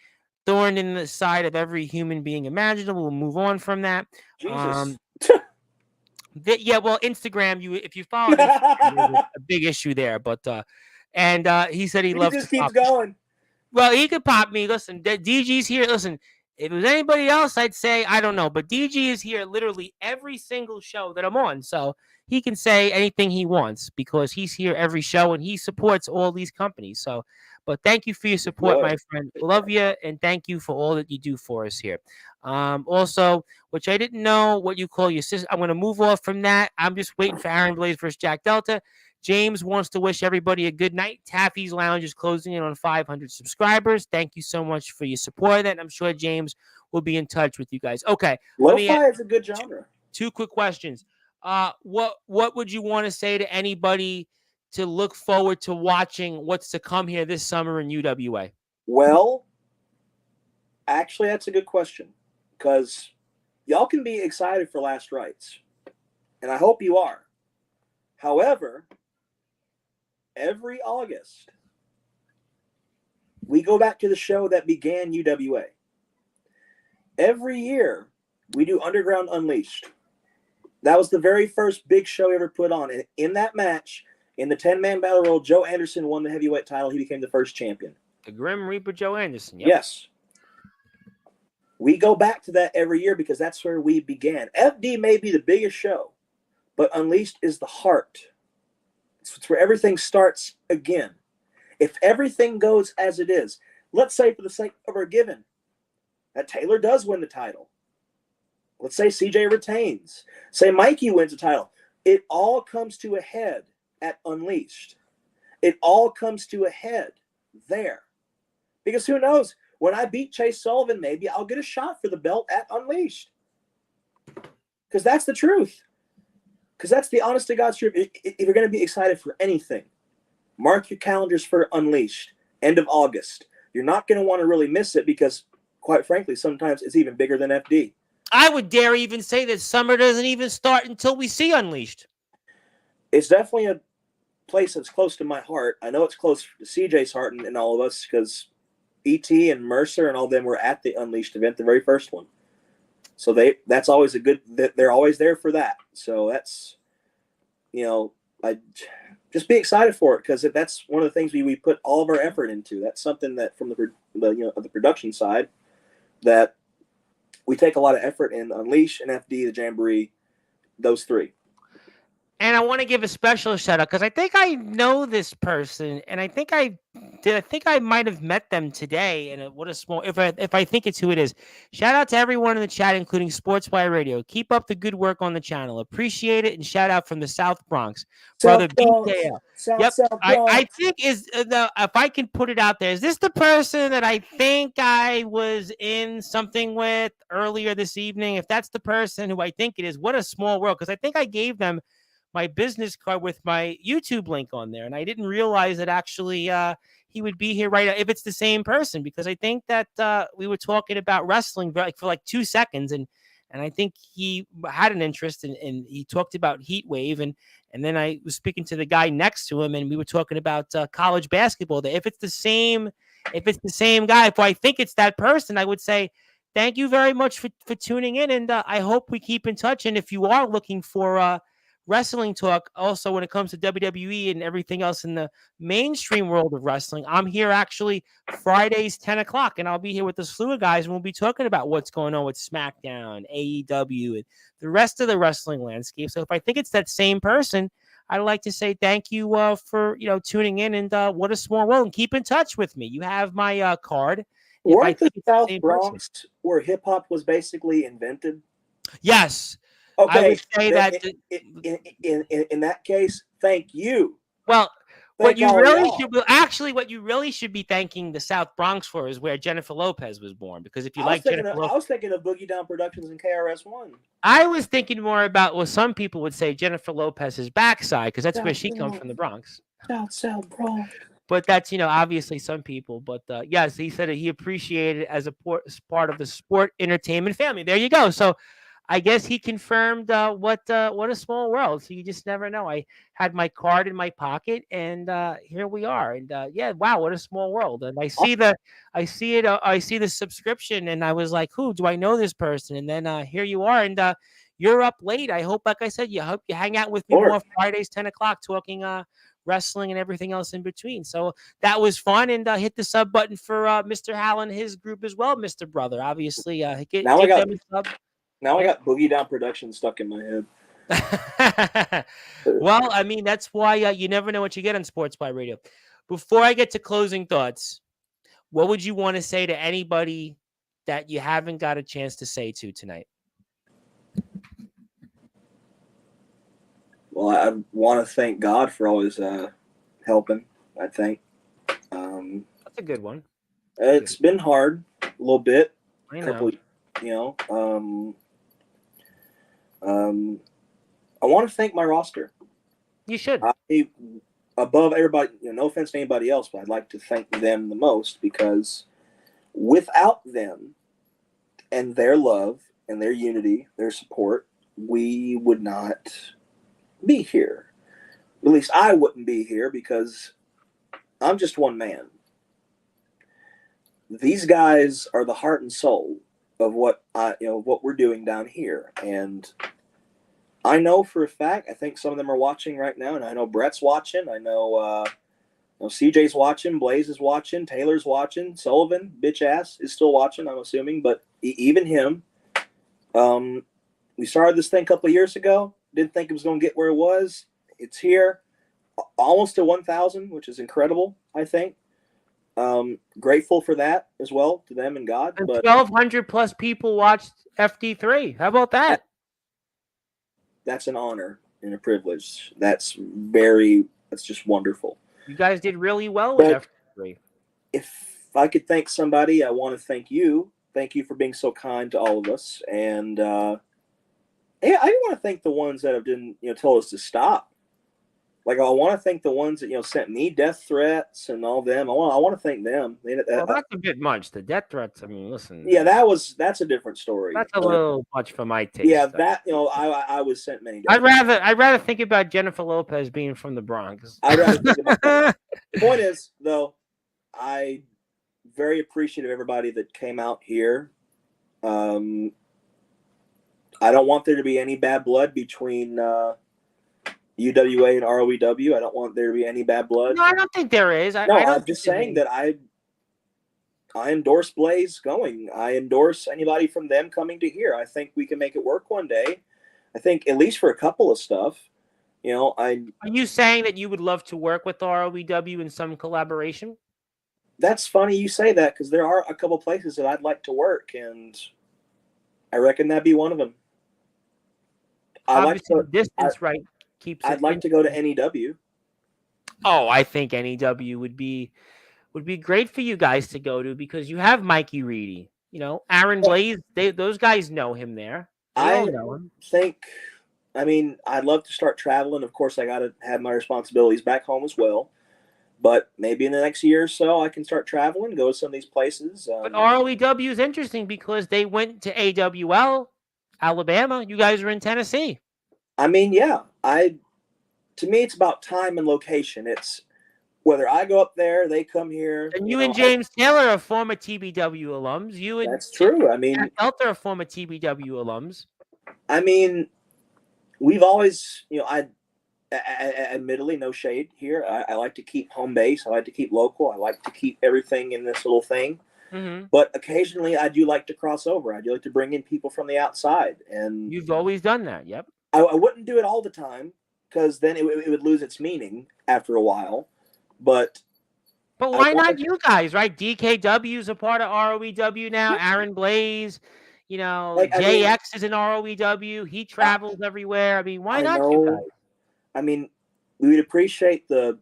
Thorn in the side of every human being imaginable. We'll move on from that. Jesus. Well, Instagram, if you follow Instagram, there's a big issue there. But he said he loves. He just keeps going. Well, he could pop me. Listen, DG's here. Listen, if it was anybody else, I'd say I don't know. But DG is here literally every single show that I'm on, so he can say anything he wants because he's here every show and he supports all these companies. So, but thank you for your support, my friend. Love you and thank you for all that you do for us here. Also, which I didn't know what you call your sister. I'm going to move off from that. I'm just waiting for Aaron Blaze versus Jack Delta. James wants to wish everybody a good night. Taffy's Lounge is closing in on 500 subscribers. Thank you so much for your support of that. And I'm sure James will be in touch with you guys. Okay. Lo-fi is a good genre. Two quick questions. What would you want to say to anybody to look forward to watching what's to come here this summer in UWA? Well, actually, that's a good question because y'all can be excited for Last Rites, and I hope you are. However, every August, we go back to the show that began UWA. Every year, we do Underground Unleashed. That was the very first big show we ever put on. And in that match, in the 10-man battle royal, Joe Anderson won the heavyweight title. He became the first champion. The Grim Reaper Joe Anderson. Yep. Yes. We go back to that every year because that's where we began. FD may be the biggest show, but Unleashed is the heart. It's where everything starts again. If everything goes as it is, let's say for the sake of our given, that Taylor does win the title. Let's say CJ retains. Say Mikey wins the title. It all comes to a head at Unleashed. It all comes to a head there. Because who knows? when I beat Chase Sullivan, maybe I'll get a shot for the belt at Unleashed. Because that's the truth. Because that's the honest to God's truth. If you're going to be excited for anything, mark your calendars for Unleashed, end of August. You're not going to want to really miss it because, quite frankly, sometimes it's even bigger than FD. I would dare even say that summer doesn't even start until we see Unleashed. It's definitely a place that's close to my heart. I know it's close to CJ's heart and all of us because ET and Mercer and all them were at the Unleashed event, the very first one. So that's always a good. They're always there for that. So that's, I just be excited for it because that's one of the things we put all of our effort into. That's something that from the production side that we take a lot of effort in Unleash and FD, the Jamboree, those three. And I want to give a special shout out because I think I know this person, and I think I might have met them today. And what a small if I think it's who it is. Shout out to everyone in the chat, including Sportswire Radio. Keep up the good work on the channel. Appreciate it, and shout out from the South Bronx, brother BKL. Yep, I think if I can put it out there, is this the person that I think I was in something with earlier this evening? If that's the person who I think it is, what a small world, because I think I gave them my business card with my YouTube link on there. And I didn't realize that actually he would be here right now, if it's the same person, because I think that we were talking about wrestling for like 2 seconds. And I think he had an interest and he talked about Heat Wave. And then I was speaking to the guy next to him and we were talking about college basketball. If it's the same guy, if I think it's that person, I would say, thank you very much for tuning in. And I hope we keep in touch. And if you are looking for wrestling talk, also when it comes to WWE and everything else in the mainstream world of wrestling, I'm here actually Fridays 10 o'clock, and I'll be here with the slew of guys, and we'll be talking about what's going on with SmackDown, AEW, and the rest of the wrestling landscape. So if I think it's that same person, I'd like to say thank you for tuning in, and what a small world, and keep in touch with me. You have my card. Weren't the South Bronx where hip hop was basically invented? Yes. Okay, I would say that in that case, thank you. Well, what you really should be thanking the South Bronx for is where Jennifer Lopez was born. Because if you like Jennifer Lopez, I was thinking of Boogie Down Productions and KRS-One. I was thinking more about what some people would say Jennifer Lopez's backside, because that's where she comes from, the Bronx. South Bronx. But that's obviously some people. But yes, he said that he appreciated it as part of the sport entertainment family. There you go. So I guess he confirmed what a small world. So you just never know. I had my card in my pocket, and here we are. And yeah, wow, what a small world. And I see the subscription, and I was like, who do I know this person? And then here you are, and you're up late. I hope, like I said, you hang out with me more Fridays 10 o'clock, talking wrestling and everything else in between. So that was fun, and hit the sub button for Mr. Howell and his group as well, Mr. Brother. Obviously, give them a sub. Now I got Boogie Down Productions stuck in my head. Well, I mean, that's why you never know what you get on Sportswire Radio. Before I get to closing thoughts, what would you want to say to anybody that you haven't got a chance to say to tonight? Well, I want to thank God for always helping, I think. That's a good one. It's been hard a little bit. I know. I want to thank my roster. You should. Above everybody, no offense to anybody else, but I'd like to thank them the most, because without them and their love and their unity, their support, we would not be here. At least I wouldn't be here, because I'm just one man. These guys are the heart and soul of what we're doing down here. And I know for a fact, I think some of them are watching right now, and I know Brett's watching. I know CJ's watching, Blaze is watching, Taylor's watching, Sullivan, bitch ass, is still watching, I'm assuming. But even him, we started this thing a couple of years ago. Didn't think it was going to get where it was. It's here, almost to 1,000, which is incredible, I think. Grateful for that as well, to them and God. And 1,200 plus people watched FD3. How about that? That's an honor and a privilege. That's just wonderful. You guys did really well with FD3. If if I could thank somebody, I want to thank you. Thank you for being so kind to all of us. And yeah, I want to thank the ones that have didn't told us to stop. Like, I want to thank the ones that sent me death threats and all them. I want to thank them. Well, that's a bit much. The death threats. I mean, listen. Yeah, that's a different story. That's a little much for my taste. Yeah, that I was sent many. I'd rather think about Jennifer Lopez being from the Bronx. I'd rather think about that. The point is, though, I very appreciative of everybody that came out here. I don't want there to be any bad blood between UWA and ROEW. I don't want there to be any bad blood. No, I don't think there is. I'm just saying that I endorse Blaze going. I endorse anybody from them coming to here. I think we can make it work one day. I think at least for a couple of stuff. Are you saying that you would love to work with ROEW in some collaboration? That's funny you say that, because there are a couple places that I'd like to work, and I reckon that'd be one of them. Obviously, the distance, right? I'd like to go to NEW. Oh, I think NEW would be great for you guys to go to, because you have Mikey Reedy, Aaron Blaze. Those guys know him there. They all know him. I'd love to start traveling. Of course, I got to have my responsibilities back home as well. But maybe in the next year or so, I can start traveling, go to some of these places. But ROEW is interesting because they went to AWL, Alabama. You guys are in Tennessee. Yeah. To me, it's about time and location. It's whether I go up there, they come here. And you and James Taylor are former TBW alums. That's true. Jack Belter are former TBW alums. We've always, admittedly, no shade here. I like to keep home base. I like to keep local. I like to keep everything in this little thing. Mm-hmm. But occasionally, I do like to cross over. I do like to bring in people from the outside. And you've always done that. Yep. I wouldn't do it all the time, because then it would lose its meaning after a while. But why not you guys, right? DKW's a part of ROEW now. Aaron Blaze, JX is in ROEW. He travels everywhere. Why not you guys? We would appreciate the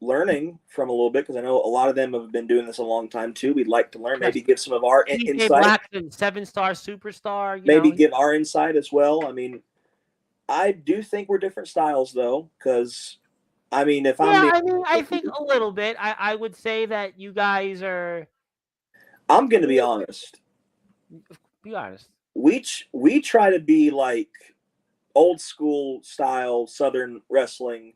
learning from a little bit, because I know a lot of them have been doing this a long time too. We'd like to learn, maybe give some of our insight. Blackton, 7-star superstar. Maybe give our insight as well. I do think we're different styles, though, because I think a little bit. I would say that you guys are. I'm going to be honest. Be honest. We try to be like old school style Southern wrestling,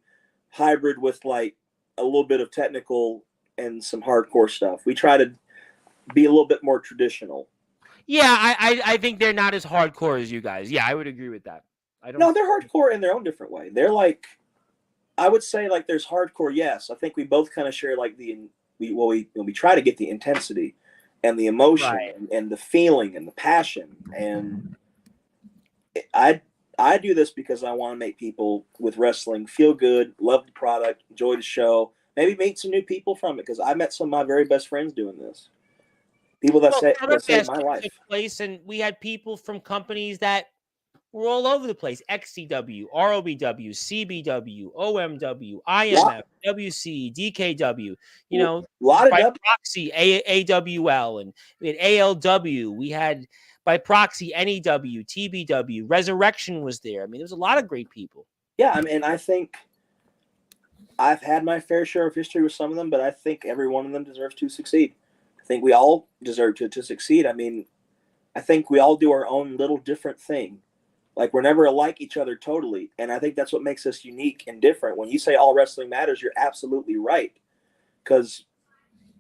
hybrid with like a little bit of technical and some hardcore stuff. We try to be a little bit more traditional. Yeah, I think they're not as hardcore as you guys. Yeah, I would agree with that. No, they're hardcore in their own different way. They're like, I would say, like, there's hardcore. Yes, I think we both kind of share like we try to get the intensity and the emotion, right, and the feeling and the passion. And I do this because I want to make people with wrestling feel good, love the product, enjoy the show, maybe meet some new people from it, because I met some of my very best friends doing this. People that saved my life. Place, and we had people from companies that were all over the place: XCW, ROBW, CBW, OMW, IMF, WC, DKW. A lot of by proxy, AWL, and we had ALW. We had by proxy NEW, TBW. Resurrection was there. There was a lot of great people. Yeah, I think I've had my fair share of history with some of them, but I think every one of them deserves to succeed. I think we all deserve to succeed. I think we all do our own little different thing. Like, we're never alike each other totally. And I think that's what makes us unique and different. When you say all wrestling matters, you're absolutely right. Because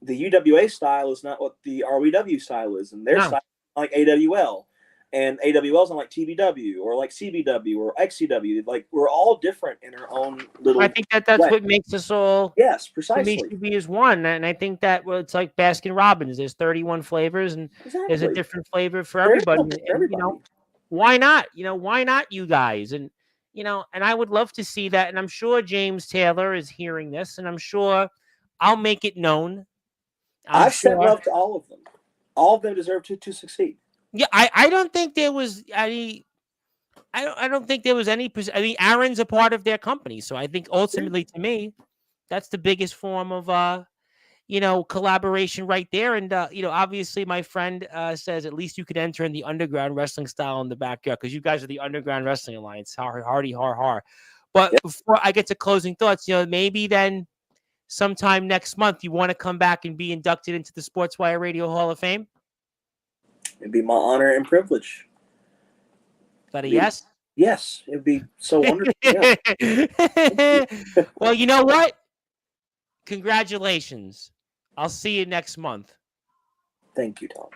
the UWA style is not what the ROEW style is. And their style is like AWL. And AWL is not like TBW or like CBW or XCW. Like, we're all different in our own little I think that's what makes us all. Yes, precisely. To be as one. And I think that it's like Baskin Robbins. There's 31 flavors, and there's a different flavor for everybody. Why not? Why not you guys? And, and I would love to see that. And I'm sure James Taylor is hearing this, and I'm sure I'll make it known. I've sent love to all of them. All of them deserve to succeed. Yeah, I don't think there was any. I don't think there was any. Aaron's a part of their company, so I think ultimately, to me, that's the biggest form of collaboration right there. And, obviously my friend says at least you could enter in the underground wrestling style in the backyard because you guys are the Underground Wrestling Alliance. Hardy, har, har. But Yep. before I get to closing thoughts, maybe then sometime next month you want to come back and be inducted into the Sportswire Radio Hall of Fame? It'd be my honor and privilege. Is that a yes? Yes, it'd be so wonderful. Yeah. Well, you know what? Congratulations. I'll see you next month. Thank you, Tom.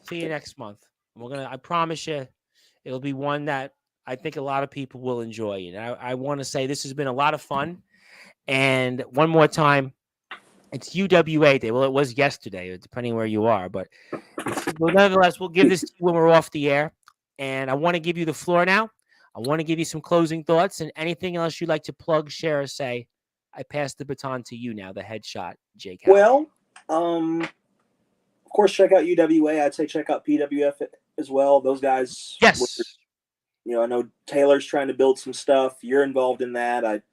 See you next month. I promise you, it'll be one that I think a lot of people will enjoy. And I want to say this has been a lot of fun. And one more time, it's UWA Day. Well, it was yesterday, depending where you are. But nevertheless, we'll give this to you when we're off the air. And I want to give you the floor now. I want to give you some closing thoughts and anything else you'd like to plug, share, or say. I pass the baton to you now, the headshot, Jake Howell. Well, of course, check out UWA. I'd say check out PWF as well. Those guys. Yes. I know Taylor's trying to build some stuff. You're involved in that. I'd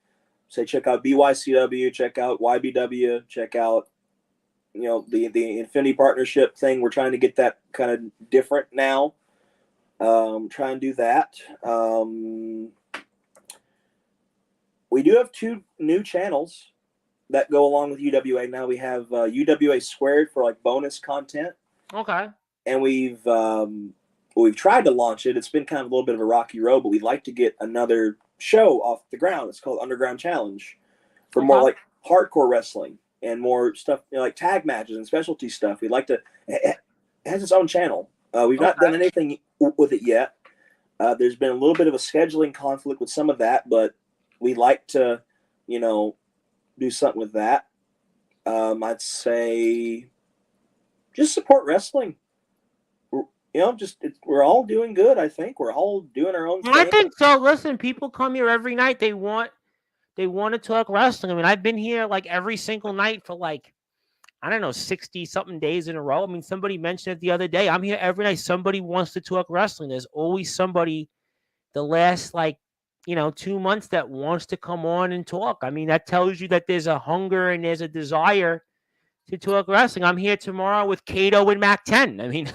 say check out BYCW, check out YBW, check out, the Infinity Partnership thing. We're trying to get that kind of different now. Try and do that. We do have 2 new channels that go along with UWA. Now we have UWA Squared for like bonus content. Okay. And we've tried to launch it. It's been kind of a little bit of a rocky road, but we'd like to get another show off the ground. It's called Underground Challenge for more like hardcore wrestling and more stuff like tag matches and specialty stuff. We'd like to. It has its own channel. We've not done anything with it yet. There's been a little bit of a scheduling conflict with some of that, but we'd like to, do something with that. I'd say just support wrestling. We're all doing good. I think we're all doing our own thing. I think so. Listen, people come here every night. They want to talk wrestling. I mean, I've been here like every single night for 60 something days in a row. I mean, somebody mentioned it the other day. I'm here every night. Somebody wants to talk wrestling. There's always somebody the last 2 months that wants to come on and talk. I mean, that tells you that there's a hunger and there's a desire to talk wrestling. I'm here tomorrow with Kato and Mac 10. I mean,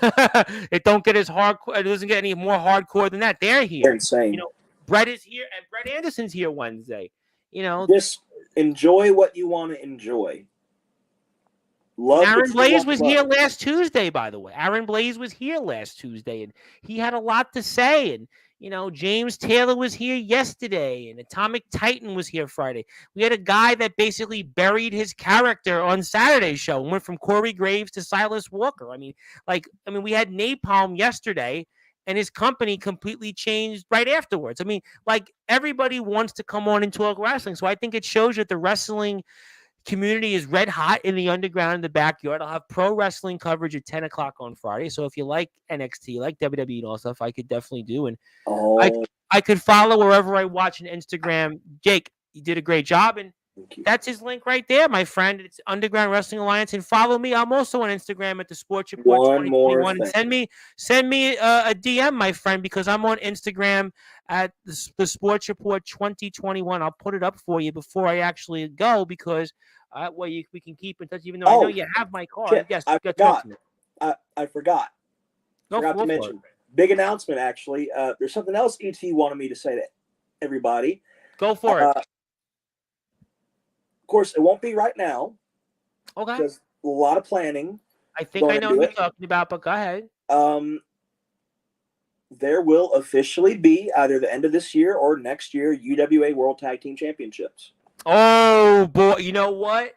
it don't get as hardcore. It doesn't get any more hardcore than that. They're here. They're insane. Brett is here and Brett Anderson's here Wednesday. Just enjoy what you want to enjoy. Aaron Blaze was here last Tuesday, by the way. Aaron Blaze was here last Tuesday, and he had a lot to say. And James Taylor was here yesterday, and Atomic Titan was here Friday. We had a guy that basically buried his character on Saturday's show and went from Corey Graves to Silas Walker. I mean, we had Napalm yesterday, and his company completely changed right afterwards. I mean, everybody wants to come on and talk wrestling. So I think it shows you that the wrestling community is red hot in the underground in the backyard. I'll have pro wrestling coverage at 10 o'clock on Friday. So if you like NXT, like WWE and all stuff, I could definitely do. And I could follow wherever I watch on Instagram. Jake, you did a great job. And that's his link right there, my friend. It's Underground Wrestling Alliance. And follow me. I'm also on Instagram at the Sports Report 2021. And send me a DM, my friend, because I'm on Instagram at the Sports Report 2021. I'll put it up for you before I actually go because we can keep in touch, even though I know you have my card. Shit, yes, I forgot to mention. Big announcement, actually. There's something else ET wanted me to say to everybody. Go for it. Of course, it won't be right now. Okay. There's a lot of planning. I think I know what you're talking about, but go ahead. There will officially be either the end of this year or next year UWA World Tag Team Championships. Oh, boy. You know what?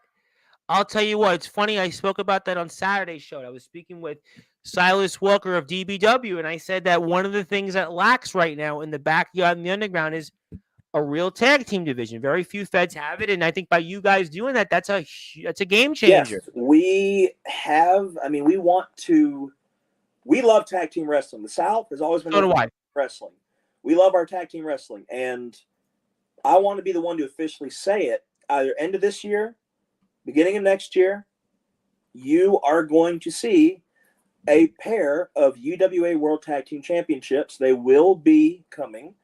I'll tell you what. It's funny. I spoke about that on Saturday's show. I was speaking with Silas Walker of DBW, and I said that one of the things that lacks right now in the backyard and the underground is a real tag team division. Very few feds have it, and I think by you guys doing that, that's a game changer. Yes, we have. I mean, we love tag team wrestling. The South has always been wrestling. We love our tag team wrestling, and I want to be the one to officially say it. Either end of this year, beginning of next year, you are going to see a pair of UWA World Tag Team Championships. They will be coming.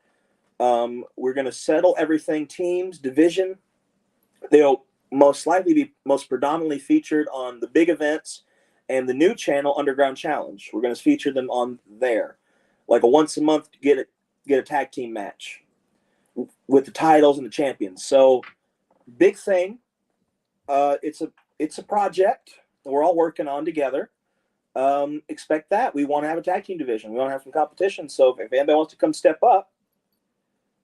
We're going to settle everything, teams, division. They'll most likely be most predominantly featured on the big events and the new channel Underground Challenge. We're going to feature them on there, like a once a month get a tag team match with the titles and the champions. So big thing. It's a project that we're all working on together. Expect that. We want to have a tag team division. We want to have some competition. So if anybody wants to come step up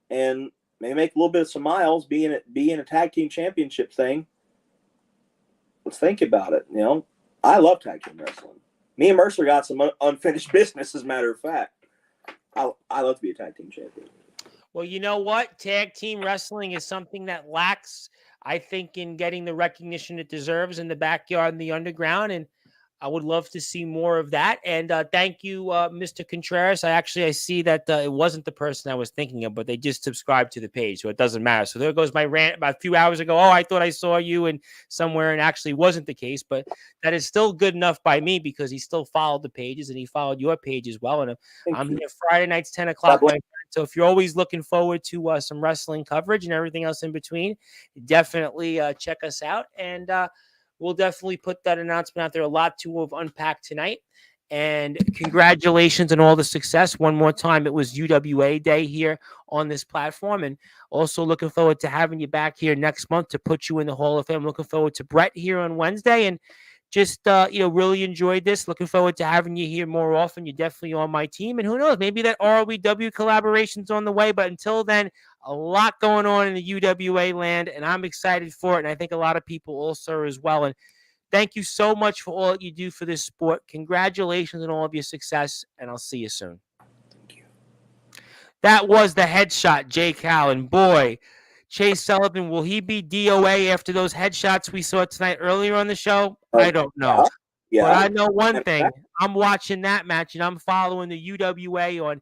and maybe make a little bit of some miles, be in a tag team championship thing, let's think about it. I love tag team wrestling. Me and Mercer got some unfinished business, as a matter of fact. I love to be a tag team champion. Well, you know what? Tag team wrestling is something that lacks, I think, in getting the recognition it deserves in the backyard and the underground. And I would love to see more of that. And thank you, Mr. Contreras. I see that it wasn't the person I was thinking of, but they just subscribed to the page, so it doesn't matter. So there goes my rant about a few hours ago. Oh, I thought I saw you and somewhere, and actually wasn't the case. But that is still good enough by me because he still followed the pages and he followed your page as well. And I'm here Friday nights, 10 o'clock. So if you're always looking forward to some wrestling coverage and everything else in between, definitely check us out. And we'll definitely put that announcement out there. A lot to unpack tonight. And congratulations on all the success. One more time, it was UWA Day here on this platform. And also looking forward to having you back here next month to put you in the Hall of Fame. Looking forward to Brett here on Wednesday. And just, really enjoyed this. Looking forward to having you here more often. You're definitely on my team. And who knows, maybe that ROEW collaboration's on the way. But until then, a lot going on in the UWA land, and I'm excited for it. And I think a lot of people also are as well. And thank you so much for all that you do for this sport. Congratulations on all of your success, and I'll see you soon. Thank you. That was the headshot, Jake Howell. And boy, Chase Sullivan, will he be DOA after those headshots we saw tonight earlier on the show? I don't know. Yeah. But I know one thing. I'm watching that match, and I'm following the UWA on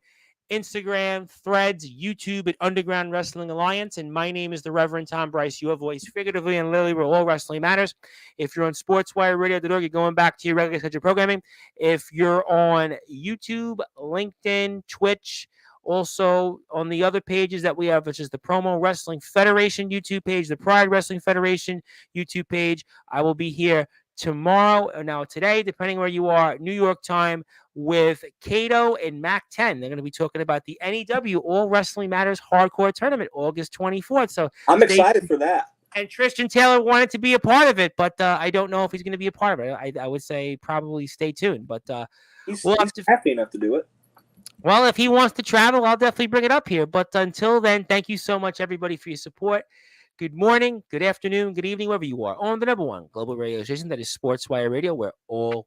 Instagram, Threads, YouTube at Underground Wrestling Alliance. And my name is the Reverend Tom Bryce, your voice, figuratively and literally, where all wrestling matters. If you're on Sportswire Radio.org, you're going back to your regular scheduled programming. If you're on YouTube, LinkedIn, Twitch, also on the other pages that we have, which is the Promo Wrestling Federation YouTube page, the Pride Wrestling Federation YouTube page, I will be here tomorrow, or now today, depending where you are, New York time, with Cato and Mac 10. They're going to be talking about the NEW All Wrestling Matters Hardcore Tournament, August 24th. So I'm excited for that. And Tristan Taylor wanted to be a part of it, but I don't know if he's going to be a part of it. I would say probably stay tuned, but he's happy enough to do it. Well, if he wants to travel, I'll definitely bring it up here. But until then, thank you so much, everybody, for your support. Good morning, good afternoon, good evening, wherever you are, on the #1 global radio station that is Sportswire Radio, where all